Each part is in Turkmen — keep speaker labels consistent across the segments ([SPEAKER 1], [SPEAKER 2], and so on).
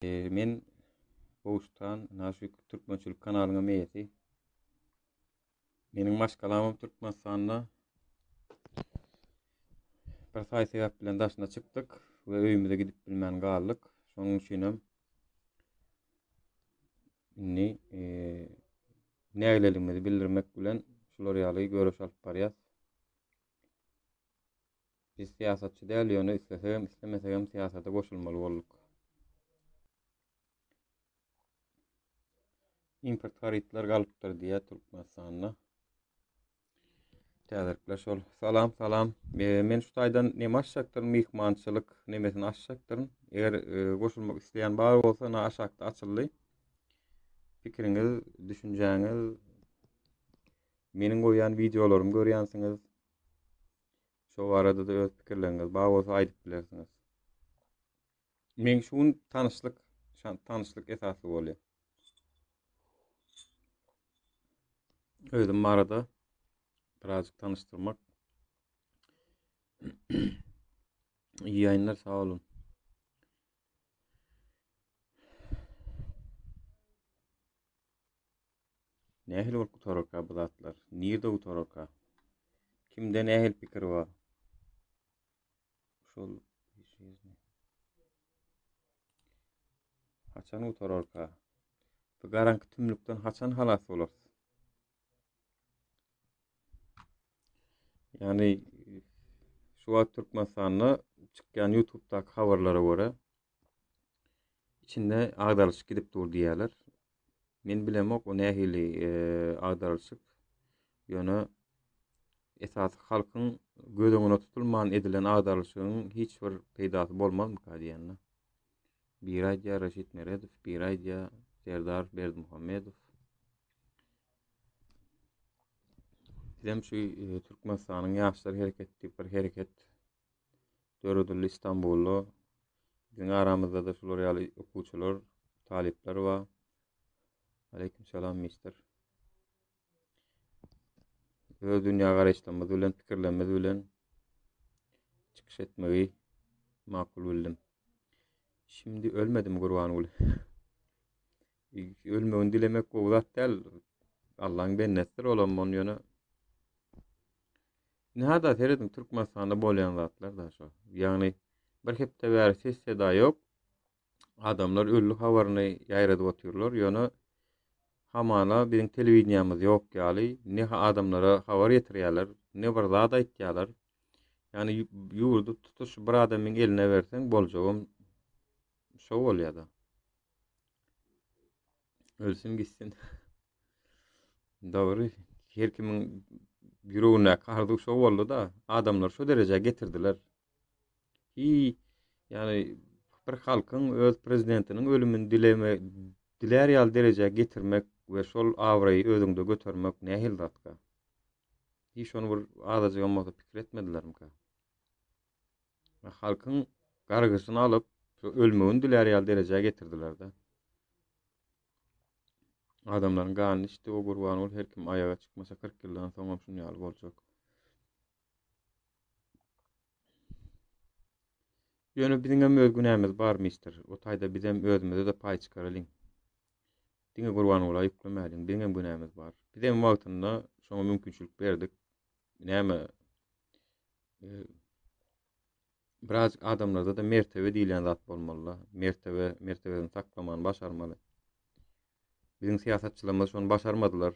[SPEAKER 1] Men Oğuzhan Naşük Türkmençilik kanalyna meýeti. Meniň maşgalamam Türkmenistanda bir saý sebäp bilen daşyna çykdyk we öýümüze gidip bilmän galdyk. Şonuň üçinem inni nägelerimizi bildirmek bilen şular ýaly görüş alyp barýas. Biz siýasatçy däl ýöne isleseňem islemeseňem siýasata goşulmaly bolduk. Import-haritlar galypdyr diýä Türkmenistanda. Täzekler şol. Salam, salam. Men şu taýdan näme açjakdyr, mihmançylyk nemesini açjakdyr. Eger goşulmak isleýän bar bolsa, na aşakda açyldy. Pikiriňiz, düşünjäňiz, meniň goýan videolarymy görýänsiňiz. Şo barada da öz pikirleriňiz bar bolsa aýdyp bilersiňiz. Men şuň tanışlyk esasy bolýar. Özüm arada birazcık tanıştırmak. İyi yayınlar, sağ olun. Nähil bolup gutararka bu zatlar? Nirde gutararka? Kimde nähil pikir var? Şol haçan gutararka? Bu garanky tümlükden haçan halas bolar? Yani şu wagt Türkmenistanda çykýan YouTube'daky habarlara göre içinde agdalyş gidip dur diýerler. Men bilemok o nähili agdalyşyk. Ýöne esas halkyň gödüňine tutulman edilen agdalyşygyň hiç bir peýdasy bolmazmyka diýenler. Bir aýdýa Reşit Meredov, bir aýdýa Serdar Berdimuhammedow. Bizem şu Türkmenistanyň ýaşlar hereketi bir hereket döredildi İstanbulda. Bizim aramızda da şular ýaly okuwçylar, talipler var. Aleyküm selam mister. Öz dünýä garaşlarymyz bilen, pikirlerimiz bilen çykyş etmegi makul bildim. Şimdi ölmedim gurban ul. Ölmegini dilemek bu zat däl. Allah'ın bennetdir olamon ýöne. Nähada seredin Türkmenistanda bolýan zatlar da şo. Ýagny bir hepde bäri ses seda ýok. Adamlar öllü habaryny ýaýradyp oturýarlar. Ýöne hamana biziň telewiziýamyz ýok ýaly. Ne adamlara habar ýetirýärler, ne bir zat aýtýarlar. Ýani ýurdu tutuş bir adamyň eline berseň boljagym şo bolýar-da. Ölsün gitsin. Dogry, her kimiň ýüregine kardyk şo boldy da, adamlar şo derejäge getirdiler. Yani bir halkyň öz prezidentiniň ölümini diler ýaly derejäge getirmek we şol awraýy özüňde götermek nähil zatka. Hiç onu bir adaja gamada pikir etmedilermika. Halkyň gargysyny alyp ölmegini diler ýaly derejäge getirdiler da. Adamlaryň gany işte o gurban ol, her kim ayaga çykmasa 40 ýyldan soňam şunu ýaly boljak. Ýöne biziň hem öz günämiz bar mister. O taýda bizem özümize de paý çykaralyň. Diňe gurban ola ýüklemäliň, biziň hem günämiz bar. Bizem wagtynda şoňa mümkinçilik berdik. Näme biraz adamlarda da mertebe diýilen zat bolmaly. Mertebeni saklamany başarmaly. Bizim siýasatçylarymyz şonu başarmadylar.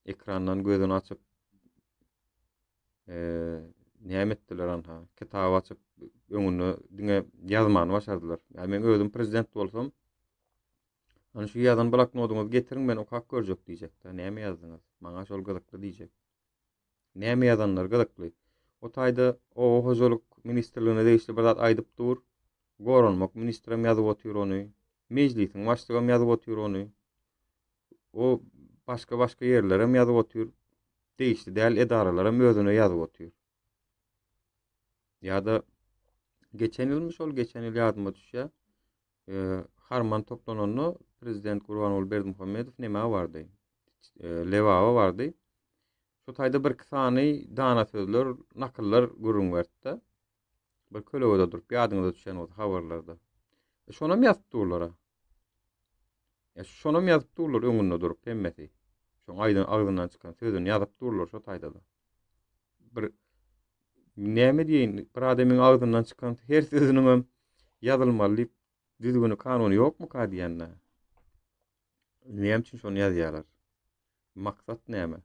[SPEAKER 1] Ekrandan gözüni açyp näme etdiler anha? Kitap açyp öňüne diňe ýazmany başardylar. Ýani men özüm prezident bolsam, ana şu ýazan bloknotuňyzy getiriň, men okak görjek diýjek. Näme ýazdyňyz? Maňa şol gyzykly diýjek. Näme ýazanlar gyzykly? O taýda o hojaluk ministrligine degişli bir zat aýdyp dur. Goranmak ministrem ýazyp otyr ony. Meclisiň başlygam ýazyp otyr ony. O başga ýerlerem ýazyp otyr. Degişli däl edaralarym özüne ýazyp otyr. Ýa-da geçen ýyl ýadyma düşýär. Harman toplananyny prezident Gurbanguly Berdimuhammedow näme bardy? Lewawa bardy. Şu taýda bir sany dana sözler, nakyllar gurrun berdi. Bir kölegede durup ýadyňyza düşen o habarlarda. Şonam ýazyp durlar. Şonam ýazyp durlar öňünde durup hemmeti. Şoň aýdan agzyndan çykan sözüni ýazyp durlar şo taýda da. Bir näme diýin, bir adamyň agzyndan çykan her sözüniň ýazylmaly diýip düzgün kanuny ýokmu ka diýenler. Näme üçin şonu ýazýarlar? Maksat näme?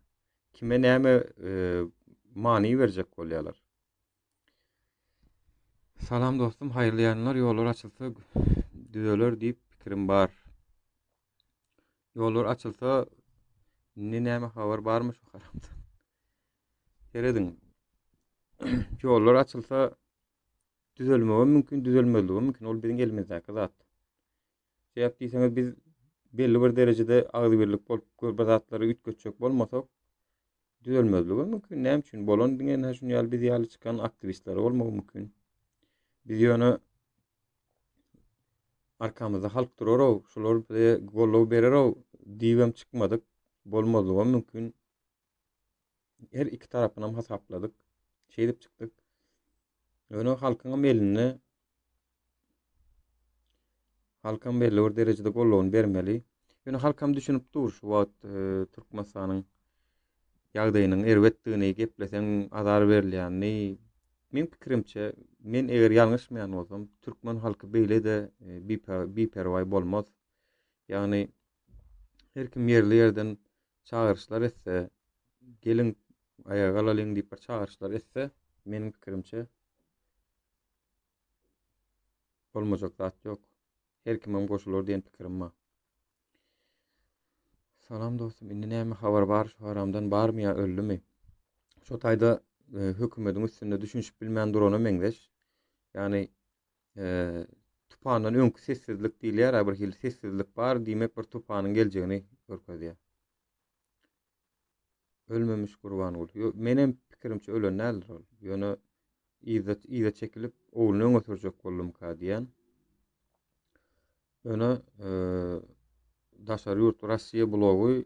[SPEAKER 1] Kime näme many berjek bolýarlar? Salam dostum, haýyrly ýanlar, ýollar açylsa düzeler diýip pikirim bar. Ýollar açylsa näme habar barmy şu haramda? Geredin. Ýollar açylsa düzelmegi mümkin, düzelmezligi mümkin. Ol biziň elimizdäki zat. Sebäp diýseňiz biz belli bir derejede agzybirlik bolup görbazatlary ütgeçjek bolmasak düzelmezligi mümkin. Näme üçin bolan diňen şunu ýaly biz ýaly çykan aktivistler bolmagy mümkin. Biz ýöne arkamyzda halk durarok, şolar bize gollaw bererok diýem çykmadyk, bolmazlygy mümkin. Her iki tarapynam hasapladyk, şeýdip çykdyk. Ýöne halkyň elini halkam belli bir derejede gollawyny bermeli. Ýöne halkam düşünüp dur şu wagt Türkmenistanyň ýagdaýynyň erbetdigini gepleseň azar berilýänini. Men pikirimçe, men eger ýalňyşmaýan bolsam, türkmen halky beýle de biperway bolmaz. Ýagny her kim ýerli ýerden çağırışlar etse, gelin ayağa alayım diýip bir çağırışlar etse, menim pikirimçe bolmajak zat ýok. Her kimem goşulur diýen pikirim bar. Salam dostum, indi näme habar bar şu haramdan barmy ýa öldümi? Şo taýda hökümetiň üstünde düşünşip bilmän durana meňzeş. Ýani tupandan öňkü sessizlik diýilýär, bir hil sessizlik bar diýmek bir tupanyň geljegini görkezýär. Ölmemiş gurban bol. Menem pikirimçe ölen nädir ol? Ýöne iýze çekilip ogluny öňe sürjek boldum ka diýen. Ýöne daşary ýurt Russiýa blogy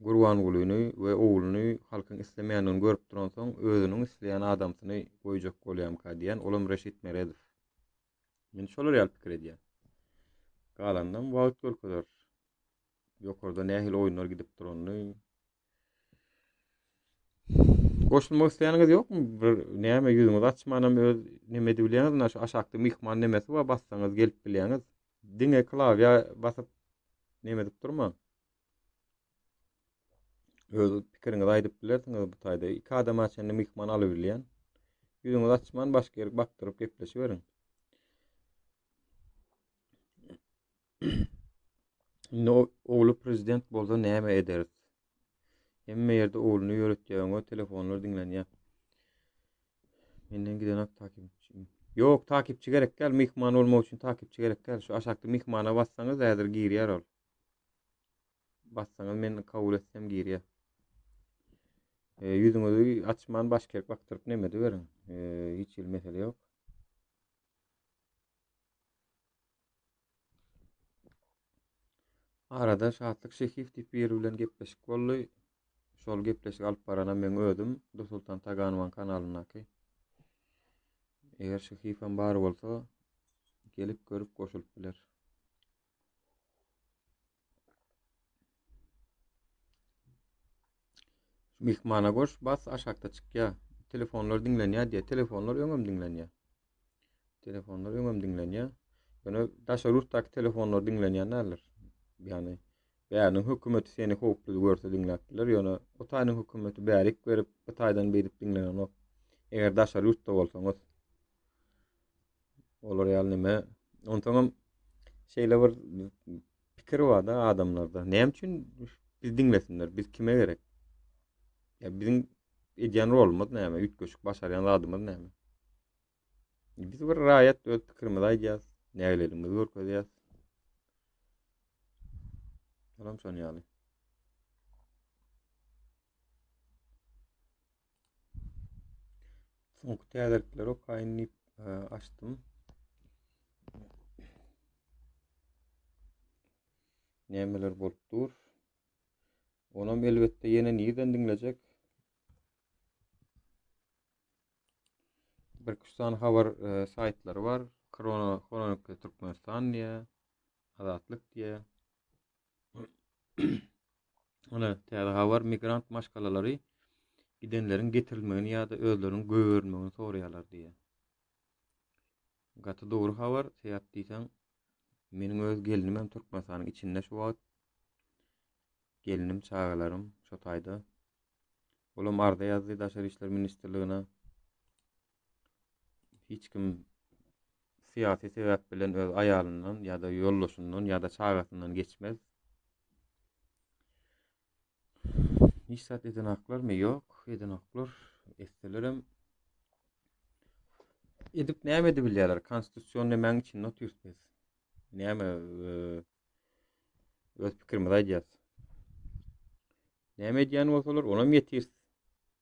[SPEAKER 1] Gurbangulyny we ogluny halkyň islemeýänini görüp duran soň özüniň isleýän adamsyny goýjak bolýam ka diýen Olam Reşit Meredow. Men şolar ýaly pikir edýän. Galandan wagt görkezär. Ýokarda nähil oýunlar gidip durany. Goşulmak isleýäniňiz ýokmy? Bir näme ýüzüňiz açmanam öz näme diýilýäňiz, şu aşakda mihman nemesi we bassaňyz gelip bilýäňiz. Diňe klavia basyp näme dip durma. Öz pikiriňizi aýdyp bilersiňiz bu taýda. Iki adam açan mihman alyp bilýän. Ýüzüňiz açman başga ýere bakdyryp gepleşiberiň. No oglu prezident bolsa näme eder? Hemme ýerde ogluny ýöretýäňe telefonlar diňlenýär. Menden gidenek takipçi. Ýok, takipçi gerek gel, mihman bolmak üçin takipçi gerek gel. Şu aşakda mihmana bassaňyz häzir girýär ol. Bassaňyz men kabul etsem girýär. Ýüzüňizi açman başga ýere bakdyryp näme diýeriň? Hiç il mesele ýok. Arada şahatlyk Şehif diýip biri bilen gepleşik boldy. Şol gepleşik alyp barana men özüm Dursultan Taganowyň kanalynaky. Eger Şehifem bar bolsa gelip görüp goşulyp biler. Mihmana goş bas aşakda çykýa. Telefonlar diňlenýär diýe, telefonlar öňem diňlenýär. Telefonlar öňem diňlenýär. Ýöne daşa rurtdaky telefonlar diňlenýär näler? Ýani bäriň hökümeti seni howply görse diňläpdiler. Ýöne o taýynyň hökümeti bärik berip o taýdan berip diňlenen ok. Eger daşa rurtda bolsaňyz olar ýaly näme? Ontaňam şeýle bir pikir bar da adamlarda. Näme üçin biz diňlesinler? Biz kime gerek? Ya bizim edýän rolumyz näme? Ütgeşik başarýan adamymyz näme? Biz bir raýat öz pikirimizi aýdýas, nämelerimizi görkezýäs. Salam şonu ýaly. Soňky täzirlikleri okaýynyp açdym. Nämeler bolup dur? Onam elbetde ýene nirden diňlejek? Bir küçük habar saytlary bar. Kronik Türkmenistan diye, azatlyk diye. Ona täze habar migrant maşgalalary gidenlerin getirilmegini ýa-da özleriniň göwürmegini soraýarlar diye. Gaty dogry habar seýap diýsen, meniň öz gelinim hem Türkmenistanyň içinde şu wagt. Gelinim, çagalarym şo taýda. Olam arda ýazdy Daşary işler ministrligine. Hiç kim siyasi sebäp bilen öz aýalyndan ýa-da ýoldaşyndan ýa-da çagasyndan geçmez. İşsat eden haklar mı? Yok. Eden haklar. Estelerim. Edip näme edip bilýärler? Konstitusiýon nämeň için not ýürtmez. Näme öz pikirimi aýdýas. Näme diýen bolsalar, onam ýetir.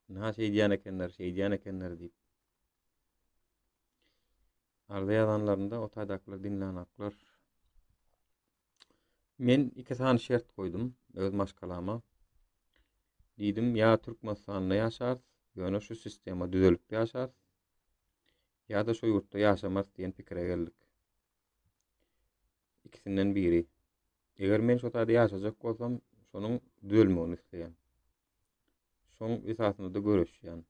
[SPEAKER 1] Näme diýen ekenler diýip. Arda ýazanlarynda o taýdaklar dinlän haklar. Men iki tane şert koydum öz maşgalama. Diýdim, ýa Türkmenistanda ýaşar, ýöne şu sistema düzelip ýaşar. Ýa-da şo ýurtda ýaşamaz diýen pikire geldik. İkisinden biri. Eger men şo taýda ýaşajak bolsam, şonuň düzelmegini isleýän. Şoň esasynda da görüşýän.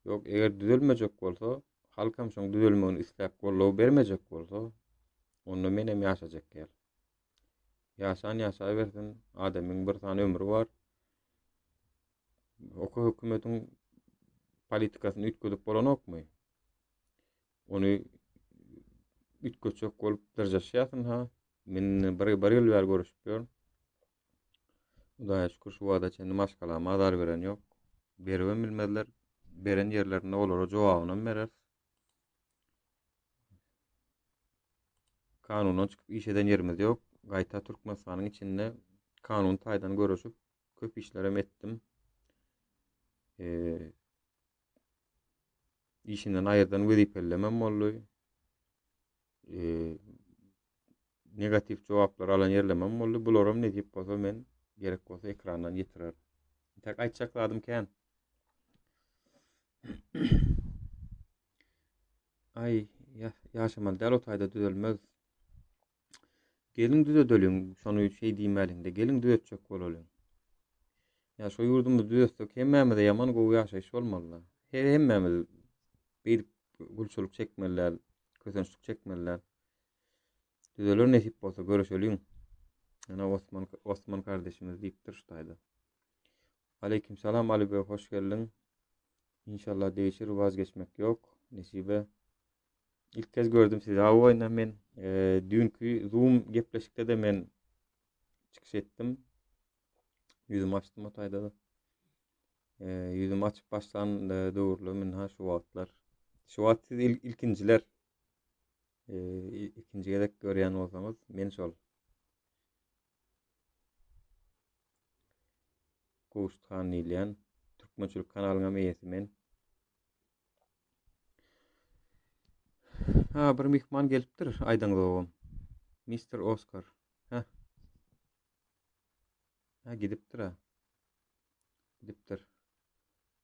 [SPEAKER 1] Ýok, eger düzelmejek bolsa, halkam şoň düzelmegini isläp gollaw bermejek bolsa, onda men hem ýaşajak gel. Ýaşan ýaşaý bersin, adamyň bir tane ömrü bar. Oku hökümetiň politikasyny ütgedip bolan okmy? Onu ütgeçek bolup derjaşýasyn ha. Men bir ýyl ber görüşip ýörüm. Hudaýa şükür şu wagda çenli maşgalama azar beren ýok. Beribem bilmediler. Beren ýerlerinde olara jogabyny berer. Kanundan çykyp iş eden ýerimiz ýok. Gaýta Türkmenistanyň içinde kanun taýdan görüşüp köp işlerem etdim. İşinden aýerdan wezipelemem boldy. Negatif jogaplar alan ýerlemem boldy. Bularam ne diýip bolsa men gerek bolsa ekrandan ýetirer. Tak aýtjakladym ken. Ay, ýaşamal däl o taýda düzelmez. Gelin düzelýän, şonu diýmälinde, gelin düzeltjek bolalyň. Ya şo ýurdumyzdy düzeltsek hemmemize ýaman gowy ýaşaýyş bolmaly. Hemmemiz bir gulçuluk çekmeliler, kösençlik çekmeliler. Düzeler nesip bolsa görüşeliň. Ana Osman kardeşimiz diýipdir şu taýda. Aleyküm salam Ali Bey, hoş geldin. İnşallah değişir, vazgeçmek yok. Nesibe. İlk kez gördüm sizi. Hava men dünkü Zoom gepleşikde de men çıkış ettim. Yüzüm açtım o taýda da. Yüzüm açıp başlan doğrulu men ha şu wagtlar. Şu wagt siz ilkinciler. İkinci gedek görýän bolsaňyz men şol. Kuştan ilýän Türkmençilik kanalyna meýesi men. Ha, bir mihman gelipdir aýdan dogum. Mr. Oscar. Ha, gidipdir ha. Gidipdir.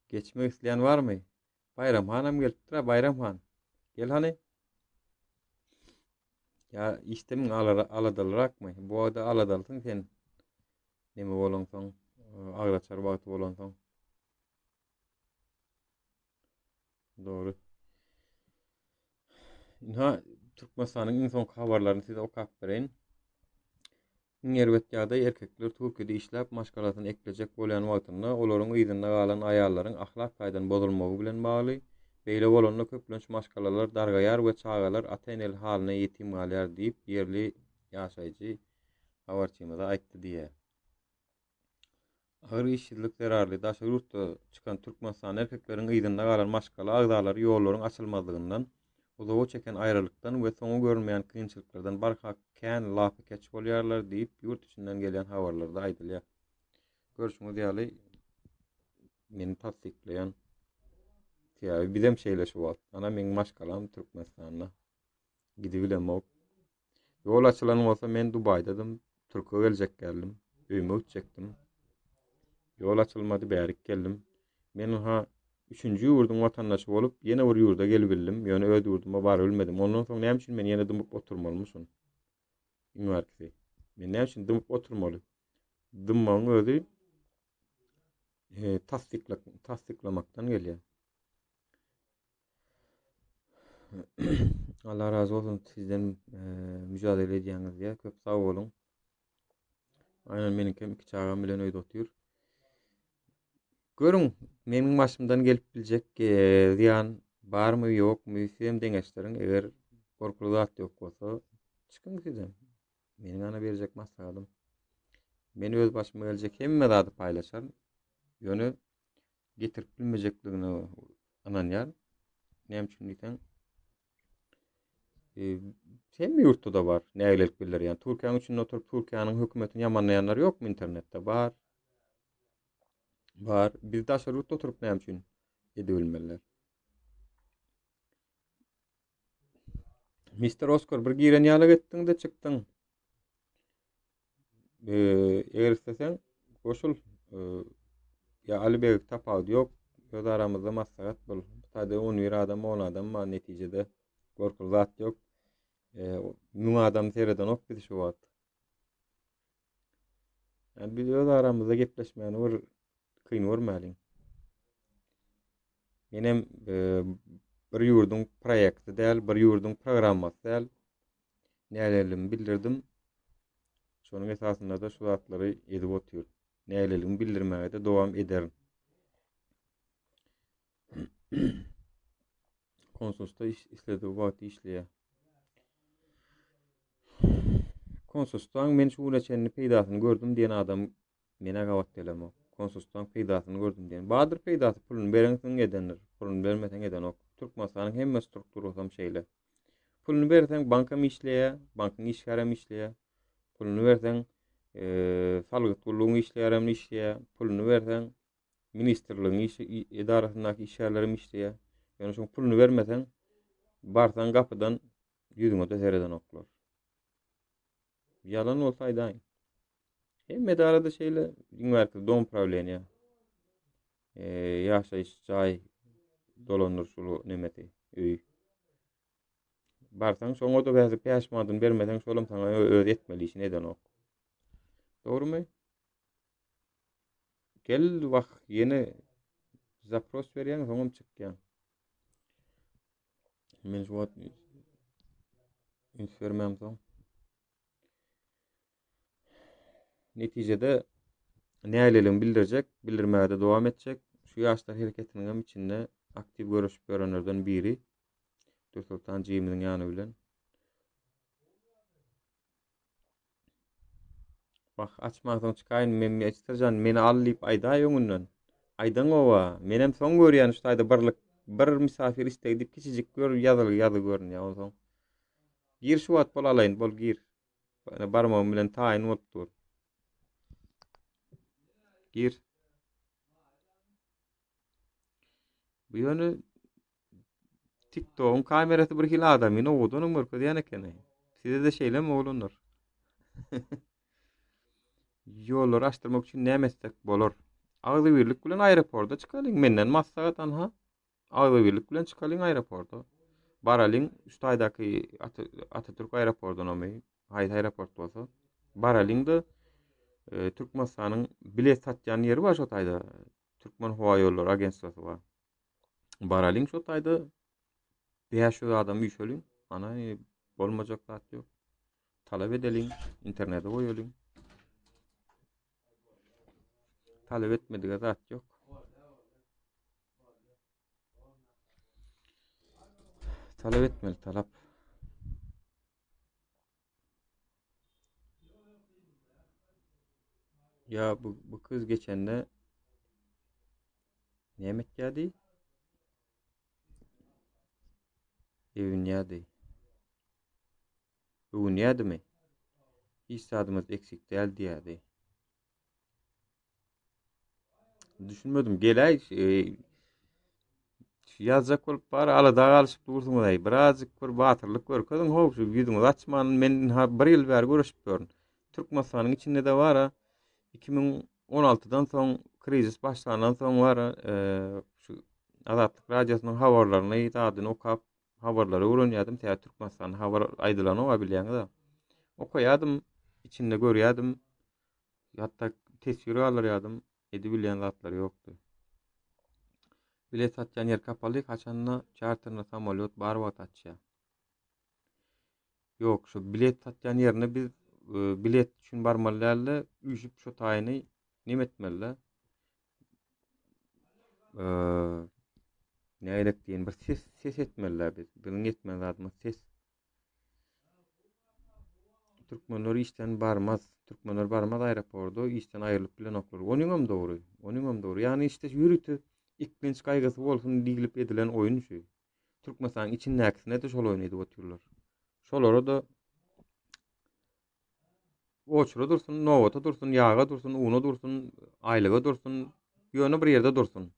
[SPEAKER 1] Geçmek isleýän barmy? Bayram hanam gelipdir ha, Bayram han. Gel hani. Ya iştemiň aladalarakmy? Bu ada aladalsyň sen. Neme bolansoň, aglaçar wagty bolansoň. Doğru. Ha, Türkmenistanyň iň soňky habarlaryny size okap bereň. Nerwet ýa-da erkekler Türkiýede işläp maşgalatyny eklejek bolýan wagtynda olaryň ýyzynda galan aýallaryň ahlak gaýdan bozulmagy bilen bagly beýle bolanda köplenç maşgalalar dargaýar we çagalar ata-eneli halyna ýetim galýar diýip ýerli ýaşaýjy habarçymyza aýtdy diýe. Agyr işsizlik zerarly daşa ýurtda çykan Türkmenistan erkekleriň ýyzynda galan maşgala agdalary ýollaryň açylmazlygyndan, uzağa çeken aýrylykdan we soňu görmeýän kynçylyklardan barhak kän lapy keç bolýarlar diýip ýurt içinden gelen habarlarda aýdylýar. Görüşüňiz ýaly meni tasdikleýän. Ya bizem şeýle şu wagt. Ana men maşgalam Türkmenistanda. Gidibilem ok. Ýol açylan bolsa men Dubaýdadym. Türkiýe geljek geldim. Öýme ötjekdim. Ýol açylmady bärik geldim. Men ha üçüncü ýurdun watandaşy bolup ýene bir ýurda gelip bildim. Ýöne öz ýurduma bar bilmedim. Ondan soň näme üçin men ýene dymyp oturmalmyşyn? Üniversite. Men näme üçin dymyp oturmaly? Dymmagyň özi tasdiklamakdan gelýär. Allah razı olsun sizden mücadele edýäňizde. Köp sag bolun. Aynen menikim iki çağam bilen öýde otyr. Görün, meniň başymdan gelip biljek ziýan barmy ýokmy hem deňeşleriň eger gorkulu zat ýok bolsa çykyň sizden. Meniň ana berjek maslahatym. Men öz başyma geljek hemme zady paýlaşar. Ýöne getirip bilmejekligini ananýar. Näme üçin diýsen hemme ýurtda da bar. Nägelik bilir ýani Türkiýanyň üçin oturup Türkiýanyň hökümetini ýamanlaýanlar ýokmy internetde? Bar. Bar. Biz de aşağı ýurtda oturup näme üçin edebilmeliler? Mr. Oscar bir giren ýaly getdiň de çykdyň. Eger isteseň goşul ya Alibek tapawdy ýok. Öz aramyzda maslahat bol. Taýda 10 bir adam 10 adam ma netijede gorkul zat ýok. 1000 adam sereden ok biz şu wagt. Yani biz öz aramyzda gepleşmäni bir kyn görmäliň. Menem bir ýurdun proýekti däl, bir ýurdun programmasy däl. Nälerini bildirdim. Şonuň esasynda da şu zatlary edip otýar. Nälerini bildirmäge de dowam ederim. Konsulsta işledi wagt işleýär. Konsulstaň men şu uleçenini peýdasyny gördüm diýen adam mene gawat delem o. Konsulstaň peýdasyny gördüm diýen. Badyr peýdasy puluny bereňsiň edenler, puluny bermeseň eden ok. Türkmenistanyň hemme strukturasy şeýle. Puluny berseň bankam işleýär, bankyň işgärem işleýär. Puluny berseň salgyk gullugyň işleýärem işleýär. Puluny berseň ministrligiň edarasyndaky işgärlerim işleýär. Ýöne şu puluny bermeseň barsaň gapydan ýüzüňe de sereden oklar. Yalan olsaydı aynı. Hem medarada şeyle üniversite doğum problemi ya. Yaşayış çay dolanır şulu nemeti öy. Barsan şoň otobüse peşmadyn bermeden şolum sana öz etmeli işi neden ok. Doğru mu? Gel wagt yeni zapros berýän soňam çykýan. Men şu wagt informem soň. Netijede nälerini bildirjek, bildirmäge dowam etjek. Şu ýaşlar hereketiniň içinde aktiv görüşüp görenlerden biri Dursultan Jemil'in ýany bilen. Bak açmadan çıkayın men açtırjan meni allyp aýda ýöňünden. Aýdan owa menem soň görýän şu taýda bir misafir istegdip kiçijik gör ýazy görnýär o soň. Gir şu wat bolalayyn bol gir. Barmagym bilen taýyn bolupdyr. Gir. Bu ýöne TikTok'un kamerasy bir hil adamyny oğudanın mörködýän eken. Size de şeýlem oğlunlar. Ýollar açdyrmak üçin näme etsek bolar? Agly birlik bilen aeroportda çykalyň menden maslahat anha. Agly birlik bilen çykalyň aeroportda. Baralyň Üstaýdaky Atatürk aeroportuna my, Haýt aeroport bolsa. Baralyň da Türkmenistanyň bilet satýan ýeri bar şo taýda. Türkmen Hawa Ýolları agentligiňi bar. Baralyň şo taýda 500 adam ýüşeliň. Ana bolmajak zat ýok. Talap edeliň, internete goýulyň. Talap etmedige zat ýok. Talap etmeli, talap. Ya bu kız geçende ne yemek yedi? Evin yedi. Bugün yedi mi? Hiç sadımız eksik değil diyedi. Düşünmedim. Gelay yazacak olup bari alada alışıp dursun oday. Birazcık bir batırlık gör. Kadın hoş şu yüzünü açman men bir yıl ver görüşüp görün. Türkmenistanyň içinde de var ha. 2016'dan soň krizis başlanandan soň var şu Azatlyk radiosynyň habarlaryny ýytadyny okap habarlary öwrenýärdim. Täze Türkmenistan habar aýdylany owa bilýäňiz-de. Okuýardym, içinde görýärdim. Hatda tesir alýardym. Edi bilýän zatlar ýokdy. Bilet satýan ýer kapaly, haçanna charterna samolyot bar wagt atýar. Ýok, şu bilet satýan ýerine biz bilet üçin barmalylar, üýşüp şu taýyny näme etmeliler? Näýlek diýen bir ses etmeliler biz. Bilen etmeli adamyz ses. Türkmenler işten barmaz. Türkmenler barmaz aeroportda işten aýrylyp bilen oklar. Onuňam dogry. Onuňam dogry. Ýani işte ýürüti iklinç gaýgasy bolsun diýilip edilen oýun şu. Türkmenistan içindäkisine de şol oýun edip oturlar. Şolary da oçra dursun, nowata dursun, ýaga dursun, una dursun, aýlyga dursun, ýöne bir ýerde dursun.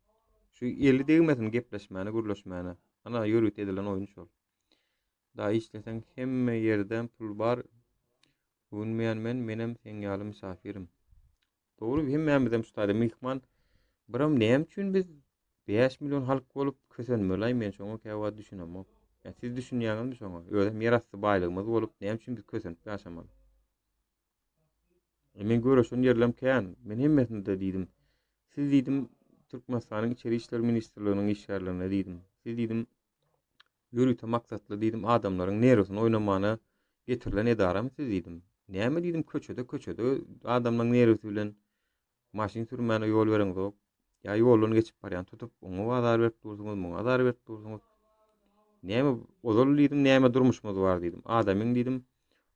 [SPEAKER 1] Şu eli degmesin gepleşmäne, gürleşmäne. Ana ýürüt edilen oýun şol. Da işlesen hemme ýerden pul bar. Bilmeýän menem sen ýaly misafirim. Dogry hemmemizem şu taýda mihman. Biram näme üçin biz 5 milyon halk bolup kösenmeli? Men şoňa käwa düşünemok. Ya siz düşünýäňizmi şoňa? Öýle mirasy baýlygymyz bolup näme üçin biz kösenip ýaşamaly? Men göreşen ýerlem kän. Men hemmesini de diýdim. Siz diýdim Türkmenistanyň içeri işler ministrliginiň işgärlerine diýdim. Siz diýdim ýürüte maksatly diýdim adamlaryň neresini oýnamany getirilen edaram siz diýdim. Näme diýdim köçede adamlaryň neresi bilen maşyn sürmäne ýol bereňiz ok. Ya ýolunu geçip barýan tutup oňa azar berip dursunuz, muňa azar berip dursunuz. Näme ozal diýdim, näme durmuşmyz bar diýdim. Adamyň diýdim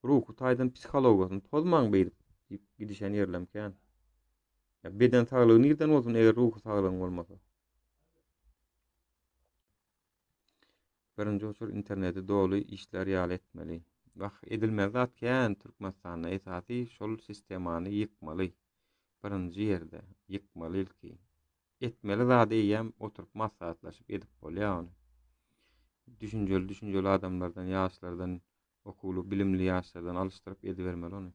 [SPEAKER 1] ruhu taýdan psihologiýasyny tozmaň beýip gidişen ýerlem kän. Ya beden saglygy nirden bolsun eger ruhu saglygyň bolmasa. Birinji oçur interneti doly işler ýaly etmeli. Bak edilmez zat kän Türkmenistanyň esasy şol sistemany ýykmaly. Birinji ýerde ýykmaly ilki. Etmeli zat eýem oturup maslahatlaşyp edip bolýar. Düşünjeli adamlardan, ýaşlardan, okuly, bilimli ýaşlardan alışdyryp edibermeli onu.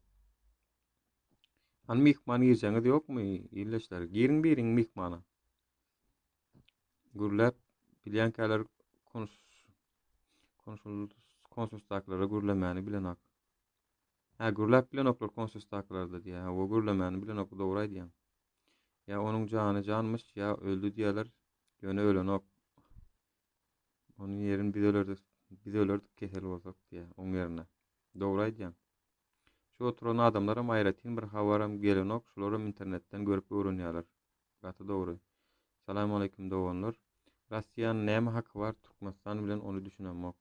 [SPEAKER 1] An mihman ýerjeňiz ýokmy? Ýerleşler, girin biriň mihmana. Gürläp bilýänkäler konsulstaklara gürlemäni bilen ak. Ha gürläp bilen oklar konsulstaklarda diýär. O gürlemäni bilen ok dogry aýdýan. Ya onuň jany janmyş, ya öldü diýerler. Ýöne ölen ok. Onun ýerini biz ölerdik kesel bolsak diýär, oň ýerine. Dogry aýdýan. Şu oturan adamlara maýratyn bir habaram gelen ok, şolaram internetten görüp öwrenýärler. Gaty dogry. Salam aleykum doganlar. Russiýanyň näme haky bar Türkmenistan bilen onu düşünemok.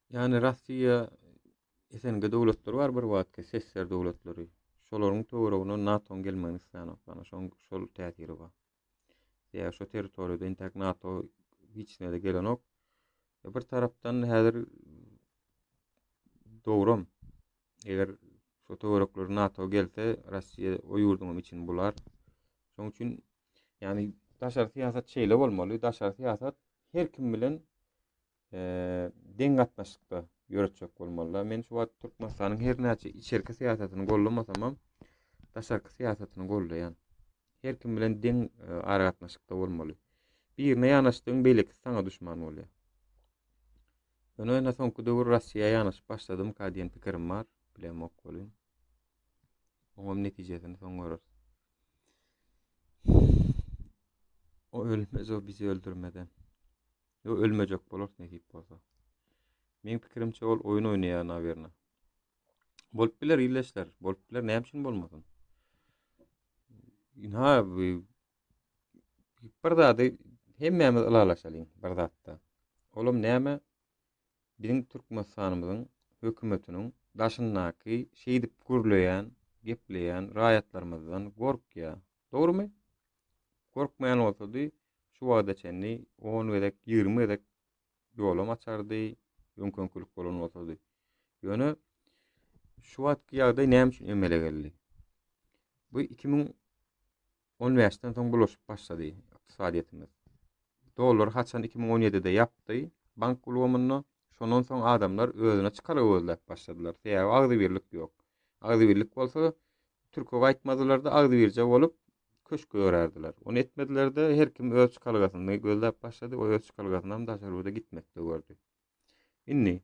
[SPEAKER 1] Yani Russiýa esenge dowlatlar bar bir wagtda sesler dowlatlary. Şolaryň töweregine NATO'ň gelmegini isleýän oklar. Şol täsiri bar. Ya şu territoriýada intak NATO hiç näde gelen ok. Bir tarapdan häzir dogrum. Eger şu töwerekler NATO gelse Russiýa o ýurdum için bular. Şoň üçin yani daşary siýasat şeýle bolmaly. Daşary siýasat her kim bilen deň gatnaşykda ýöretjek bolmaly. Men şu wagt Türkmenistanyň her näçe içerki siýasatyny gollamasam, daşarky siýasatyny gollaýan. Her kim bilen deň ara gatnaşykda bolmaly. Birine ýanaşdyň beýleki saňa düşman bolýar. Öňe soňky döwür Russiýa ýanaşyp başladym diýen pikirim bar, bilemok bolýan. Oňam netijesini soň görür. O ölmez, o bizi öldürmeden. O ölmejek bolar nähip bolsa. Men pikirimçe ol oýun oýnaýan aberna. Bolup biler ýyleşler, bolup biler näme üçin bolmasyn. Ha bir zady hemmemiz alalaşalyň bir zatda. Olam näme? Bizim Türkmenistanymyzyň hökümetiniň daşyndaky şeýdip gürleýän, gepleýän raýatlarymyzdan gorkýar. Dogrymy? Gorkmaýan bolsady, şu wagda çenli 10 wedek 20 wedek ýolum açardy, ýönkönçilik bolan bolsady. Ýöne şu wagtky ýagdaý näme üçin emele geldi? Bu 2015-den soň bulaşyp başlady ykdysadyýetimiz. Dolar haçan 2017-de ýapdy, bank gulgamyny şondan soň adamlar özüne çykara gözläp başladylar. Agdy birlik ýok. Agdy birlik bolsa Türkiýe aýtmadylar da agdy birje bolup köşkü örerdiler. Onu etmediler de her kim öz kalgasyny gözläp başlady. O öz kalgasynyň daşaryda gitmekde gördü. Inni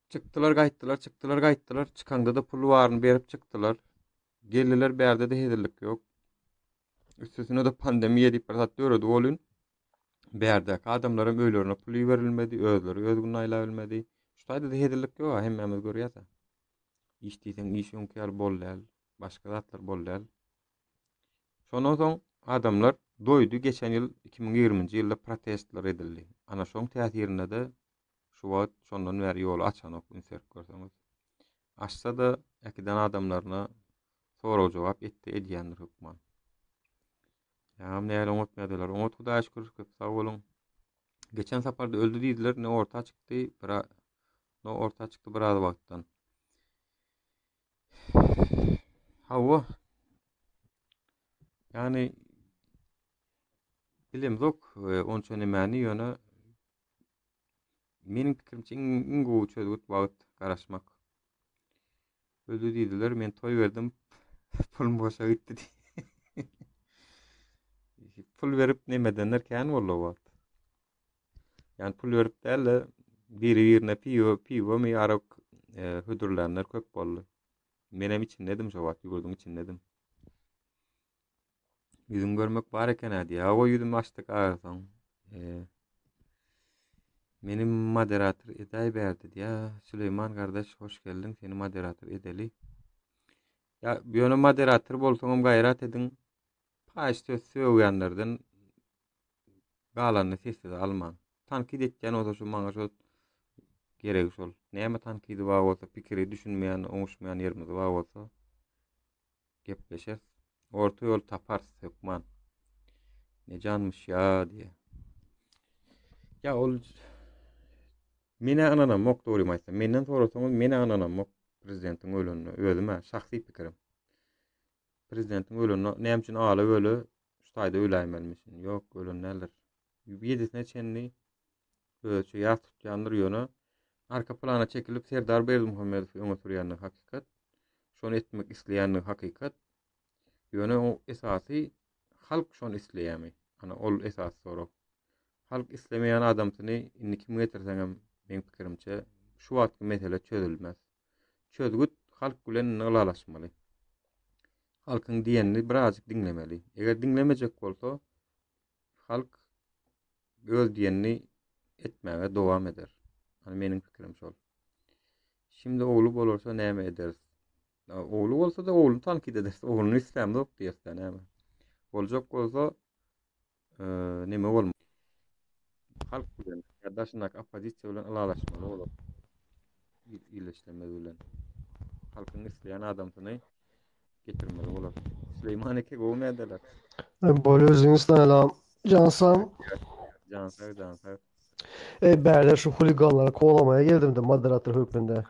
[SPEAKER 1] çykdylar, gaýtdylar, çykdylar, gaýtdylar. Çykanda da pul baryny berip çykdylar. Geldiler berde de hedirlik ýok. Üstüne de pandemiýa diýip bir zat döredi bolun. Berdäki adamlaryň öýlerine pul berilmedi, özleri öz günaýla bilmedi. Şu taýda da hedirlik ýok, hemmämiz görýärsiň. İş diýsen iş ýonkyar bolýar, başga zatlar bolýar. Şondan soň adamlar doýdy. Geçen ýyl 2020-nji ýylda protestler edildi. Ana şoň täsirinde de şu wagt şondan bäri ýol açanok inserk görseňiz. Açsa da ekiden adamlaryna soraw jogap etdi edýändir hukman. Ýa-ni näle oňatmadylar. Oňat Hudaýa şükür köp sag bolun. Geçen saparda öldü diýdiler, ne orta çykdy, no orta çykdy biraz wagtdan. Hawa yani bilemzok, onça nämäni ýöne meniň pikirimçe iň gowy çözgüt wagt garaşmak. Öldü diýdiler, men toý berdim, pulum boşa gitdi. Pul berip nemedenler kän boldy wagt. Yani pul berip däl biri birine piwo mi arak hödürlenler köp boldy. Menem için dedim şu wagt, ýügürdüň için dedim. Yüzüm görmek bar eken hadi ya. O yüzüm açtık ağırsan. Benim moderatör eday berdi ya. Süleyman kardeş hoş geldin. Seni moderatör edeli. Ya bir onu moderatör bolsaňam gayrat edin. Paýşy söýgenlerden galanny sesde alman. Tankid etken o da şu maňa şu gerek şol. Näme tankidi bar bolsa, pikiri düşünmeýän, oňuşmaýan ýerimiz bar bolsa gepleşer. Orta yol tapar hukman. Ne canmış ya diye. Ya ol mene ananam mok dogry maýsa. Menden sorasaňyz mene ananam mok prezidentiň ölünni özüme şahsy pikirim. Prezidentiň ölünni näme üçin aly öle şu taýda öläýmelmisin. Ýok, ölen näler. Ýedisine çenli ölçü ýat tutýandyr ýöne arka plana çekilip Serdar Berdimuhammedow öňe sürýändir hakykat. Şonu etmek isleýändir hakykat. Ýöne o esasy halk şonu isleýärmi? Ana ol esas soru. Halk islemeýän adamsyny inni kim getirseňem men pikirimçe şu wagtky mesele çözülmez. Çözgüt halk bilen ňylalaşmaly. Halkyň diýenini birazjyk diňlemeli. Eger diňlemejek bolsa halk öz diýenini etmäge dowam eder. Hani meniň pikirim şol. Şimdi oğlu bolursa näme ederiz? Oğlu bolsa da oğlunu tankid ederiz. Oğlunu islämdok diýersen näme? Boljak bolsa näme bolmaly? Halk bilen ýa-daşynak opozisiýa bilen alalaşmaly bolar. İleşleme bilen. Halkyň isleýän adamsyny getirmeli bolar. Süleyman eke gowy nädeler?
[SPEAKER 2] Böyle özünüzden elam. Cansam,
[SPEAKER 1] Cansar.
[SPEAKER 2] Berder şu huliganları kovalamaya geldim de moderatör hükmünde.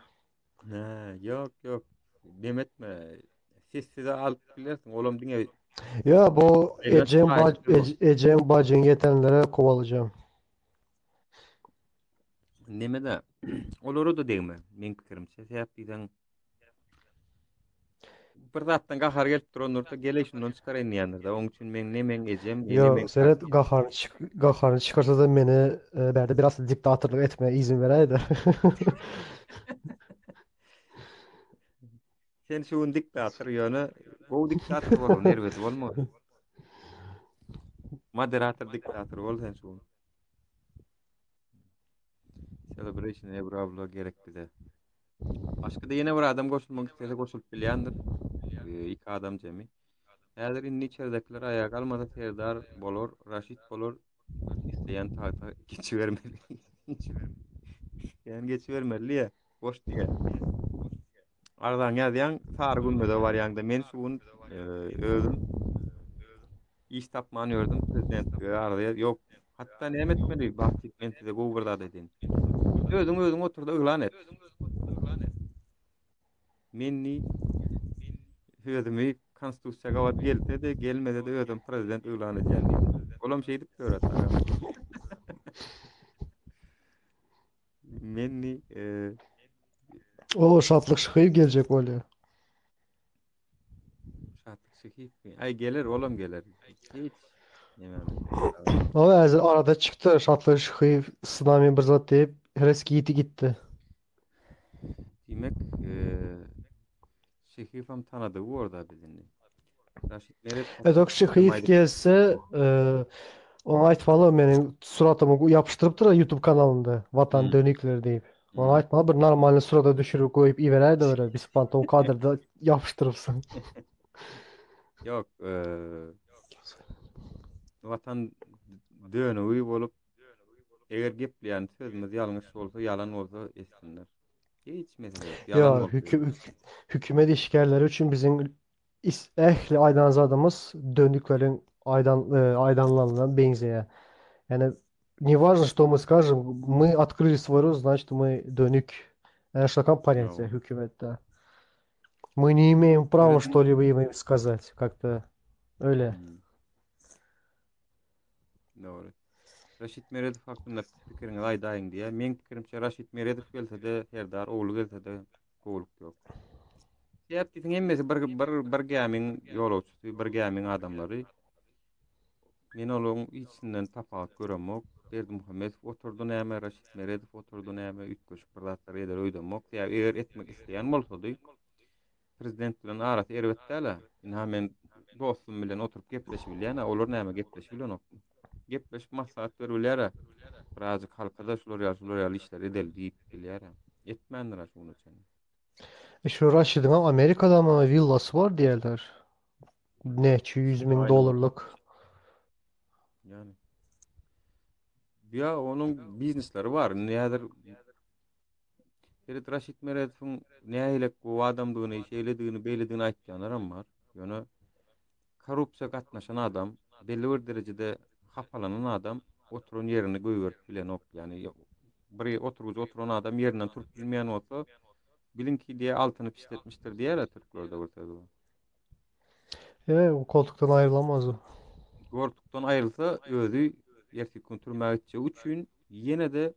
[SPEAKER 1] Yok. Demetme. Size alıp bilersin. Oğlum diňe
[SPEAKER 2] Ya bu
[SPEAKER 1] Evet, hayır.
[SPEAKER 2] Ecem bacın yetenlere kovalayacağım.
[SPEAKER 1] neme de olary da deňme. Men pikirimçe sebäp diýsen bir zatdan gahar gelip duranlar gele şundan çıkar enýändir da. Oň üçin men nemen ejem,
[SPEAKER 2] Yo,
[SPEAKER 1] nemen
[SPEAKER 2] Seret gaharını çıkarsa da beni Berder biraz diktatörlük etmeye izin vereydi.
[SPEAKER 1] sen şuň diktator ýöne gowy diktator bol, nerwes bolma. Moderator diktator bol sen şuň. Celebration Ebrabla gerek bize. Başka da yine bir adam koşulmak istese koşulup bilýändir. İki adam jemi. Häzir inni içeridekiler ayağa kalmasa Serdar bolor, Raşit bolor. İsteyen tahta geçi vermeli. Yani geçi vermeli ya. Boş diye. Aradan ýazýan sar günde var ýanda men şuň özüm iş tapman gördüm prezidentliğe arada yok. Hatta näme etmeli bahsit men size gowurda dedin. Özüň oturda ıglan et. Menni özümi konstitusiýaga wagt gelse de gelmede de özüm prezident ıglan edýän diýdi. Olam şey diýip öwretdi. Menni
[SPEAKER 2] O şatlık şıkayıp gelecek böyle.
[SPEAKER 1] şatlyk Şehit mi? Ay gelir oğlum gelir. Hiç yememiş.
[SPEAKER 2] O hazır arada çıktı. Şatlı şıkıyı sınavı bir zat deyip heres giyti gitti.
[SPEAKER 1] Demek Şehifam tanıdığı orada bizini. Raşit Meret
[SPEAKER 2] Evet o
[SPEAKER 1] hakkında
[SPEAKER 2] şıkıyı
[SPEAKER 1] Maydı.
[SPEAKER 2] gelse ona aytmalı benim suratımı yapıştırıp da YouTube kanalında Vatan
[SPEAKER 1] Hmm,
[SPEAKER 2] Dönükleri deyip. Ona
[SPEAKER 1] hmm.
[SPEAKER 2] aytmalı bir normal surata düşürüp koyup iverer de öyle. Bir fantom kadrda yapıştırırsın.
[SPEAKER 1] Yok, vatan dönüğü bolup eger gepleýän sözümüz ýalňyş bolsa, ýalan bolsa etsinler. Hiç mesele yok. Yalan
[SPEAKER 2] Ya
[SPEAKER 1] bolsa etsin.
[SPEAKER 2] hükümet işgalleri için bizim ehli aydanzadımız döndüklerin aydanlarına benziyor. Yani не важно, что мы скажем, мы открыли свой рот, значит мы дönük. Yani что компания
[SPEAKER 1] Yo.
[SPEAKER 2] hükümette. Мы не имеем права
[SPEAKER 1] Meredin
[SPEAKER 2] что-либо им сказать. Как-то öyle.
[SPEAKER 1] hmm, doğru. Raşit Meredov hakkında pikiriňizi aýdaýyn diýe. Men pikirimçe Raşit Meredov gelse-de her dar oglu gelse-de gowluk ýok. Sebäpdiň emmesi bir gämiň ýolagçysy, bir gämiň adamlary. Men olaryň içinden tapawut göremok. Berdimuhamedov oturdy näme, Raşit Meredov oturdy näme, ütköşüp bir zatlar eder öýdemok. Ýa eger etmek isleýän bolsady, prezident bilen arasy erbetdäle. Men dostum bilen oturup gepleşip bilýän, olar näme gepleşip bilenok. Gepleşip maslahat berýär. Birazcık halkada şular ýaly işler edel diýip bilýär. Etmändir şunu üçin.
[SPEAKER 2] Şu Raşid'in Amerika'da mı villası var diyorlar. Ne 200 bin
[SPEAKER 1] Aynen.
[SPEAKER 2] dolarlık.
[SPEAKER 1] Yani ya onun biznesleri var. Näder Ferit Raşit Meredov'un nähilek bu adamdygyny, şeýlediğini, beýlediğini aýtýanlar var. Ýöne korrupsiýa gatnaşan adam, belli bir derejede hapalanan adam oturan yerini göýberip bilen ok. Yani bir oturan adam yerinden turup bilmeýän bolsa, bilin ki diye altını pisletmiştir diýerler Türklerde ortada.
[SPEAKER 2] O koltuktan ayrılamaz o.
[SPEAKER 1] Gortukdan ayrılsa özü erkekün türmäge üçin ýene de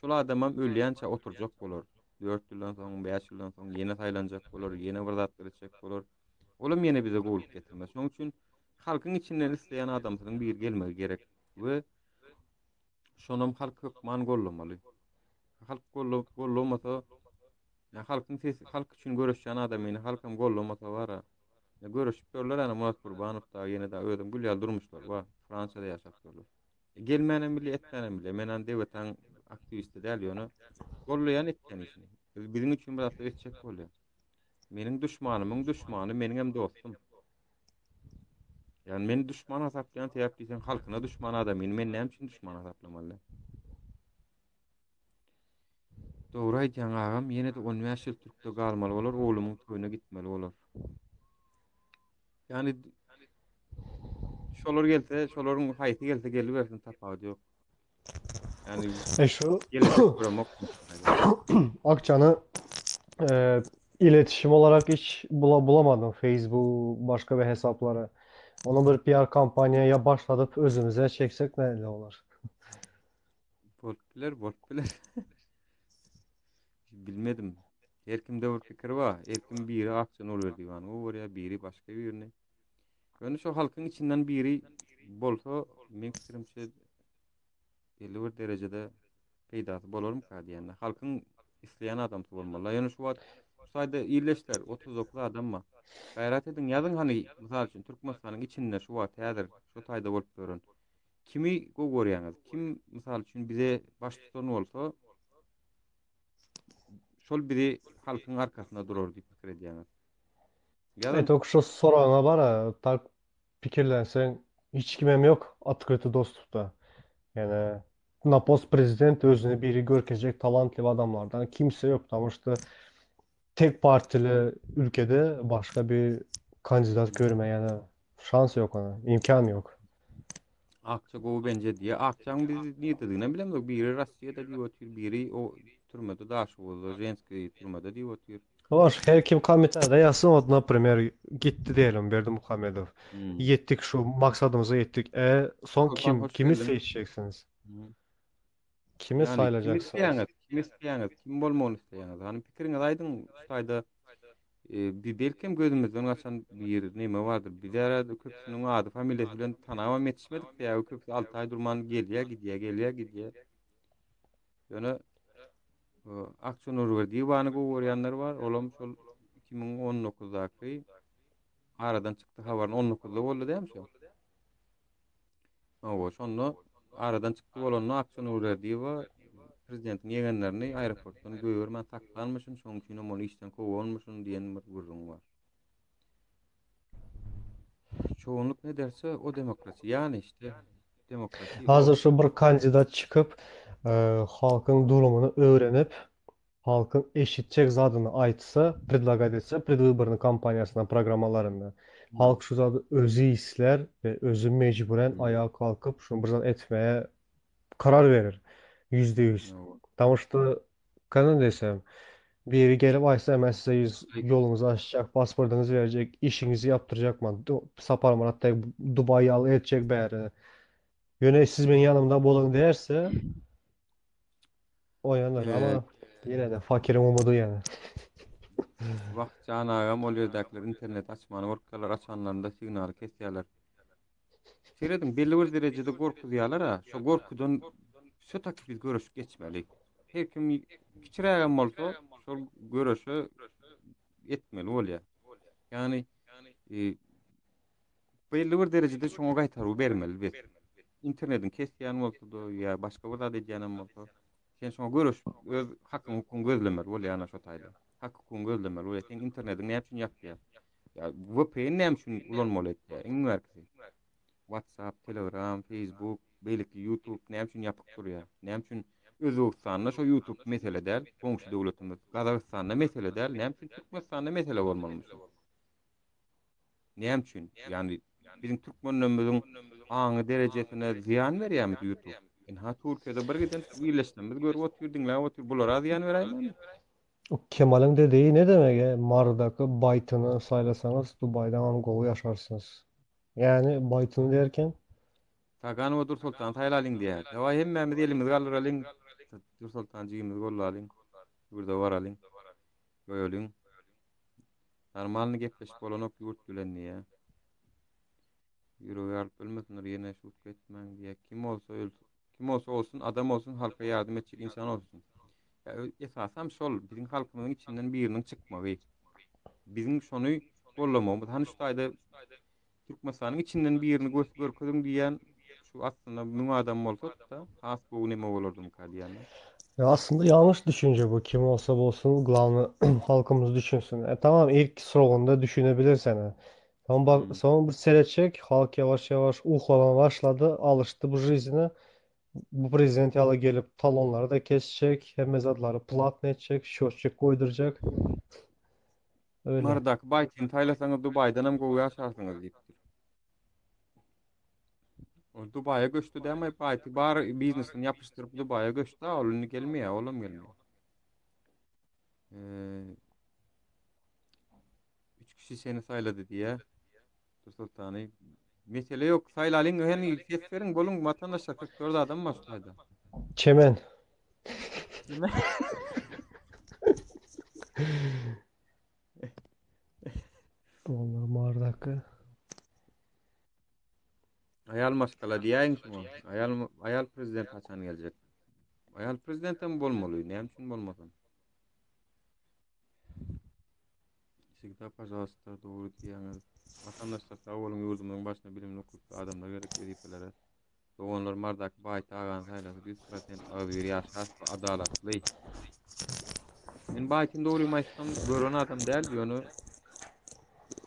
[SPEAKER 1] şol adamam ölýänçe oturjak bolar. 4 ýyldan soň, 5 ýyldan soň ýene saýlanjak bolar, ýene bir zat edecek bolar. Olam ýene bize gowup getirmez. Şoň üçin halkyň içinden isleýän adamsyň bir gelmegi gerek we şonam halk hökman gollamaly. Halk gollamasa, halkyň sesi halk üçin görüşýän adamyny halkam gollamasa bara. Ya görüşüp görler ana Murat Gurbanow da ýene de ödüm gülýär durmuşlar. Wa Fransada ýaşapdyrlar. Gelmänem bile etmänem bile menen dewletiň aktivisti däl ýöne gollaýan etken işini. Bizim üçin biraz da etjek bolýar. Meniň düşmanymyň düşmany meniň hem dostum. Yani meni düşman hasaplayan sebäp diýsen halkyna düşman adam men näme üçin düşman hasaplamaly? Dogry aýtýan agam ýene de 10 ýaş ýyl Türkde galmaly bolar, oğlumyň toýuna gitmeli bolar. Yani şolar gelse, şolaryň haýsy gelse gelibersin tapawut ýok. Yani
[SPEAKER 2] Şu
[SPEAKER 1] gelecek kuramok.
[SPEAKER 2] Akçan'ı iletişim olarak hiç bulamadım. Facebook, başka bir hesaplara. Onu bir PR kampanyaya başlatıp özümüze çeksek ne olur?
[SPEAKER 1] Bolpiller. Bilmedim. Her kimde bir fikir var. Her kim biri aksiyon olur diýan. O oraya biri başka birini. Yani şu halkın içinden biri bolsa men fikirimçe belli bir derecede peýdasy bolarym ka diýende. Halkyň isleýän adamsy bolmaly. Ýöne şu wagt saýda ýerleşler 39 adam ma. Gaýrat edin ýazyn hani mysal üçin Türkmenistanyň içinde şu wagt häzir şu taýda bolup görün. Kimi gogorýaňyz? Kim mysal üçin bize baş tutan bolsa şol biri halkyň arkasynda durar diýip pikir edýäňiz. Ýazyn
[SPEAKER 2] Okşo sorana var ya, tak fikirlensen hiç kimem yok Atkırtı dostlukta. Yani Napos prezident özünü biri görkezecek talantlı adamlardan kimse yok. Ama işte tek partili ülkede başka bir kandidat görme yani şans yok ona, imkan yok.
[SPEAKER 1] Akça gowy bence diýe. Akçaň biz niýe dediğini bilemok. Biri Russiýada diýip biri o türmede daş boldy. Ženski türmede diýip
[SPEAKER 2] Var her kim komitede yazsın o например gitti diyelim Berdimuhamedov.
[SPEAKER 1] Hmm.
[SPEAKER 2] Yettik şu maksadımıza yettik. Son
[SPEAKER 1] Kurban hoş
[SPEAKER 2] kimi
[SPEAKER 1] geldin.
[SPEAKER 2] seçeceksiniz?
[SPEAKER 1] Hmm.
[SPEAKER 2] Kimi
[SPEAKER 1] Yani kim
[SPEAKER 2] sayılacaksınız?
[SPEAKER 1] isteýäňiz? Kim bolmagyny isteýäňiz? Hani pikiriňiz aýdyň, şaýda Bir belkim gözümizden gaçan bir näme bardyr. Bizler köpüsiniň ady, familiýasy bilen tanamam yetişmedik ýa köpüs 6 ay durman gelýär. Ýöne aksionor berdiği bany gowurýanlar bar. Olam şol 2019-daky aradan çykdy habaryň 19-da boldy däme şo. Owa şonda aradan çykdy bolanyny aksionor berdiği we prezidentin ýegenlerini aeroportdan göwer men saklanmyşym, şoň üçin onu işden kowanmyşym diýen bir gurrun bar. Çoğunluk ne derse o demokrasi. Yani işte demokrasi o.
[SPEAKER 2] Hazır şu bir kandidat çıkıp halkın durumunu öğrenip halkın eşitçek zadını aytsa, predlagat etse, predwyborny kampaniyasına, programmalarında. Halk şu zadı özü isler ve özü mecburen ayağa kalkıp şunu bir zat etmeye karar verir. %100.
[SPEAKER 1] O.
[SPEAKER 2] Tamıştı, kanın desem, biri gelip aysa ben size
[SPEAKER 1] Ay,
[SPEAKER 2] yolunuzu açacak, pasportunuzu verecek, işinizi yaptıracak mı? Saparman hatta Dubai'yi al edecek bari. Yöne siz benim yanımda bolun derse oyanır
[SPEAKER 1] e,
[SPEAKER 2] ama yine de fakirin umudu yani.
[SPEAKER 1] Vakt can agam ol yerdäkler internet açmany workalar açanlarında signal kesýärler. Seredin belli bir derejede gorku diýerler ha. Şo gorkudan şu takip biz görüşüp geçmeli. Her kim kiçirägem bolsa şol görüşü etmeli bolýar. Yani e, belli bir derejede şoňa gaýtaryp bermeli biz. İnternetin kesýän bolsa-da ýa başga bir zat edýänem bolsa, sen şoňa görüş öz hakyň hukukyň gözlemeli bolýar ana şo taýda. Hak hukukyň gözlemeli bolýar. Sen internetiň näme üçin ýapýar? Ya VPN näme üçin ulanmaly etýär? Iň märkezi. WhatsApp, Telegram, Facebook, beýleki YouTube näme üçin ýapyk durýar? Näme üçin Özbekistanda şo YouTube mesele däl, goňşy döwletimiz Gazagystanda mesele däl, näme üçin Türkmenistanda mesele bolmaly? Näme üçin? Yani bizim Türkmenlerimiziň aňy derejesine ziýan berýärmi YouTube? Ha Türkiýede bir giden birleşdirmemiz görüp oturdinglar, bulara ziýan beräýärmi?
[SPEAKER 2] O Kemal'in dediği ne demek ya? Mardak'ı, Baytın'ı saylasanız Dubai'den Angol'u yaşarsınız. Yani Baytın derken
[SPEAKER 1] Tagan we Dur Sultan taýlalyň diýär. Dawa hemmemiz elimiz galyralyň. Dur Sultan jigimiz gollalyň. Burada baralyň. Goýalyň. Normalny gepleşip bolanok ýurt bilen diýär. Ýüregi alyp ölmesinler ýene şut etmäň diýär. Kim bolsa ölsün. Kim bolsa olsun, adam olsun, halka ýardym etjek insan olsun. Ya, esasam şol, bizim halkymyzyň içinden biriniň çykmagy. Bizim şonu gollamamyz. Hani şu taýda Türkmenistanyň içinden birini görkezim diýen şu aslında müň adam bolsa da has bu näme bolardym ka diýenler.
[SPEAKER 2] ya aslında yanlış düşünce bu. Kim olsa olsun glавный halkımız düşünsün. Tamam ilk sorunda düşünebilirsen. Ha. Tamam bak sonra bir sereçek halk yavaş yavaş uhlamaya başladı. Alıştı bu жизни. Bu prezident yala gelip talonları da kesecek. Hem mezatları platine edecek. Şoşçuk koyduracak. Öyle.
[SPEAKER 1] Mardak Baytyn taýlasaňyz Dubaýdan hem gowy ýaşarsyňyz diýipdir. O Dubaýa göçdi däme Bayty bar biznesini ýapyşdyryp Dubaýa göçdi, olyny gelmeýär, olam gelmeýär. Üç kişi seni saýlady diýe. Sultany mesele yok. Saýlalyň hem ses beriň boluň vatandaşlar 44 adam başlaýdy.
[SPEAKER 2] Çemen.
[SPEAKER 1] Nime?
[SPEAKER 2] Onlar Mardak'ı.
[SPEAKER 1] Ayal maskala diýäň şuňa. Ayal prezident haçan geljek? Ayal prezidentim bolmaly, näme üçin bolmasyn? Sigda pожалуйста, dogry diýäňiz. Vatandaşlar sağ bolun ýurdumyň başyna bilimli hukukly adamlar gerek wezipelere. Dogonlar mardak baýta agan saýlady 100% az bir ýaşas adalatly. Men baýtyn dogry maýsam gören adam däl, ýöne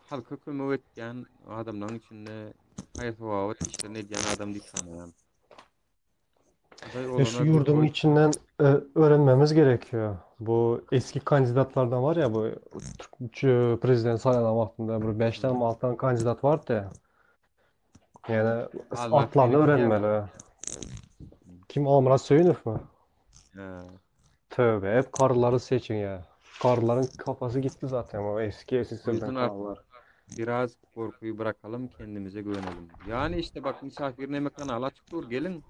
[SPEAKER 1] halka kömek etken adamlaryň içinde haýat işlerini edýän adam diýip sanýarym.
[SPEAKER 2] Şu yurdun içinden öğrenmemiz gerekiyor. Bu eski kandidatlardan var ya bu prezident sayılan vaktinde bir 5'ten mi 6'dan kandidat vardı ya. Yani
[SPEAKER 1] Allah
[SPEAKER 2] atlarını
[SPEAKER 1] seni
[SPEAKER 2] öğrenmeli. Kim Almurat Söyünov mu? Tövbe hep karıları seçin ya. Karıların kafası gitti zaten o eski sistemden karılar.
[SPEAKER 1] Biraz korkuyu bırakalım, kendimize güvenelim. Yani işte bak misafirine kanalı açık dur, gelin.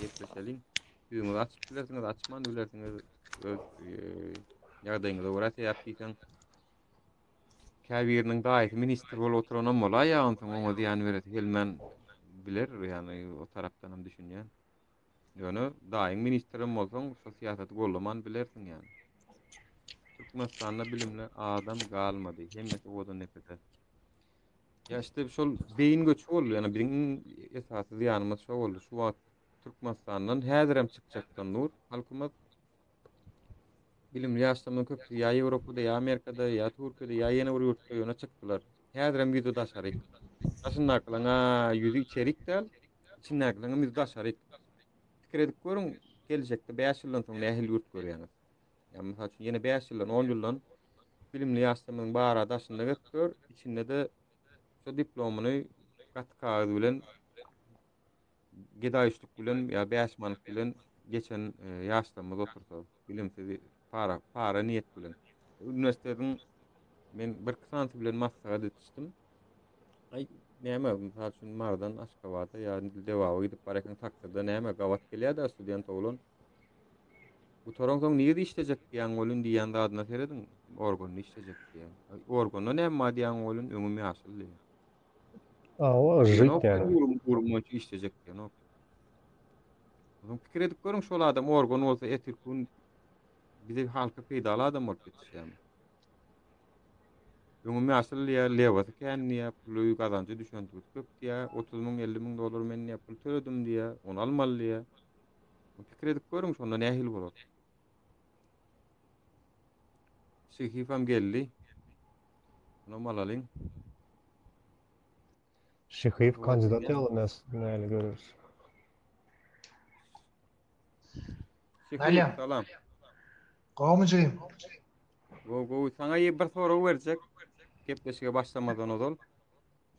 [SPEAKER 1] Yetleşelim. Düğümü açıp bilirsiniz, açman bilirsiniz. Yardayınızda uğraşa yaptıysan käbiriniň daýy ministr bolup oturanam bola ýa onu diýen beret helmen biler ýani o tarapdan düşünýän. Ýöne daýy ministrim bolsaň sosiýasaty gollaman bilersiň ýani. Türkmenistanda bilimli adam galmady. Hemmesi odan nepete. Ya işte şol beyin göçü boldy. Yani biriň esasy ýanymyz şo boldy. Şu wagt Türkmenistandan häzirem çykjakdan nur halkymat bilimli ýaşlamyň köpüsi ýa Ýewropada ýa Amerikada ýa Türkiýede ýa ýene bir ýurtda ýöne çykdylar. Häzirem ýüzi daşaryk. Aşyndakylaňa ýüzi içerik däl, içindäkilaňa ýüzi daşaryk. Pikir edip görüň, geljekde 5 ýyldan soň nähili ýurt görýäňiz. Yani mesela yine 5 yıldan 10 yıldan bilimli yaşlamının bağıra daşında götür, içinde de şu diplomunu katı kağıdı bilen, gedayışlık bilen ya 5 manlık bilen geçen yaşlamız otursa, bilimsiz para niyet bilen. Üniversitenin ben bir kısansı bilen masaya düştüm. Ay näme mesela için mardan Aşgabat'a ya devava gidip barakan takdirde näme gavat gelýär da student oğlun. Bu toronsoň niýe işlejek diýen bolun diýende adyna serediň. Organy işlejek diýen. Organy näme diýen bolun öňüme ýaşyl.
[SPEAKER 2] O jyt yani.
[SPEAKER 1] Urumçy işlejek diýen o. Onuň pikir edip görüň şol adam organ bolsa etirkun bize halka peýdala adam bolup ýetişýär. Öňüme ýaşyl ýa lewasy känniýe puly gazancı düşündürip köp diýä 30 000 50 000 dolar men näme pul töredim diýä, onu almaly diýä. Pikir edip görüň şonda nähil bolar. Şehifam geldi. Normalalin.
[SPEAKER 2] Şykyp kandidat ýaly näle görürüz.
[SPEAKER 1] Şehif salam.
[SPEAKER 3] Gowmujyň.
[SPEAKER 1] Go sana bir soru berjek. Kepleşige başlamadan odol.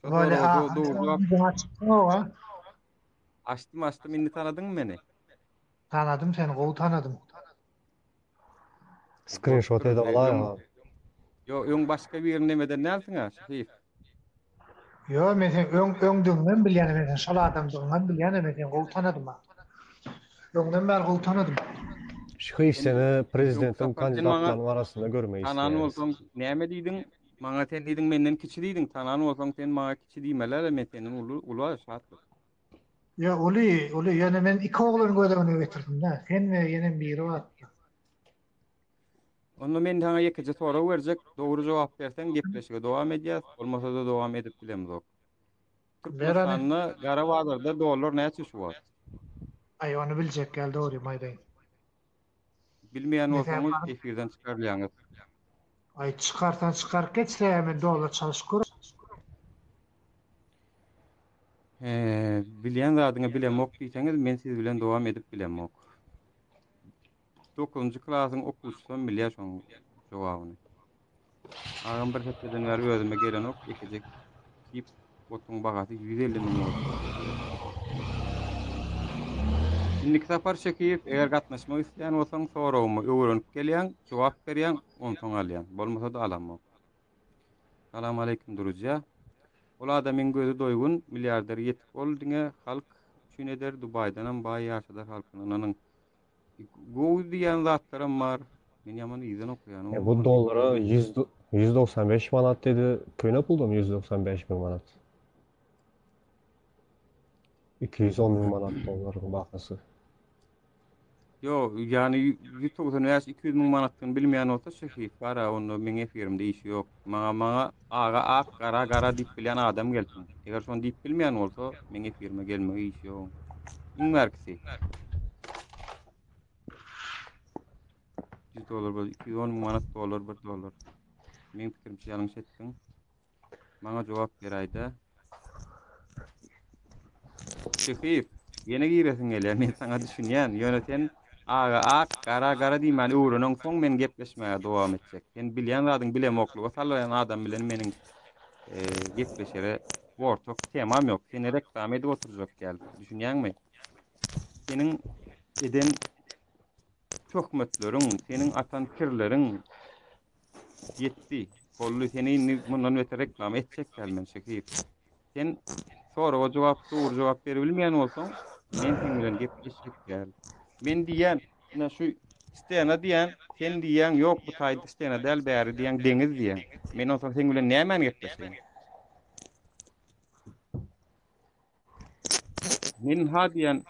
[SPEAKER 3] Böyle
[SPEAKER 1] Açtım indi tanadın mı beni?
[SPEAKER 3] Tanadım seni, gowy tanadım.
[SPEAKER 2] Screenshot edip alaýa.
[SPEAKER 1] Yo, öň başka bir nemeden näsin ha? Şehif.
[SPEAKER 3] Yo, men sen öňdüňden bilýän men şol adamdyňdan bilýän men sen gowy tanadım ha. Öňden bäri gowy tanadım.
[SPEAKER 2] Şykyp seni prezidentin
[SPEAKER 1] Yok,
[SPEAKER 2] kandidatlarynyň arasynda görmeýis.
[SPEAKER 1] Tanan bolsaň näme diýdiň? Maňa sen diýdiň menden kiçi diýdiň. Tanan bolsaň sen maňa kiçi diýmeler, men senin ulu şatlyk.
[SPEAKER 3] Ya oli ýene men iki oglaryň gözlegine getirdim da. Sen we ýene biri bar.
[SPEAKER 1] Onu men sana ýekeje soru berjek, dogry jogap bersen gepleşige dowam edýäs, bolmasa da dowam edip bilemzok. Türkmenistan'da gara bazarda dolar näçe şu wagt?
[SPEAKER 3] Ay onu biljek geldi ori maýdaýyn.
[SPEAKER 1] Bilmeýän bolsaňyz efirden çykarlaýaňyz.
[SPEAKER 3] Ay çıkartan çıkar geçse men dolar çalyşyp gör.
[SPEAKER 1] Bilýän zadyňa bilemok diýseňiz, men siz bilen dowam edip bilemok. 9-njy klasyň okuwçysy bilýär şoň jogabyny. Agam bir hepden bäri özüme gelen ok, ekejek tip botuň bagasy 150 000 boldy. Indik sapar şekip, eger gatnaşmak isleýän bolsaň soragymy öwrenip gelýän, jogap berýän, onsoň alýan. Bolmasa da alamok. Salam aleykum durujja. Ol adamyň gözü doýgun, milliarder ýetip boldyňa halk şün eder Dubaýdan baý ýaşadar halkynyň. Gowy diýen zatlarym bar. Men ýaman ýyzyn okuýan.
[SPEAKER 2] Bu dollara 195 manat dedi. Köýne puldum 195 000 manat. 210 000 manat dollaryň bahasy.
[SPEAKER 1] Yo, yani 190 veya 200 000 manatdan bilmeyen olsa şehit para onu men efirimde işi yok. Maňa aga gara diýip bilen adam gelsin. Eger şonu diýip bilmeyen olsa men efirime gelmegi işi yok. Inmerkisi. $100 210 000 manat $1 $1. Men pikirimçe ýalňyş etdiň. Maňa jogap ber aýda. Şehit, ýene giresin gelýär. Men saňa düşünýän, ýöneten aga gara diýmän öwreniň soň men gepleşmäge dowam etjek. Sen bilýän zadyň bilemoklugy salaýan adam bilen meniň gepleşere ortak temam ýok. Seni reklam edip oturjak geldi. Düşünýänmi? Senin eden töhmetleriň, senin atan kirleriň ýetdi. Kollu seni mundan öte reklam etjek gelmen şekip. Sen soraga dogry jogap bere bilmeýän bolsaň, men senin bilen gepleşjek gel. Men diýen, ina şu İsteyene diýen, sen diýen ýok bu taýda isteyene däl bäri diýen deňiz diýen. Men olsam sen bilen nämen gepleşeň? Men ha diýen,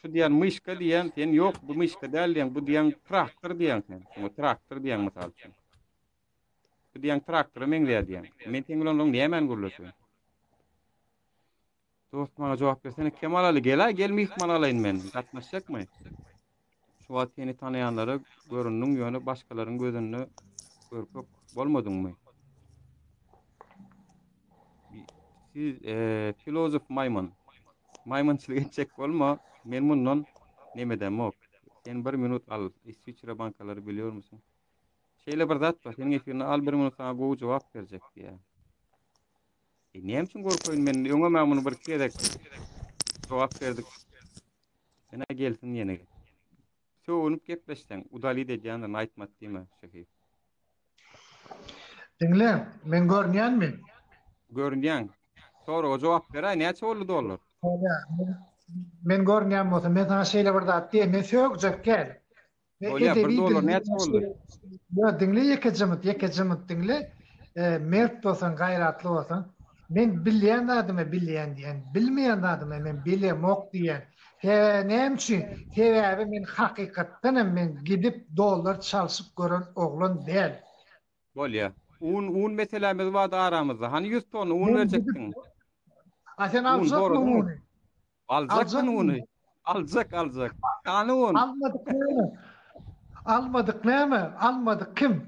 [SPEAKER 1] şu diýen myşka diýen, sen ýok bu myşka däl diýen, bu diýen traktor diýen sen. Bu traktor diýen mysal üçin. Bu diýen traktory meňle diýen. Men sen bilen onuň nämen gürleşeň? Dost bana jogap bersene, Kemal Ali gel, gel mihman alayn men. Gatnaşjakmy? Şu wagt seni tanaýanlara görünnüň ýöne başgalaryň gözünde görpek bolmadyňmy? Siz filozof maymun. Maymunçylyk etjek bolma. Men mundan nemeden mok. Sen 1 minut al. İsviçre bankaları biliyor musun? Şeýle bir zat bar. Senin efirine al 1 minut sana gowy jogap berjek diýe. Näme üçin gorkoýun men? Öňe men muny bir kerek jogap berdik. Ene gelsin ýene. Söwünüp gepleşsen, udaly edýändiň aýtmat diýme şeýle.
[SPEAKER 3] Dinle, men görnýänmi?
[SPEAKER 1] Görünýän. Sonra o jogap beräýär, näçe boldy dolar?
[SPEAKER 3] Men görnýän bolsa, men sana şeýle bir zat diýen, men söýjek gel.
[SPEAKER 1] Bolýar, $1 näçe boldy?
[SPEAKER 3] Ya dinle ýeke jymyt dinle. Mert bolsaň, gaýratly bolsaň, men bilýän adymy bilýän diýen, bilmeýän adymy men bilemok diýen. Näme üçin? Sebäbi men hakykatdan men gidip dolar çalyşyp gören oglan däl.
[SPEAKER 1] Bolýar. Un meselemiz var aramızda. Hani 100 ton un vereceksin.
[SPEAKER 3] Sen
[SPEAKER 1] Un
[SPEAKER 3] alacak
[SPEAKER 1] doğru
[SPEAKER 3] mı
[SPEAKER 1] değil mi?
[SPEAKER 3] onu?
[SPEAKER 1] Alacak mı unu? Alacak. Kanun.
[SPEAKER 3] Almadık ne? Almadık ne? Almadık kim?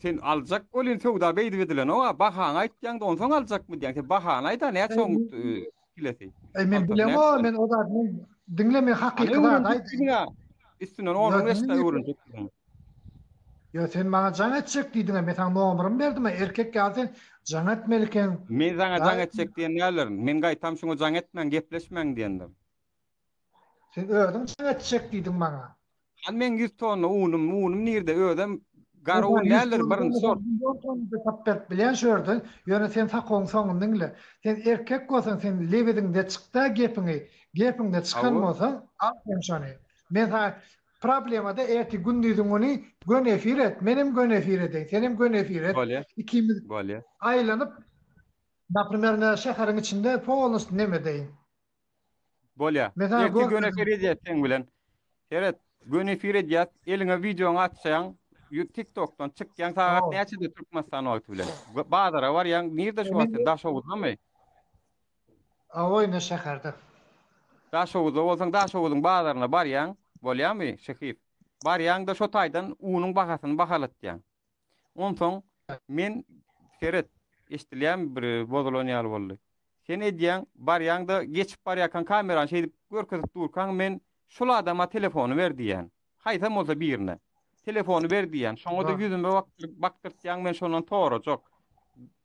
[SPEAKER 1] Sen alacak olin söwda beýdi edilen o bahan aýtýan da onsoň alacak mı diýen. Sen bahan aýda ne soň kilesi.
[SPEAKER 3] Men bilemo, men o da dinleme hakykaty aýdy.
[SPEAKER 1] Üstünden onun näçe öwrenjeksin.
[SPEAKER 3] Ya sen bana can etjek diýdiň, men sana nomerymy berdim, erkek gelsin can etmeliken.
[SPEAKER 1] Men sana can etjek diýen näler? Men gaýtam şoňa can etmeň, gepleşmeň diýendim.
[SPEAKER 3] Sen ödüm can etjek diýdiň bana.
[SPEAKER 1] Han men 100 ton unum nirde ödem garowun näler birinji sor.
[SPEAKER 3] Tapet bilen şördün. Ýöne sen takoň soňundan dinle. Sen erkek bolsaň sen lebediňde çykda gepиňde çykan bolsaň al sen şonu. Men sana problemada erti gündüzüň ony gön efir et, menim gön efir edin, senim gön efir et.
[SPEAKER 1] Bolýar.
[SPEAKER 3] İkimiz
[SPEAKER 1] Bolýar.
[SPEAKER 3] aýlanyp, naprimер, şäheriň içinde polus neme deýin.
[SPEAKER 1] Bolýar.
[SPEAKER 3] Mesela
[SPEAKER 1] Erki
[SPEAKER 3] gol-
[SPEAKER 1] göne feredýät sen bilen. Heret, göne feredýät, eliňe wideoňy atsaň, TikTok'tan çykýan sagat
[SPEAKER 3] Oh.
[SPEAKER 1] näçede Türkmenistan wagty bilen. Badara var ýa nirde şu wagty Daşowuzmy?
[SPEAKER 3] Awoyna şäherde.
[SPEAKER 1] Daşowuzda bolsaň Daşowuzyň badaryna barýan, bolýarmy Şehip? Barýan da şo taýdan unyň bahasyny bahalatýan. Onsoň men Feret eşdilýän bir bozulanyal boldy. Sen edýän barýan da geçip barýakan kameran şeýdip görkezip durkan men şol adama telefonu ber diýen. Haýsam bolsa birine. Telefonu ber diýen. Şoňa da
[SPEAKER 3] Ha.
[SPEAKER 1] yüzüme baktyrtýan men şondan torajak.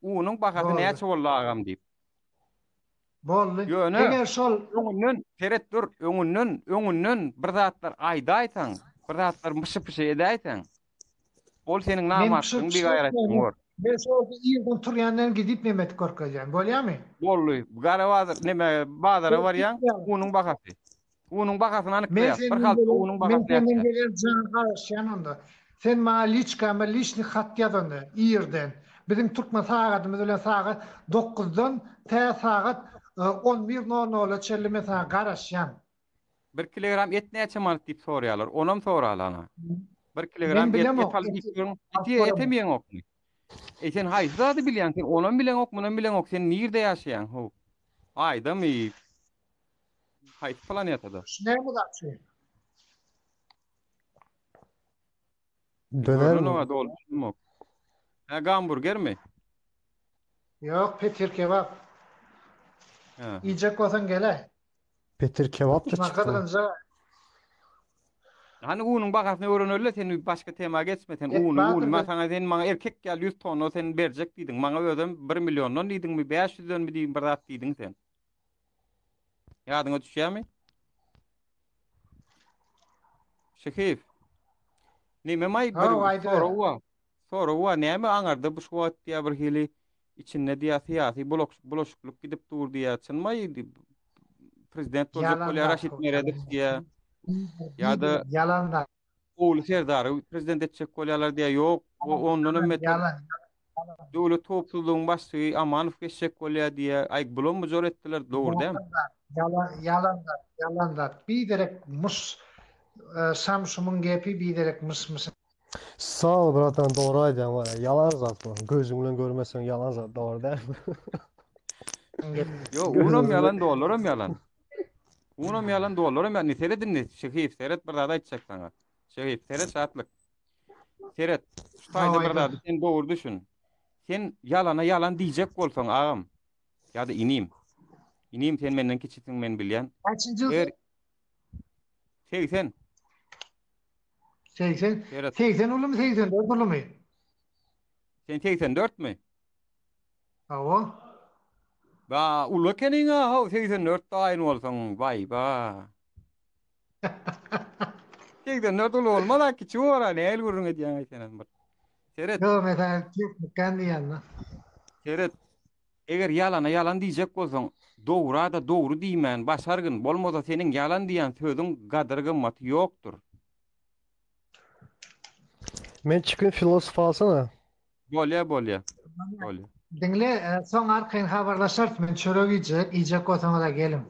[SPEAKER 1] Unyň bahasy
[SPEAKER 3] Doğru.
[SPEAKER 1] näçe boldy agam diýip.
[SPEAKER 3] Bolly.
[SPEAKER 1] Ýöne.
[SPEAKER 3] Eger şol
[SPEAKER 1] Öňünden Feret dur, öňünden bir zatlar aýda aýtaň, bir zatlar mışy-pysy edäýtaň. Ol seniň namatyň bir gaýratyň bor.
[SPEAKER 3] ben şol ýerden turýandan gidip Mehmet Korkajan. Bolýarmy?
[SPEAKER 1] Bolly, garawazır neme bazara barýan, unyň bahasy. Unyň bahasyny anyk
[SPEAKER 3] Men
[SPEAKER 1] beýär. Bir halda unyň bahasy
[SPEAKER 3] senden
[SPEAKER 1] näçe?
[SPEAKER 3] gelen can garaşýan onda. Sen ma liçkama liçni hat ýazandy ýerden. Bizim Türkmen sagatymyz bilen sagat 9-dan tä sagat 11:00 çellime sana garaşýan.
[SPEAKER 1] 1 kilogram et näçe manat diýip soraýarlar. Onam soralana. 1 kilogram
[SPEAKER 3] Men
[SPEAKER 1] et
[SPEAKER 3] bilemok.
[SPEAKER 1] et alyp ýörüň. Etemeýän okmy? Sen haýsy zady bilýän, sen onam bilen ok, munam bilen ok, sen nirde ýaşaýan? Ho. Aýdamy. Haýsy planetada?
[SPEAKER 3] Näme daçy?
[SPEAKER 2] Döner mi?
[SPEAKER 1] Görünüňe dolmuşmok. Ha, hamburger mi?
[SPEAKER 3] Yok, Petir kebap.
[SPEAKER 1] Ha.
[SPEAKER 3] Yiyecek olsan gele.
[SPEAKER 2] Petir kebap da çıktı.
[SPEAKER 3] Makadınca
[SPEAKER 1] Hani unyň bahasyny öwrenölle sen başga tema geçmesen
[SPEAKER 3] Batyr
[SPEAKER 1] men
[SPEAKER 3] bir-
[SPEAKER 1] sana sen maňa erkek gel 100 ton sen berjek diýdiň. Maňa özüm 1 milyondan diýdiňmi 500'den mi diýdiň bir zat diýdiň sen. Ýadyňa düşýärmi? Şehif. Nime may
[SPEAKER 3] Ha,
[SPEAKER 1] bir
[SPEAKER 3] aýdy.
[SPEAKER 1] sorawa näme aňarda bu şuwat diýär bir hili içinde diýär syýasy bulaşyklyk gidip dur diýär. Çynmy prezident boljak
[SPEAKER 3] Yalan
[SPEAKER 1] bolýar
[SPEAKER 3] da
[SPEAKER 1] Raşit
[SPEAKER 3] çok
[SPEAKER 1] Meredip
[SPEAKER 3] yalan.
[SPEAKER 1] diýär. Ya da-
[SPEAKER 3] yalan da.
[SPEAKER 1] oğlu Serdar prezident etjek bolýarlar diýe ýok. Ondan ömmetem
[SPEAKER 3] Yalan.
[SPEAKER 1] döwlet toplulygynyň başçy Amanow geçjek bolýar diýe aýgylan mı zor etdiler, dogry dämi?
[SPEAKER 3] Yalan. Bir direk mus Samsung'un gepi bir direk mus.
[SPEAKER 2] Sağ ol bratan, doğru aýdýan var. Yalan zat bu. Gözüňle görmesen yalan zat, doğru değil mi?
[SPEAKER 1] Yo, unam yalan dolaram yalan. Unam yalan dolaram yalan. Niseledin ne? Şehif seret bir dada içecek sana. Şehif seret saatlik. Seret. Şutayda bir dada sen doğru düşün. Sen yalana yalan diyecek bolsaň agam. Ya da inim. İnim sen menden kiçiksiň men bilýän.
[SPEAKER 3] Kaçıncı?
[SPEAKER 1] Eger 80.
[SPEAKER 3] 80.
[SPEAKER 1] Seret.
[SPEAKER 3] 80 olur mu 84 olur mu?
[SPEAKER 1] Sen 84 mi?
[SPEAKER 3] Avo.
[SPEAKER 1] Ba ulla kenin ha 84 aýyn bolsaň vay ba. 84 olmaly ki çuwara näil gurrun edýän aýsanan bir. Seret.
[SPEAKER 3] Yo mesela kendi yanına.
[SPEAKER 1] Seret. Eger yalana yalan diýjek bolsaň, dogry da dogry diýmän, başargyn bolmasa seniň yalan diýen sözüň gadry gymmaty ýokdur.
[SPEAKER 2] Men çıkın filosof alsana.
[SPEAKER 1] Bolýa.
[SPEAKER 3] Dinle son arkayın haberlaşart men çörek yiyecek olsana da gelim.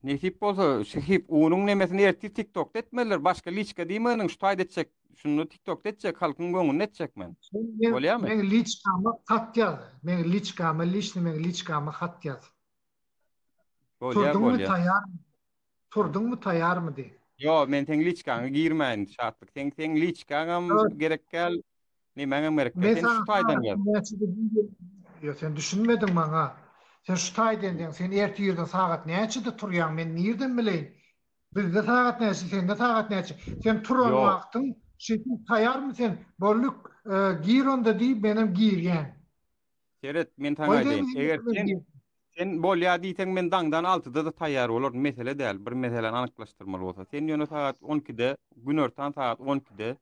[SPEAKER 1] Nesip bolsa, şehip onuň nemesini erti TikTok etmeler, başga liçka diýmenin şu taýda etjek, şunu TikTok etjek, halkyň göňüne etjek men. Bolýarmy?
[SPEAKER 3] Men liçkama hat yaz. Men liçkama hat yaz.
[SPEAKER 1] Bolýa.
[SPEAKER 3] Turdun mu tayar mı di?
[SPEAKER 1] Yo, men teň liçkaňy girmän şatlyk. Teň liçkaňam gerek gel. Nimäňem gerek? Sen şu taýdan ýaz.
[SPEAKER 3] Yo sen düşünmedin bana. Sen şu taýdan diýen, sen erti ýerde sagat näçede turýan, men nirden bileýin? Bizde sagat näçe, sende sagat näçe? Sen turan
[SPEAKER 1] Yo.
[SPEAKER 3] wagtyň şeýle tayar mı sen? Bolluk gir onda diýip benim girýän.
[SPEAKER 1] Seret, men taňa aýdyn. Eger sen bolýa diýsen men daňdan 6-da da taýýar bolar. Mesele däl, bir meseleni anyklaşdyrmaly bolsa. Sen ýöne saat 12-de, gün örtan saat 12-de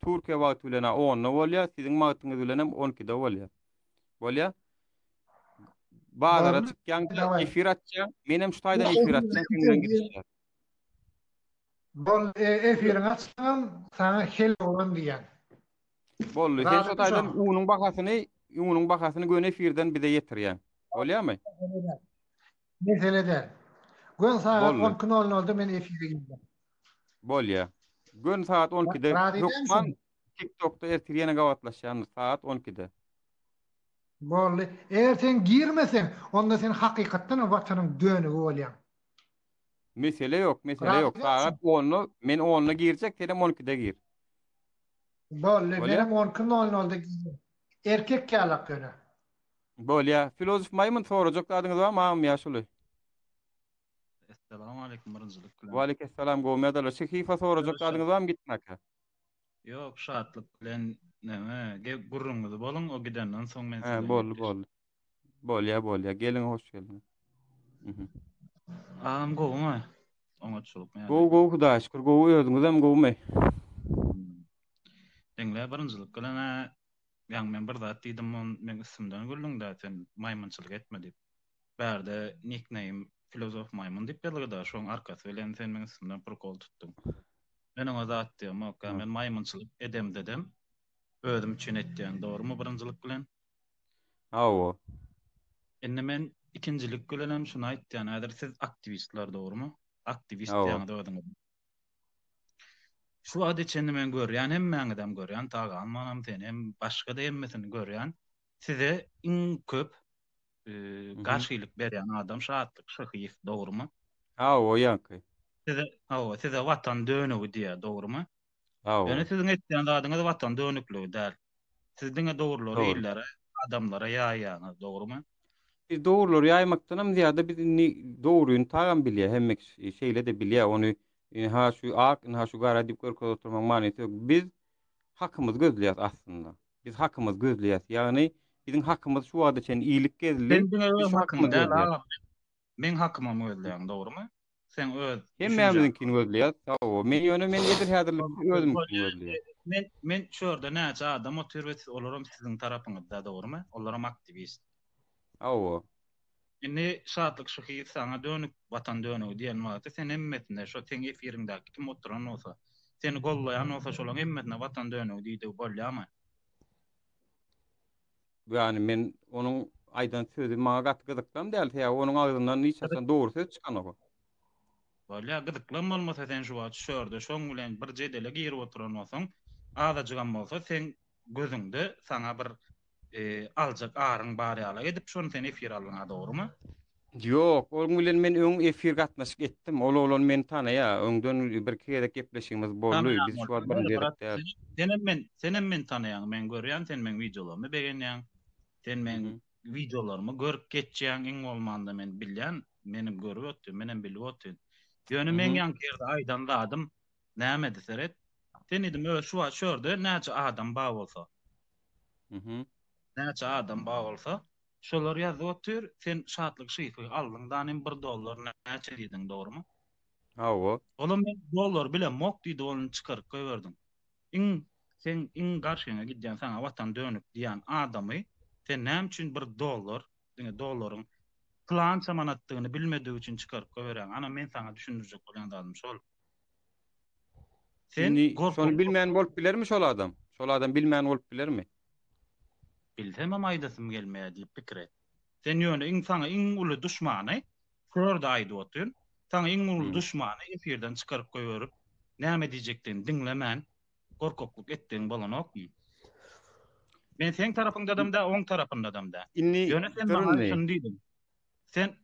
[SPEAKER 1] Türkiýe wagty bilen 10-da bolýar, siziň wagtyňyz bilen 12-de bolýar. Bolýar? Bazara çykýan efir atjaň, menem şu taýdan efir atjaň, sen gidişýär.
[SPEAKER 3] Bol efirin açsam sana hel olan diýen.
[SPEAKER 1] Bolly, sen şu taýdan unuň bahasyny göne efirden bize ýetirýän. Bolýarmy?
[SPEAKER 3] Meselede. Gün saat
[SPEAKER 1] Bolly.
[SPEAKER 3] 10:00'da men efire girdim.
[SPEAKER 1] Bolýar. Gün saat 12-de
[SPEAKER 3] Rahat
[SPEAKER 1] Rukman
[SPEAKER 3] edensin.
[SPEAKER 1] TikTok'ta ertirýene gawatlaşýan saat 12-de.
[SPEAKER 3] Bolly. Eğer sen girmesen, onda sen hakykatdan watanyň dönügi bolýan.
[SPEAKER 1] Mesele yok.
[SPEAKER 3] Rahat
[SPEAKER 1] Saat 10'nu, men 10'nu girjek, sen 12'de gir.
[SPEAKER 3] Bolly.
[SPEAKER 1] Bolýar.
[SPEAKER 3] Benim 10:00'da girdim. Erkek ýalak göne.
[SPEAKER 1] Bolýar. Filozof Maymon sorajak adyňyz barmy? Mam ýaşuly.
[SPEAKER 4] Assalamu alaykum barınjylyk.
[SPEAKER 1] Wa aleyhisselam gowmedal. Şehifa sorajak adyňyz barmy gitmeka?
[SPEAKER 4] Yok, şatlyk bilen näme, gurrunňyzy boluň, o gidenden soň men
[SPEAKER 1] He, boldy. Bolýar. Gelin, hoş geldin.
[SPEAKER 4] Am gowma. Oňa çylyp me.
[SPEAKER 1] Gow Hudaý şükür, gow özüňizem gowmy.
[SPEAKER 4] Deňle barınjylyk bilen ýa men bir zat diýdim, men isimden gülüňde sen maymunçylyk etme diýip. Bärde nickname filozof maymun diýip belgida, şoň arkasy bilen sen men isimden prokol tutdum. Men oňa zat diýdim, "Oka, men maymunçylyk edem" dedim. Özüm üçin etdiň, dogrymy barınjylyk bilen?
[SPEAKER 1] Hawa.
[SPEAKER 4] Enne men ikinjilik bilenem şunu aýtdym, häzir siz aktivistler dogrymy? Aktivist
[SPEAKER 1] Hawa.
[SPEAKER 4] ýa-da ödüňiz. Şu adeçeni men görýän, hemmäň adam görýän, tagan manam sen hem başga da hemmesini görýän. Size iň köp garşylyk berýän adam şatlyk, şahyf, dogrymy?
[SPEAKER 1] Hawa ýanky.
[SPEAKER 4] Size watan dönügi diýär, dogrymy?
[SPEAKER 1] Hawa.
[SPEAKER 4] Ýöne siziň etdiň zadyňyz watan dönükligi däl. Sizdiňe dogrular
[SPEAKER 1] Doğru.
[SPEAKER 4] ýellere, adamlara ýaýýan, dogrymy?
[SPEAKER 1] Biz doğruları yaymaktanam ziyade biz doğruyun tagan bilýär, hemmek şeyle de bilýär, onu ha şu ak, ha şu gara dip görkö oturmak manysy yok. Biz hakymyzy gözleýär aslında. Biz hakymyzy gözleýär. Ýagny bizim hakymyz şu wagtda çen iyilik gezli.
[SPEAKER 4] Biz
[SPEAKER 1] hakymyzy gözleýär.
[SPEAKER 4] Men hakymymy gözleýän, dogrymy? Sen öz
[SPEAKER 1] Hemmämizinkini gözleýär. Tawa, men edir häzirlik özümkini gözleýär.
[SPEAKER 4] Men şurada näçe adam otur we olaram siziň tarapyňyzda, dogrymy? Olaram aktivist.
[SPEAKER 1] Hawa.
[SPEAKER 4] Inni şatlyk şyhy sana dönük, watan dönügi diýen wagtda sen emmetinde şo teň efiriňdäki kim oturan olsa, seni gollayan olsa şolaň emmetine watan dönügi diýdi bolýarmy?
[SPEAKER 1] Yani men onun aydan sözü maňa gatgyzyklam däl. Ya onun ağzından hiç hasan dogry söz çykan o.
[SPEAKER 4] Bolýar gyzyklan bolmasa sen şu wagt şörde şoň bilen bir jedele giri oturan bolsaň, azajygan bolsa sen gözüňde sana bir aljak aryň bar ýaly edip şonu sen efir alýan dogrymy?
[SPEAKER 1] Yok, onun bilen men öň efir gatnaşyk etdim. Ol olan men tanaya, öňden bir kere gepleşigimiz boldy. Biz şu wagt bir ýerde.
[SPEAKER 4] Senem men tanayan, men görýän, sen men videolarymy beğenýän, sen men videolarymı görüp geçýän iň bolmanda men bilýän, meni görüp ötdü, menen bilip ötdü. Ýöne men ýankyrda aýdan dadım, näme deseret? Sen edim şu wagt şörde näçe adam ba bolsa. Näçe adam ba bolsa, şolar ýazyp otur, sen şatlyk şyfy aldyňdan $1 näçe diýdiň, dogrymy?
[SPEAKER 1] Hawa.
[SPEAKER 4] Olam men dollar bilen mok diýdi, onu çykaryp goýberdim. Sen garşyňa gidýän sana watan dönüp diýen adamy sen näme üçin $1, diňe dollaryň plança manatdygyny bilmedigi üçin çykaryp goýberýän. Ana men sana düşündirjek bolan adam şol. Sen
[SPEAKER 1] şonu bilmeýän bolup bilermi şol adam? Şol adam bilmeýän bolup bilermi?
[SPEAKER 4] Bilsem aýdasym gelmeýär diýip pikir et. Sen ýöne insana iň uly düşmany şurada aýdy otyn. Sana iň uly düşmany efirden çykaryp goýberup näme diýjekdigini diňlemän, gorkokluk etdiň bolanokmy? Men sen tarapyňda da, oň tarapynda da. Ýöne sen maňa şunu diýdim. Sen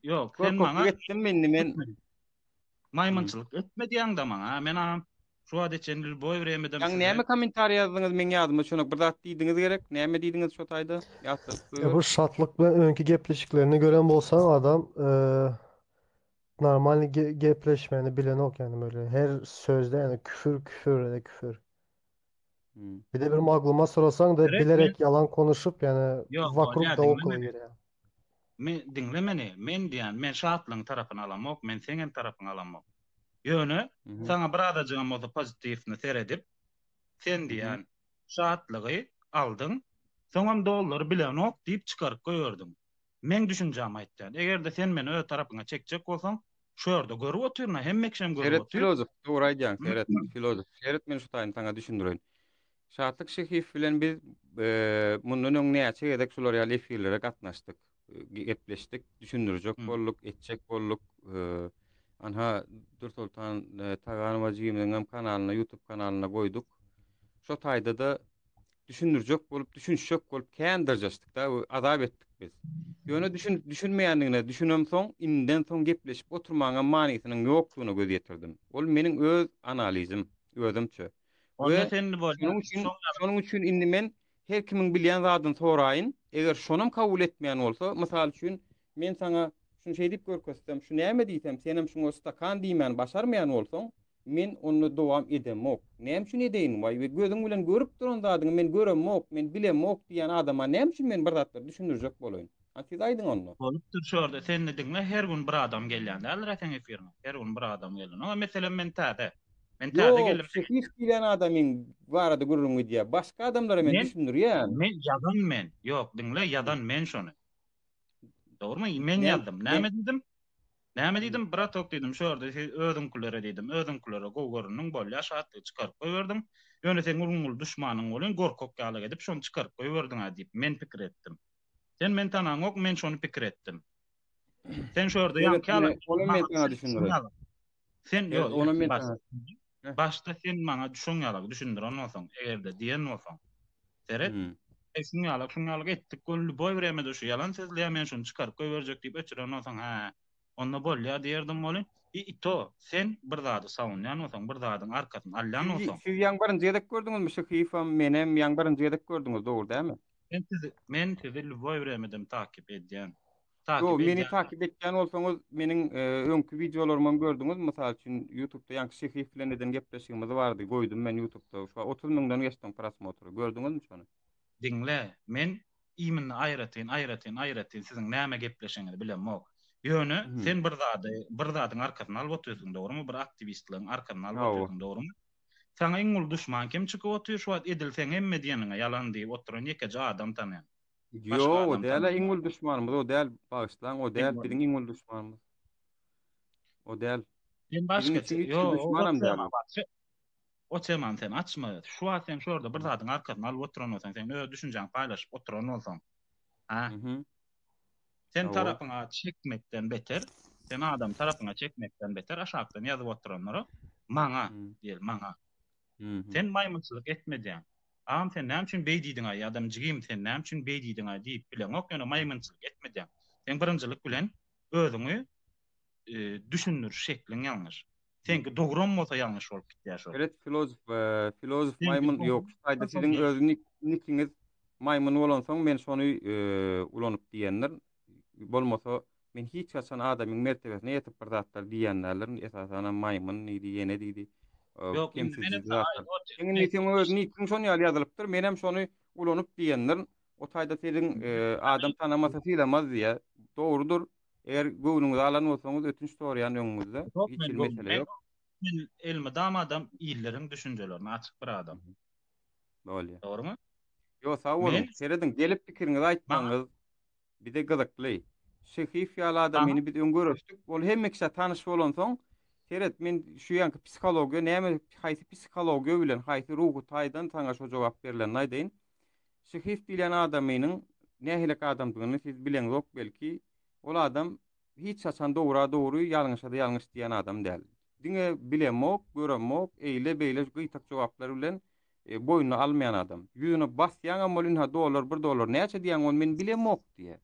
[SPEAKER 4] maňa
[SPEAKER 1] etdim men
[SPEAKER 4] maýmynçylyk etme diýäň da maňa. Men şu wagt içendir boy beremedem.
[SPEAKER 1] Ýa näme komentar ýazdyňyz men ýazdyma şonu bir zat diýdiňiz gerek. Näme diýdiňiz şo taýda?
[SPEAKER 2] Bu şatlyk bilen öňki gepleşiklerini gören bolsaň adam normal gepleşmeni bilen ok, yani böyle her sözde yani küfür. Bir de bir maglumat sorasan da bilerek yalan konuşup yani vakurda okuyor yani.
[SPEAKER 4] Men dinlemeni, men diýän, men şatlyň tarapyny alamok, men seňem tarapyny alamok. Ýöne sana bir adajyňam bolsa pozitifni seredip, sen diýän şatlygy aldyň, soňam dollar bilen ok diýip çykaryp goýberdim. Men düşünjämi aýtdym. Egerde sen meni öz tarapyňa çekjek bolsaň, şu ýerde görüp oturna, hemmekşem görüp otur.
[SPEAKER 1] Filozof, dogry aýdýan, filozof. Şerit men şu taýyny taňa düşündirýän. Şatlyk şyhyf bilen biz mundan öň näçe gedek şolar ýaly efirlere gatnaşdyk, gepleşdik, düşündirjek bolduk, etjek bolduk. Anha Dursultan Taganyma Jimliňem kanalyna, YouTube kanalyna goýduk. Şo taýda da düşündirjek bolup, düşünşek bolup kändirjekdik da, azap etdik biz. Ýöne düşünmeýändigine düşünem soň, inden soň gepleşip oturmaňa manysynyň ýokdugyna göz ýetirdim. Ol meniň öz analizim, özümçe. Şonuň üçin indi men her kimiň bilýän zadyny soraýyn. Eger şonam kabul etmeýän bolsa, mysal üçin men sana şunu şey diýip görkezsem, şu näme diýsem, senem şunu stakan diýmän başarmaýan bolsaň, men onu dowam edemok. Näme üçin edeýin? Waý gözüň bilen görüp duran zadyny men göremok, men bilemok diýen adama näme üçin men bir zatlar düşündirjek bolaýyn? Siz aýdyň onu.
[SPEAKER 4] Bolupdyr şurada sen diňle her gün bir adam gelýär. Alraten efirine. Her gün bir adam gelýär. Ama meselem men täze. Men täze gelip
[SPEAKER 1] hiç bilen adamyň barada gurrun diýär. Başga adamlara men düşündirýän.
[SPEAKER 4] Men ýazan men. Ýok, diňle ýazan men şonu. Dogrymy? Men ýazdym. Näme diýdim? Näme diýdim? Bratok diýdim. Şurada özüňkülere diýdim. Özüňkülere gowgurunyň bolýa şatly çykaryp goýberdim. Ýöne sen urunul düşmanyň bolan gorkok ýaly edip şonu çykaryp goýberdiň diýip men pikir etdim. Sen men tanaň ok, men şonu pikir etdim. Sen şurada ýankaly
[SPEAKER 1] onu men sana düşündirýän.
[SPEAKER 4] Sen ýok, onu men başda sen maňa düşünýärlik düşündiren bolsaň, egerde diýen bolsaň. Seret. Şunýalyk etdik, gönlü boy beremedi şu yalan sözle men şonu çykaryp goýberjek diýip öçüren bolsaň, onda bolýar diýerdim bolan. To sen bir zady savunýan bolsaň, bir zadyň arkasyny alýan bolsaň.
[SPEAKER 1] Siz ýaňbaryn jedek gördüňizmi? Şu hyfam menem ýaňbaryn jedek gördüňiz, dogry dämi?
[SPEAKER 4] Men sizi boy beremedem takip edýän.
[SPEAKER 1] Yo, meni takip etýän bolsaňyz, meniň öňkü videolarymdan gördüňiz, mysal üçin YouTube'da ýanky şehyf bilen eden gepleşigimiz bardy, goýdum men YouTube'da. Şu 30 000-dan geçden prosmotr. Gördüňizmi şonu?
[SPEAKER 4] Dinle, men iýmini aýratyn, siziň näme gepleşiňizi bilemok. Ýöne sen bir zadyň arkasyna alyp oturýarsyň, dogrymy? Bir aktivistliň arkasyna alyp oturýarsyň, dogrymy? Sana iň ul düşman kim çykyp otur, şu wagt edilseň hemme diýeniňe ýalan diýip oturan ýekeje adam tanýan.
[SPEAKER 1] Yo,
[SPEAKER 4] Başga
[SPEAKER 1] o
[SPEAKER 4] adam
[SPEAKER 1] değil
[SPEAKER 4] tanımak.
[SPEAKER 1] iňul düşmanymyz, o değil bağışlan, o değil
[SPEAKER 4] Sen
[SPEAKER 1] biziň iňul düşmanymyz. O değil. Biziň
[SPEAKER 4] başgaça.
[SPEAKER 1] için
[SPEAKER 4] Yo,
[SPEAKER 1] içli
[SPEAKER 4] o
[SPEAKER 1] düşmanam
[SPEAKER 4] tema
[SPEAKER 1] değil.
[SPEAKER 4] var. O teman sen açma. Şu an sen şurada bir zatın arkadan alıp oturan olsan, sen öz düşüncen paylaşıp oturan olsan. Ha?
[SPEAKER 1] Mhm.
[SPEAKER 4] Sen
[SPEAKER 1] Hawa.
[SPEAKER 4] tarafına çekmekten beter, sen adam tarafına çekmekten beter aşağıdan yazıp oturanlara maňa
[SPEAKER 1] Mhm.
[SPEAKER 4] diýer, maňa.
[SPEAKER 1] Mhm.
[SPEAKER 4] Sen maýmynçylyk etmedin. Am sen näme üçin beýdiýdiň ay adam jigim sen näme üçin beýdiýdiň ay diýip bilen ok ýöne maýmynçylyk etmedin. Sen birinjilik bilen özüňi düşünür şeklin ýalňyş. Senki dogram bolsa ýalňyş bolup gitýär şol.
[SPEAKER 1] Evet, filozof
[SPEAKER 4] Senki
[SPEAKER 1] maymun yok. Sayda sizin
[SPEAKER 4] dogram
[SPEAKER 1] özünük nikiniz maymun bolan soň men şonu ulanyp diýenler bolmasa men hiç haçan adamyň mertebesine ýetip bir zatlar diýenlerlerin esasana maymun idi ýene diýdi.
[SPEAKER 4] yok indi
[SPEAKER 1] Kemsizlik
[SPEAKER 4] benim
[SPEAKER 1] zatlar. Senin
[SPEAKER 4] ne
[SPEAKER 1] niýetiň öz niýetiň şonu ýaly ýazylypdyr. Men hem şonu ulanyp diýenler o taýda senin adam tanamasa filamaz diýe. Dogrudur. Eger göwnüňizi alan bolsaňyz ötünç soraýan öňüňizde
[SPEAKER 4] yok
[SPEAKER 1] hiç
[SPEAKER 4] men
[SPEAKER 1] mesele ýok.
[SPEAKER 4] men elmi dam adam iyillerin düşünjelerini açık bir adam.
[SPEAKER 1] Bolýar.
[SPEAKER 4] Doğru mu?
[SPEAKER 1] Yo, sağ olun.
[SPEAKER 4] Men
[SPEAKER 1] Seredin gelip pikirinizi
[SPEAKER 4] bana
[SPEAKER 1] aýtmaňyz bir de gyzykly. Şehif ýaly adam
[SPEAKER 4] bana
[SPEAKER 1] meni bir öňgörüşdik. Ol hemmekçe tanyş bolan soň seret men şu ýanky psihologiýa näme haýsy psihologiýa bilen haýsy ruhy taýdan taňa şu jogap berilen aýdyn. Şehif diýen adamynyň nähilek adamdygyny siz bileňok belki. Ol adam hiç haçan dogry ýalňyşa da ýalňyş diýen adam däl. Diňe bilemok, göremok, eýle beýle gyýtak jogaplar bilen boyuna almayan adam. Yüzüne basyan amolun ha dolar bir dolar näçe diýen on men bilemok diye.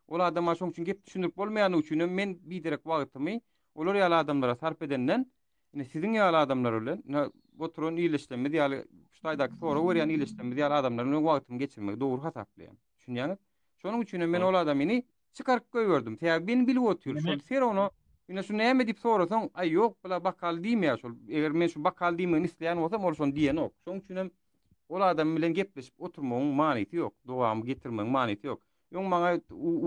[SPEAKER 1] Ol adam şoň üçin gep düşünüp bolmaýan üçin men biderek wagtymy olar ýaly adamlara sarp edenden siziň ýaly adamlar bilen oturan iýleşdirme diýäli şuýdaky sora berýän iýleşdirme diýäli adamlar bilen wagtymy geçirmek dogry hasaplaýan. Düşünýäňiz? Şonuň üçin men ol adamyny çykaryp goýberdim. Täze ben bilip otur. Şol ser onu ýene şu näme diýip sorasaň, ay ýok, bula bakal diýmeýär şol. Eger men şu bakal diýmegini isleýän bolsam, ol şonu diýen ok. Şoň üçin ol adam bilen gepleşip oturmagyň manyty ýok. Dowamy getirmegiň manyty ýok. Ýöň maňa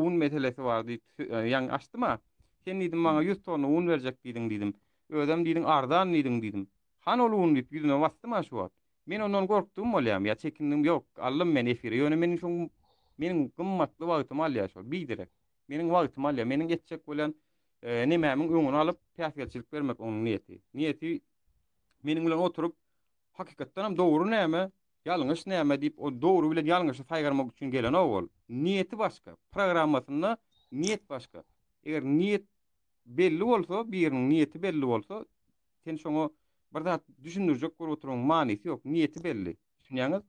[SPEAKER 1] un meselesi bardy. Ýaň açdyma. Sen diýdim maňa 100 tonna un berjek diýdim. Ödem diýdiň ardan diýdim. Han ol un diýip ýüzüne basdyma şu wagt. Men ondan gorkdum bolýam. Ýa çekindim ýok. Allym men efire. Ýöne meniň şu meniň gymmatly wagtym alýar şol. Biderek. Meniň wagtym alýar. Meniň geçecek bolan nemämiň öňüne alyp täsirçilik bermek onuň niýeti. Niýeti meniň bilen oturup hakykatdan hem dogry näme, ýalňyş näme diýip o dogry bilen ýalňyşy saýgarmak üçin gelen ol. Niýeti başga, programmasynda niýet başga. Eger niýet belli bolsa, biriniň niýeti belli bolsa, sen şoňa bir zat düşündirjek bolup oturan manysy ýok, niýeti belli. Düşünýäňiz?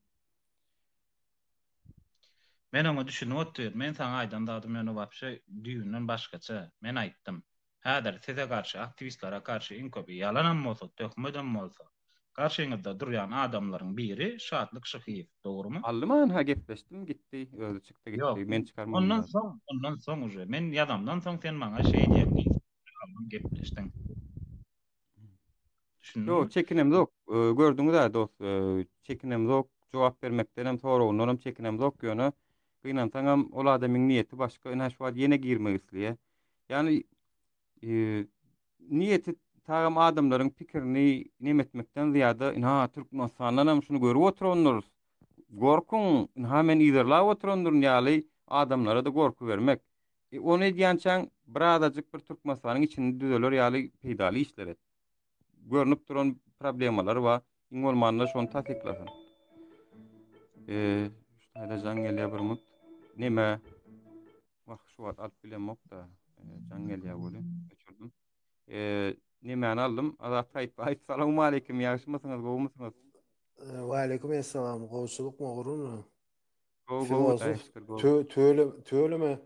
[SPEAKER 4] men onu düşünüp otur. Men sana aýdan dadym ýöne wapşy düýünden başgaça. Men aýtdym. Häzir size garşy aktivistlere garşy inkobi ýalanam bolsa, töhmedem bolsa, garşyňyzda durýan adamlaryň biri Şatlyk Şyhyp, dogrumy?
[SPEAKER 1] Allyman ha gepleşdim, gitdi, özü çykdy
[SPEAKER 4] Ýok.
[SPEAKER 1] gitdi. Men çykarmadım.
[SPEAKER 4] Ondan soň uje men ýadamdan soň sen maňa şey diýip gepleşdiň.
[SPEAKER 1] Yo,
[SPEAKER 4] Düşündüňmi?
[SPEAKER 1] çekinem yok. Gördüňiz ha dost, çekinem yok. Jogap bermekden hem soragyňdan hem çekinem yok ýöne. Gynansaň hem ol adamyň niýeti başga, ina şu wagt ýene girmek isleýär. Ýani niýeti tagam adamlaryň pikirini nemetmekden ziyada ina Türkmenistandan hem şunu görüp oturanlar. Gorkun, ina men ýerlap oturanlar ýaly adamlara da gorku bermek. Onu diýänçäň bir adajyk bir Türkmenistanyň içinde düzeler ýaly peýdaly işler et. Görünüp duran problemalar var. İň bolmanda şonu tasdiklasyn. Şaýda jan gelýär bir mut. Nime? Wagt şu wagt alyp bilemok da, jan gelýär bolu. Öçürdüm. Nimeni aldım? Azat taýip, assalamu alaykum, ýagşymasyňyz, gowmusyňyz?
[SPEAKER 5] Wa aleykum esselam. Gowçuluk mogurun.
[SPEAKER 1] Gow,
[SPEAKER 5] Filozof
[SPEAKER 1] taýyşdyr, gow.
[SPEAKER 5] tööleme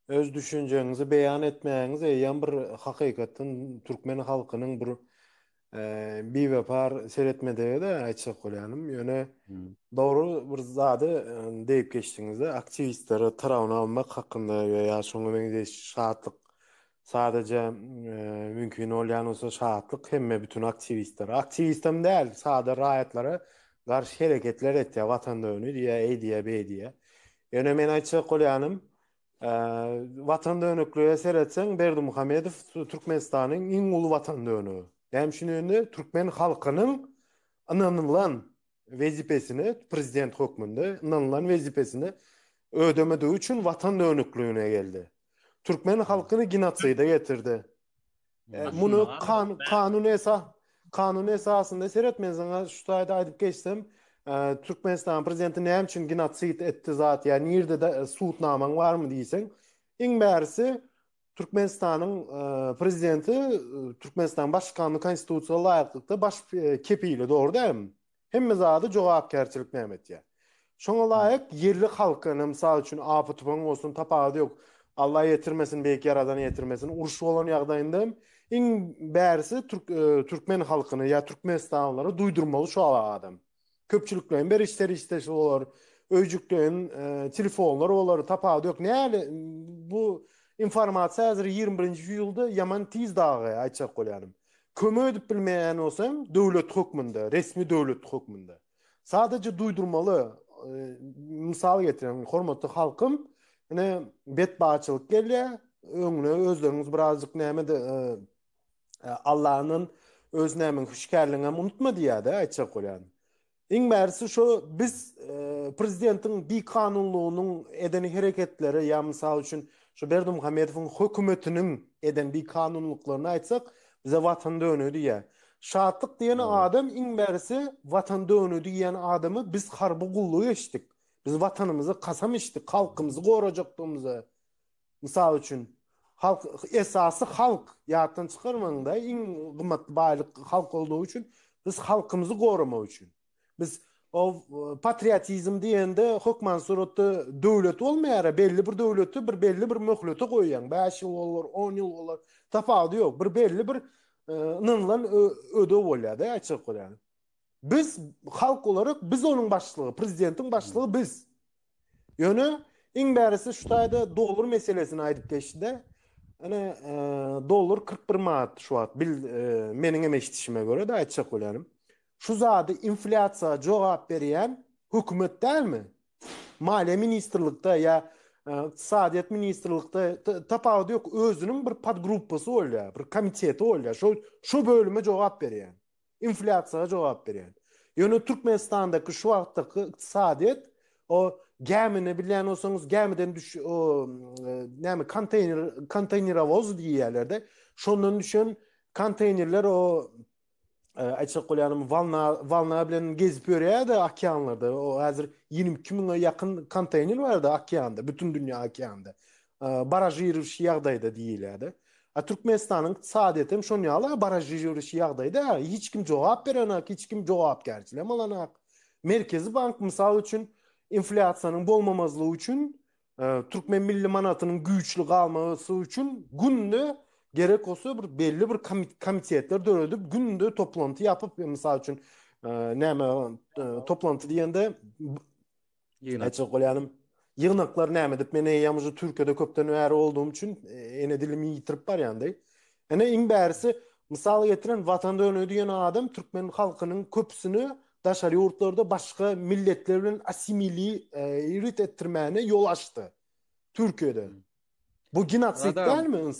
[SPEAKER 5] öz düşünjenizi beýan etmäňiz ýa bir hakykatyn türkmen halkynyň bir biwepar seretmedegi de aýtsak bolýanym. Ýöne
[SPEAKER 1] Hmm.
[SPEAKER 5] dogry bir zady diýip geçdiňiz de aktivistleri tarawyna almak hakynda ýa şoňa meňde şatlyk sadece mümkün olýan olsa şatlyk hemme bütün aktivistler. Aktivistem däl, sade raýatlara garşy hereketler etdi, watan döwünü diýe, diýe, diýe. Ýöne men aýtsak bolýanym, watan döwnüklüge seretseň Berdi Muhammedow Türkmenistanyň iň uly watan döwnügi. Hem şununla Türkmen halkynyň inanılan wezipesini prezident hökmünde inanılan wezipesini ödemediği için vatan dönüklüğüne geldi. Türkmen halkını genotsida getirdi.
[SPEAKER 4] Aslında
[SPEAKER 5] Bunu
[SPEAKER 4] var.
[SPEAKER 5] kanun esasında seyretmen sana şu tayda aydıp geçsem Türkmenistan prezidenti näme üçin genotsid etdi zat yani yerde de suutnaman var mı diysen iň bärisi Türkmenistanyň prezidenti Türkmenistan başkanlyk konstitusiýa laýyklykda baş kepili doğru dälmi? Hemme zady jogapkärçilik nämet ya. Şoňa laýyk yerli halkyny mysal üçin apytypaň bolsun tapady yok. Allah yetirmesin belki yaradan yetirmesin. Uruş bolan ýagdaýynda iň bärisi Türkmen halkyny ya Türkmenistanlylary duýdurmaly şu adam. Köpçülüklerin bir işleri olur. Öýjüklerin telefonları olur. Tapady yok. Näle bu informasiýa häzir 21-nji ýylda yaman tiz dagy aýtjak bolýanym. Kömek edip bilmeýän bolsam döwlet hökmünde, resmi döwlet hökmünde. Sadece duýdurmaly misal getiren hormatly halkym, ine betbaçylyk gelýär. Öňüne özleriniz birazcık näme de Allah'ın öz nämen hüşkärligiňi unutma diýär-de aýtjak bolýan. Iň bärisi şu biz prezidentiň bir kanunluğunun edeni hereketleri ya misal üçin şu Berdimuhammedowyň hökümetiniň eden bir kanunluklaryny aýtsak bize watan dönüdi diýär. Şatlyk diýen adam iň bärisi watan dönüdi diýen adamy biz harby gullugy eşitdik. Biz watanymyzy kasam eşitdik, halkymyzy gorajakdygymyzy. Misal üçin halk esasy halk ýatdan çykarmaňda iň gymmatly baýlyk halk olduğu üçin biz halkymyzy goramak üçin. Biz o patriotizm diýende hökman suratda döwlet bolmaýar, belli bir döwleti bir belli bir möhlete goýýan. 5 ýyl bolar, 10 ýyl bolar. Tapady ýok. Bir belli bir nynlan ödöw bolýar-da açyk bolýar. Biz halk olarak biz onun başlygy, prezidentiň başlygy biz. Ýöne iň bärisi şu taýda dolar meselesini aýdyp geçdi. Ana dolar 41 manat şu wagt meniň emeşdişime göre de aýtjak bolýanym. Şu zady inflasiýa jogap berýän hökümet dälmi? Maliýe ministrlikde ya Iqtisadiýat ministrlikde tapady ýok özüniň bir podgruppasy bolýar, bir komiteti bolýar. Şu bölüme jogap berýän. Inflasiýa jogap berýän. Ýöne Türkmenistandaky şu wagtdaky iqtisadiýat o gemini bilýän bolsaňyz gemiden o näme konteynerowoz diýerlerde şondan düşen konteynerler o aýtjak bolýanym walna bilen gezip ýörýär-de okeanlarda. O häzir 22 000 ýakyn konteyner bar-da okeanda, bütün dünýä okeanda. Baraj ýyryş ýagdaýda diýilýär-de. Türkmenistanyň iqtisadiýaty hem şonu ýaly baraj ýyryş ýagdaýda hiç kim jogap berenak, hiç kim jogapkärçilik alanak. Merkezi bank mysal üçin inflasiýanyň bolmamazlygy üçin Türkmen milli manatynyň güýçli galmasy üçin günde gerek olsa bir belli bir komitetler döredip günde toplantı yapıp misal üçün näme toplantı diýende aýtjak bolýanym ýygnaklar näme dep men ýamyjy Türkiýede köpden bäri olduğum üçin ene dilimi ýitirip barýandy. Ene iň bärisi misal getiren watan dönüdi diýen adam Türkmen halkynyň köpsini daşary ýurtlarda başga milletler bilen asimili ettirmäne ýol açdy Türkiýede. Bu genotsid dälmi?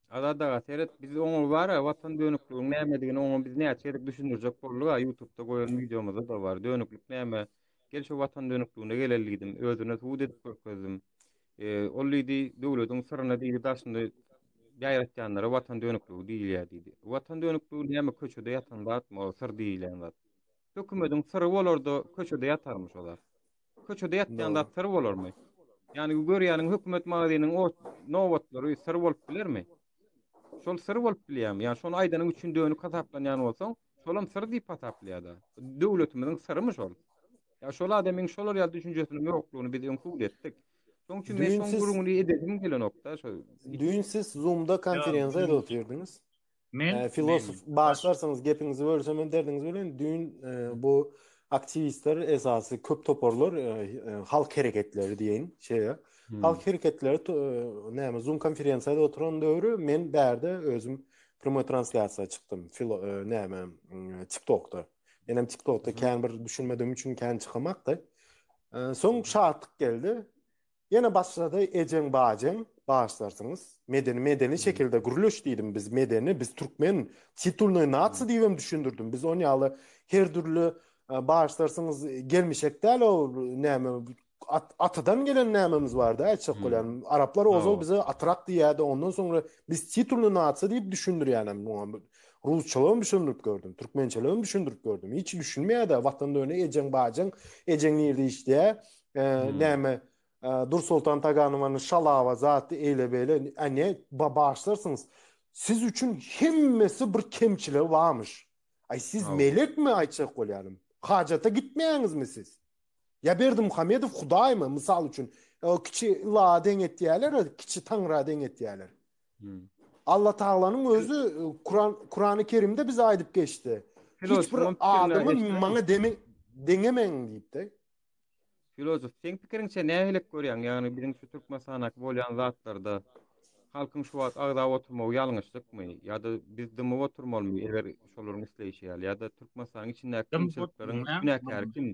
[SPEAKER 1] Arada seyret biz onu var ya vatan dönüklüğün nämedigini onu biz näçe çeyrek düşünürjek bolýar. YouTube'da goýan videomuzda da var. Dönüklük näme? Gel şu vatan dönüklüğüne gelellidim. Özüne tuğ edip görkezdim. Ollidi döwletiň syryna diýip daşyndy ýaýratjanlara vatan dönüklüğü diýilýär diýdi. Vatan dönüklüğü näme köçede ýatan zatmy o syr diýilýän zat. Hökümetiň syry bolardy köçede ýatarmyş olar. Köçede ýatjan zat syr bolarmy? Yani görýäniň hökümet magazyniniň o nowatlary syr bolup bilermi? Şol sır bolup bilýär. Yani şonu aýdanyň 3 dönük hasaplanýan bolsaň, şolam sır diýip hasaplanýar. Döwletimiziň syrymy şol. Ya şol adamyň şolar ýa düşünjesini ýoklugyny biz öňkü etdik. Şoň üçin men şoň guruny ededim gelen nokta şo.
[SPEAKER 5] Düň siz Zoom'da konferensiýada oturdyňyz. Filosof başlarsanız gepinizi bölsem derdiňiz bilen düň bu aktivistler esasy köp toporlar halk hereketleri diýen şeýe. Halk hereketleri näme Zoom konferensiýada oturan döwrü men bärde özüm promo translasiýa çykdym. Näme TikTok'da. Menem TikTok'da kän bir düşünmediğim üçin kän çykamakdy. Soň şatlyk geldi. Ýene başlady ejen bajen bağışlarsınız. Medeni şekilde guruluş diýdim biz medeni, biz Türkmen titulny natsy diýip düşündürdüm. Biz onu ýaly her türlü bağışlarsınız gelmişek däl o näme atadan gelen nämemiz var da açık
[SPEAKER 1] Hmm.
[SPEAKER 5] bolýan. Araplar ozal
[SPEAKER 1] Oo.
[SPEAKER 5] bize atrak diýädi. Ondan sonra biz titulny natsa diýip düşündür ýani. Rusçalygyny düşündürip gördüm. Türkmençeligiň düşündürip gördüm. Hiç düşünmeýärdi. Wagtynda öne ejeň bajaň, ejeň ýerde işleýär. Näme Dur Sultan Taganowanyň şalawa zaty eýle beýle anne başlarsınız. Siz üçün hemmesi bir kemçiligi barmış. Ay siz
[SPEAKER 1] Oo.
[SPEAKER 5] melek mi açık bolýarym? Hajata gitmeýäňizmi siz? Ya Berdi Muhammedow Hudaýmy mysal üçin o kiçi la deň etdiýärler, kiçi Tanra deň etdiýärler.
[SPEAKER 1] Hmm.
[SPEAKER 5] Allah Taalanyň özü Kur'an-ı Kerimde bize aýdyp geçdi. Hiçbir
[SPEAKER 1] Filosofuň
[SPEAKER 5] adamy
[SPEAKER 1] pikirine
[SPEAKER 5] maňa deňemeň diýipdi.
[SPEAKER 1] Filosof sen pikiriňçe nähilek görýän? Ýagny biziň şu türkmen sanaky bolýan zatlarda halkyň şu wagt agda oturmagy ýalňyşlykmy ýa-da biz dymy oturmalymy eger şolaryň isleýişi ýa-da türkmen sanaky içindäki kimçilikleriň günäkär kim?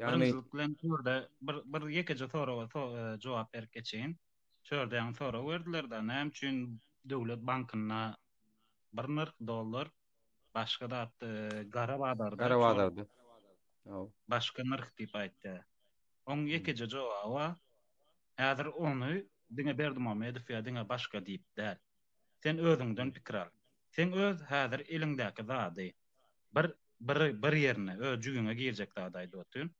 [SPEAKER 1] Ýagny
[SPEAKER 4] Birinjilik bilen şurada bir ýekeje soraga jogap berip geçeýin. Şurada ýa-ni sora berdiler-de näme üçin döwlet bankyna $1 başga da gara badarda
[SPEAKER 1] Garawadardy. Ýa.
[SPEAKER 4] başga nırk diýip aýtdy. Oň ýekeje jogaby häzir onu diňe berdim Ahmedow ýa diňe başga diýip däl. Sen özüňden pikir al. Sen öz häzir eliňdäki zady bir ýerine öz jügüňe girjek zady aýdypdyn.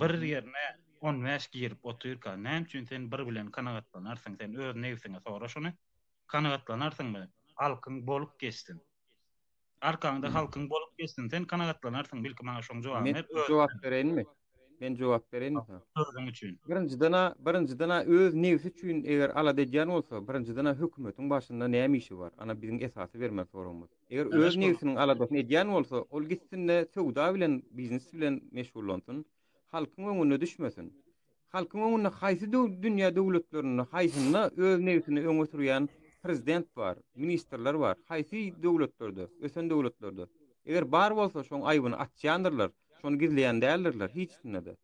[SPEAKER 4] Bir ýerine 15 girip oturka näme üçin sen bir bilen kanagatlanarsyň, sen öz nefsiňe sora şunu kanagatlanarsyňmy? Halkyň bolup geçsin. Arkaňda halkyň bolup geçsin, sen kanagatlanarsyň, bilki maňa şoň jogap
[SPEAKER 1] Men
[SPEAKER 4] ber.
[SPEAKER 1] jogap berenmi? Men jogap berenmi?
[SPEAKER 4] Özüň üçin.
[SPEAKER 1] Birincidana öz nefsi üçin eger ala edýän bolsa, birincidana hökümetiň başynda näme işi bar? Ana biziň esasy bermek sorumuz. Eger öz nefsiniň aladasyny edýän bolsa, ol gitsin-de sowda bilen, biznes bilen meşgullansyn, halkyň öňüne düşmesin. Halkyň öňüne haýsy dünýä döwletlerini, haýsyna öz nefsini öňe sürýän prezident bar, ministrler bar. Haýsy döwletlerde, ösen döwletlerde. Eger bar bolsa, şoň aýbyny atýandyrlar, şonu gizleýän däldirler, hiç näde.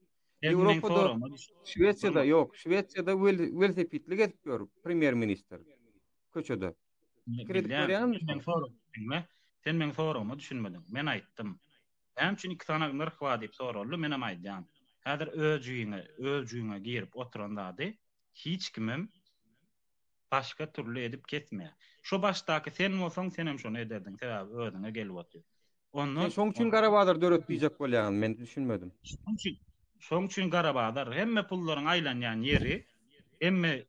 [SPEAKER 1] Ýewropada, Şwetsiýada ýok, Şwetsiýada velosipedli gezip gör premier minister köçede. Kredit berýänmi?
[SPEAKER 4] Sen men soramy düşünmedin. Men aýtdym. Hem üçin iki tane nırk var diýip soruldy, men hem aýdym. Häzir öýjüňe girip oturandady, hiç kimim başga türlü edip ketmeýär. Şo başdaky sen bolsaň sen hem şonu ederdiň, sebäbi özüňe gelip otur. Onu
[SPEAKER 1] şoň üçin Garabaдар döret diýjek bolýan, men düşünmedim.
[SPEAKER 4] Şoň üçin Garabaдар hemme pullaryň aýlanýan ýeri, hemme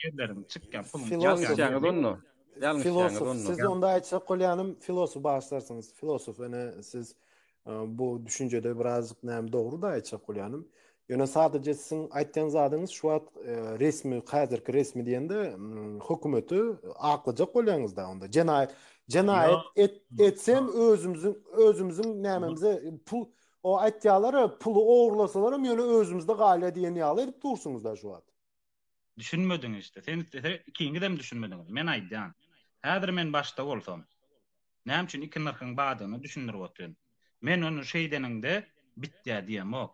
[SPEAKER 4] ýerleriň çykýan pulun
[SPEAKER 1] Ýalňyş ýaňy onno.
[SPEAKER 5] Filosof, siz onda aýtsak bolýanym, filosof başlarsınız. Filosof, siz bu düşünjede birazcık näme dogry da aýtsak bolýanym. Ýöne sadece sizin aýtýan zadyňyz şu wagt resmi, häzirki resmi diýende hökümeti aklyjak bolýaňyz da onda. Jenaýet etsem özümüziň nämemize pul o aýtýarlary pulu ogurlasalarym ýöne özümizde galya diýen ýaly edip dursunuz da şu wagt.
[SPEAKER 4] Düşünmedin işte. Sen ikinci de mi düşünmedin? Men aýdýan. Häzir men başda bolsam, näme üçin iki nyrkyň badyny düşündirip oturýan. Men onu şeýdeninde bitdi diýemok.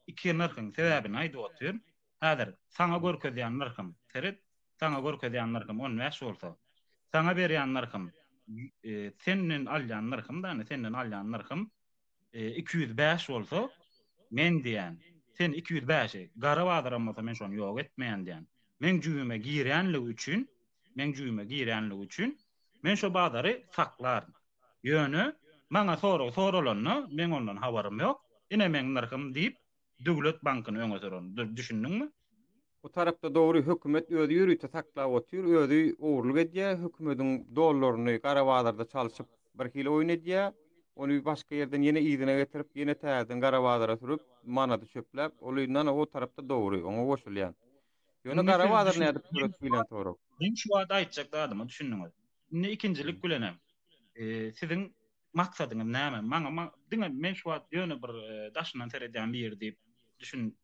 [SPEAKER 4] İki nyrkyň sebäbini aýdyp oturýan. Häzir saňa görkezýän nyrkym Ferit, saňa görkezýän nyrkym 15 bolsa, saňa berýän nyrkym senden alýan nyrkym da, senden alýan nyrkym 205 bolsa, men diýän, sen 205-i Garabadarymsa men şonu ýok etmeýän diýän. Men jüýüme girýänligi üçin men şo badary saklar. Ýöne maňa soralanyny men ondan habarym ýok. Ine men nyrkym diýip döwlet bankyny öňe süren. Düşündiňmi?
[SPEAKER 1] O tarapda dogry hökümet özi ýürüýte saklap otur, özi ogurluk edýär, hökümetiň dollaryny Garabadarda çalyşyp bir hili oýun edýär. Onu başka yerden yine ýygyna getirip, yine täzeden Garabadara sürüp, manady çöpläp, olyndan o tarapda dogry, oňa goşulýan. Ýöne Garabadar näde pürät bilen torok.
[SPEAKER 4] Ben şu wagt aýtjak adyma düşündiňiz. Ne ikinjilik bilenem. Siziň maksadyňyz näme? Maňa diňe men şu wagt ýöne bir daşyndan seredýän bir ýer diýip düşün